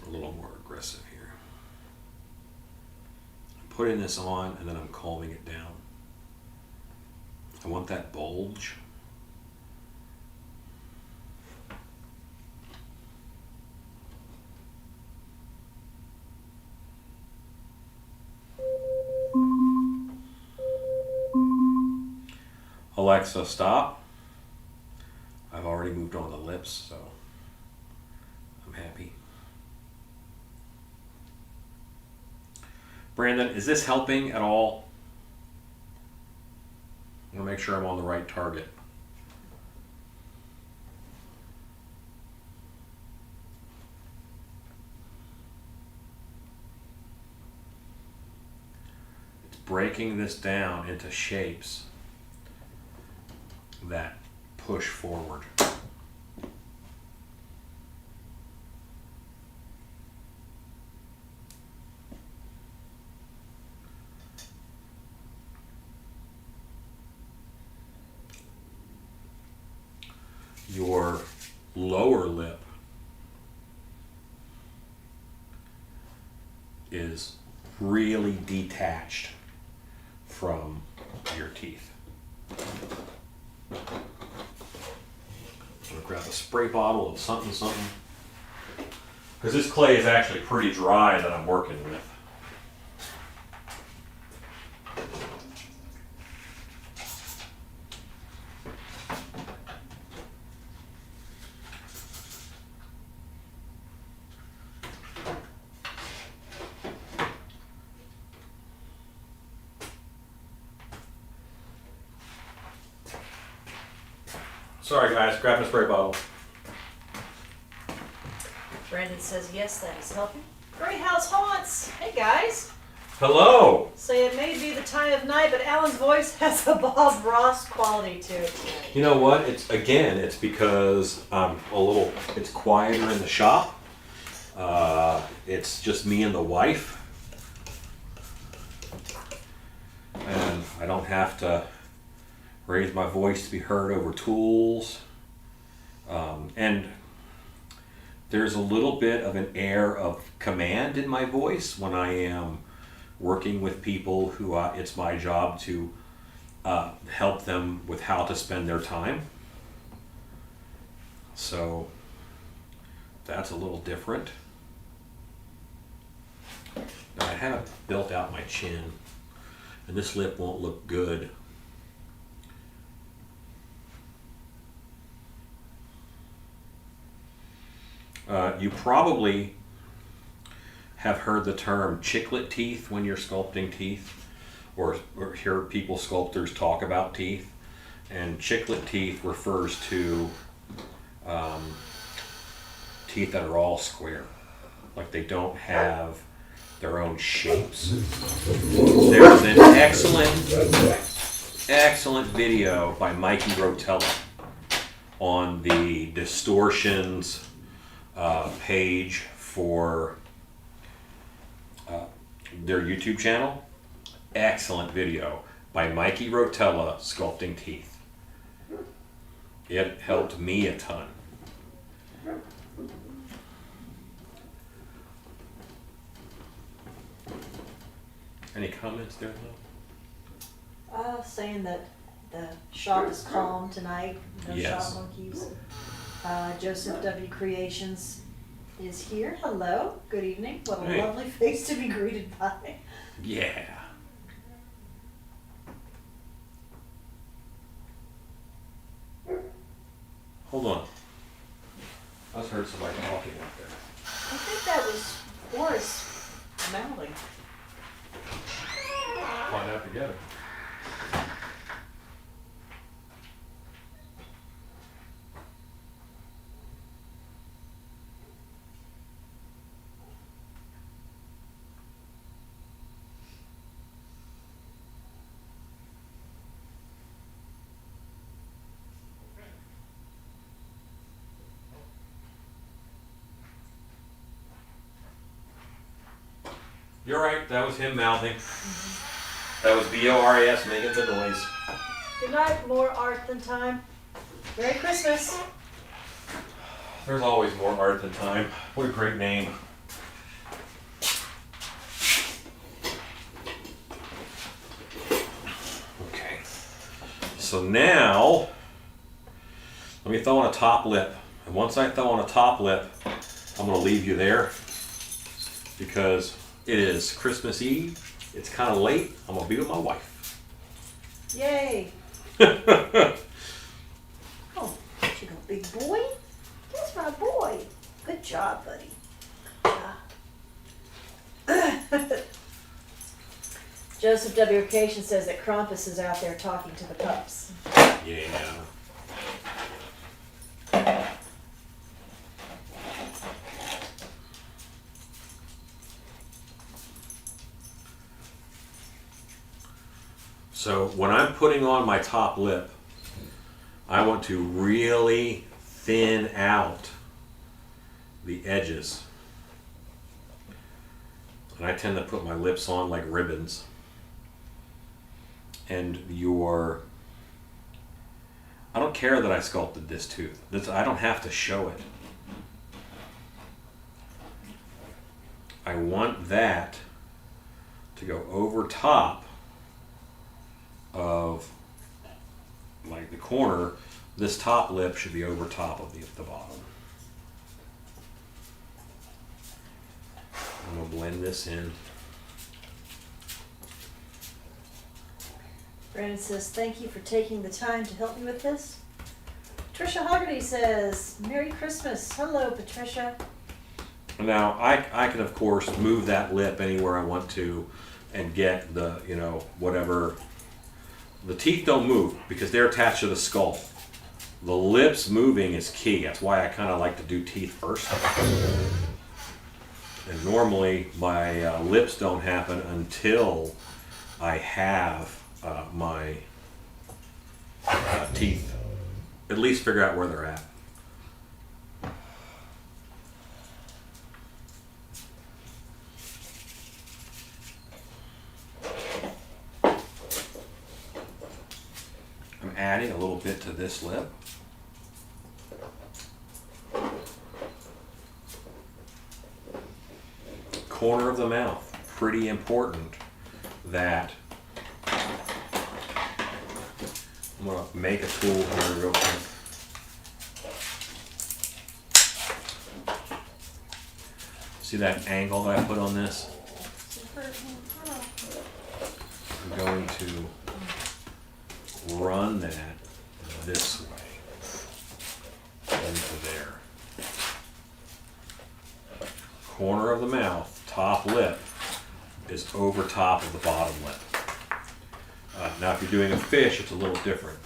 A little more aggressive here. I'm putting this on and then I'm calming it down. I want that bulge. Alexa, stop. I've already moved on the lips, so I'm happy. Brandon, is this helping at all? I want to make sure I'm on the right target. It's breaking this down into shapes that push forward. Your lower lip is really detached from your teeth. I'm gonna grab a spray bottle of something, because this clay is actually pretty dry that I'm working with. Sorry guys, grab a spray bottle. Brandon says yes, that is helping. Great House Haunts. Hey guys. Hello! Say it may be the time of night, but Alan's voice has a Bob Ross quality to it tonight. You know what? It's because it's quieter in the shop. It's just me and the wife. And I don't have to raise my voice to be heard over tools. And there's a little bit of an air of command in my voice when I am working with people who it's my job to help them with how to spend their time. So that's a little different. Now, I haven't built out my chin, and this lip won't look good. You probably have heard the term chiclet teeth when you're sculpting teeth, or hear people, sculptors, talk about teeth. And chiclet teeth refers to teeth that are all square, like they don't have their own shapes. There's an excellent video by Mikey Rotella on the distortions page for their YouTube channel. Excellent video by Mikey Rotella, Sculpting Teeth. It helped me a ton. Any comments there, though? Saying that the shop is calm tonight. No Yes. shop monkeys. Joseph W. Creations is here. Hello. Good evening. What a Hey. lovely face to be greeted by. Yeah. Hold on. I just heard somebody talking out there. I think that was Boris mouthing. Find out together. You're right, that was him mouthing. That was B-O-R-A-S making the noise. Good night. More art than time. Merry Christmas. There's always more art than time. What a great name. Okay. So now, let me throw on a top lip. And once I throw on a top lip, I'm going to leave you there because it is Christmas Eve. It's kind of late. I'm going to be with my wife. Yay. Oh, you got a big boy? That's my boy. Good job, buddy. Good job. Joseph W. Occasion says that Krampus is out there talking to the pups. Yeah. So when I'm putting on my top lip, I want to really thin out the edges. And I tend to put my lips on like ribbons. And I don't care that I sculpted this tooth. I don't have to show it. I want that to go over top of like the corner. This top lip should be over top of the bottom. I'm going to blend this in. Brandon says, thank you for taking the time to help me with this. Patricia Hoggerty says, Merry Christmas. Hello, Patricia. Now, I can, of course, move that lip anywhere I want to and get the, you know, whatever. The teeth don't move because they're attached to the skull. The lips moving is key. That's why I kind of like to do teeth first. And normally, my lips don't happen until I have my teeth. At least figure out where they're at. I'm adding a little bit to this lip. Corner of the mouth, pretty important that I'm going to make a tool here real quick. See that angle that I put on this? I'm going to run that this way into there. Corner of the mouth, top lip is over top of the bottom lip. Now if you're doing a fish, it's a little different.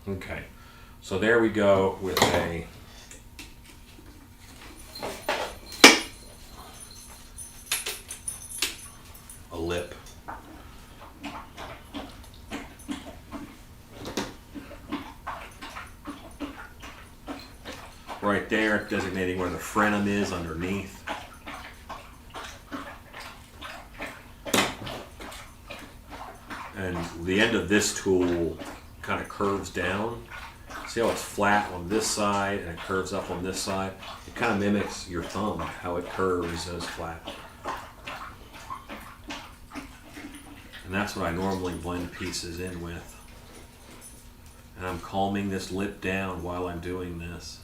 Okay, so there we go with a lip. Right there, designating where the frenum is underneath. And the end of this tool kind of curves down. See how it's flat on this side and it curves up on this side? It kind of mimics your thumb, how it curves and is flat. And that's what I normally blend pieces in with. And I'm calming this lip down while I'm doing this.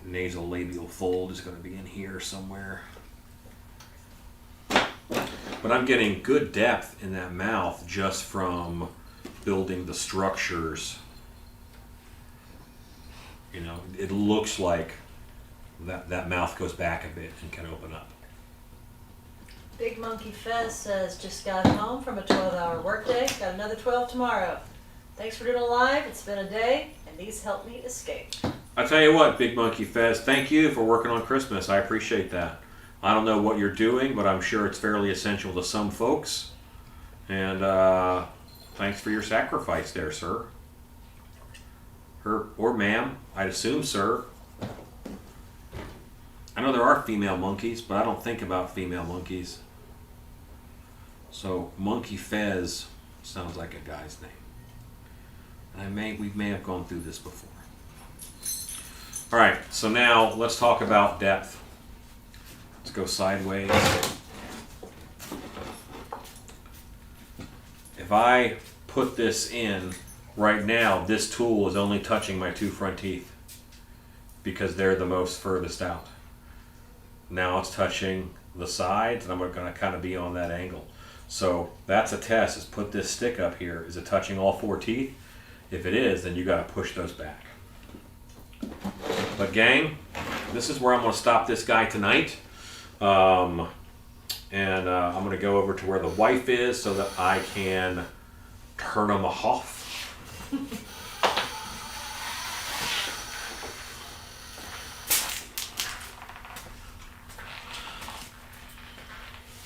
Nasal labial fold is going to be in here somewhere. But I'm getting good depth in that mouth just from building the structures. You know, it looks like that mouth goes back a bit and can open up. Big Monkey Fez says, just got home from a 12-hour workday. Got another 12 tomorrow. Thanks for doing a live. It's been a day, and these help me escape. I tell you what, Big Monkey Fez, thank you for working on Christmas. I appreciate that. I don't know what you're doing, but I'm sure it's fairly essential to some folks. And thanks for your sacrifice there, sir. Or ma'am, I'd assume, sir. I know there are female monkeys, but I don't think about female monkeys. So Monkey Fez sounds like a guy's name. And we may have gone through this before. All right, so now let's talk about depth. Let's go sideways. If I put this in right now, this tool is only touching my two front teeth because they're the most furthest out. Now it's touching the sides, and I'm going to kind of be on that angle. So that's a test, is put this stick up here. Is it touching all four teeth? If it is, then you got to push those back. But gang, this is where I'm going to stop this guy tonight. I'm going to go over to where the wife is so that I can turn him off.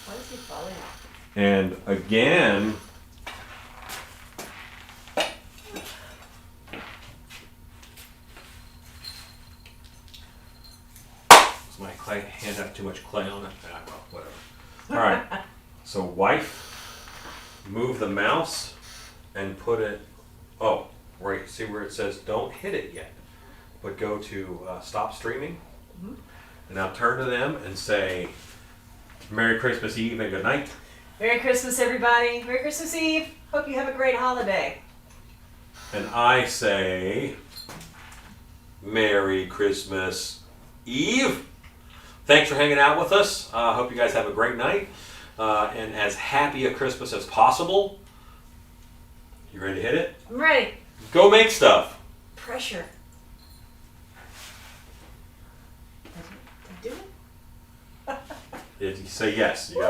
Why is he falling off? And again, does my clay hand have too much clay on it? Ah, well, whatever. All right. So wife, move the mouse and put it, oh, right, see where it says don't hit it yet, but go to stop streaming. Mhm. And now turn to them and say, Merry Christmas Eve and good night. Merry Christmas, everybody. Merry Christmas Eve. Hope you have a great holiday. And I say, Merry Christmas Eve. Thanks for hanging out with us. Hope you guys have a great night and as happy a Christmas as possible. You ready to hit it? I'm ready. Go make stuff. Pressure. Did I do it? You say yes. You gotta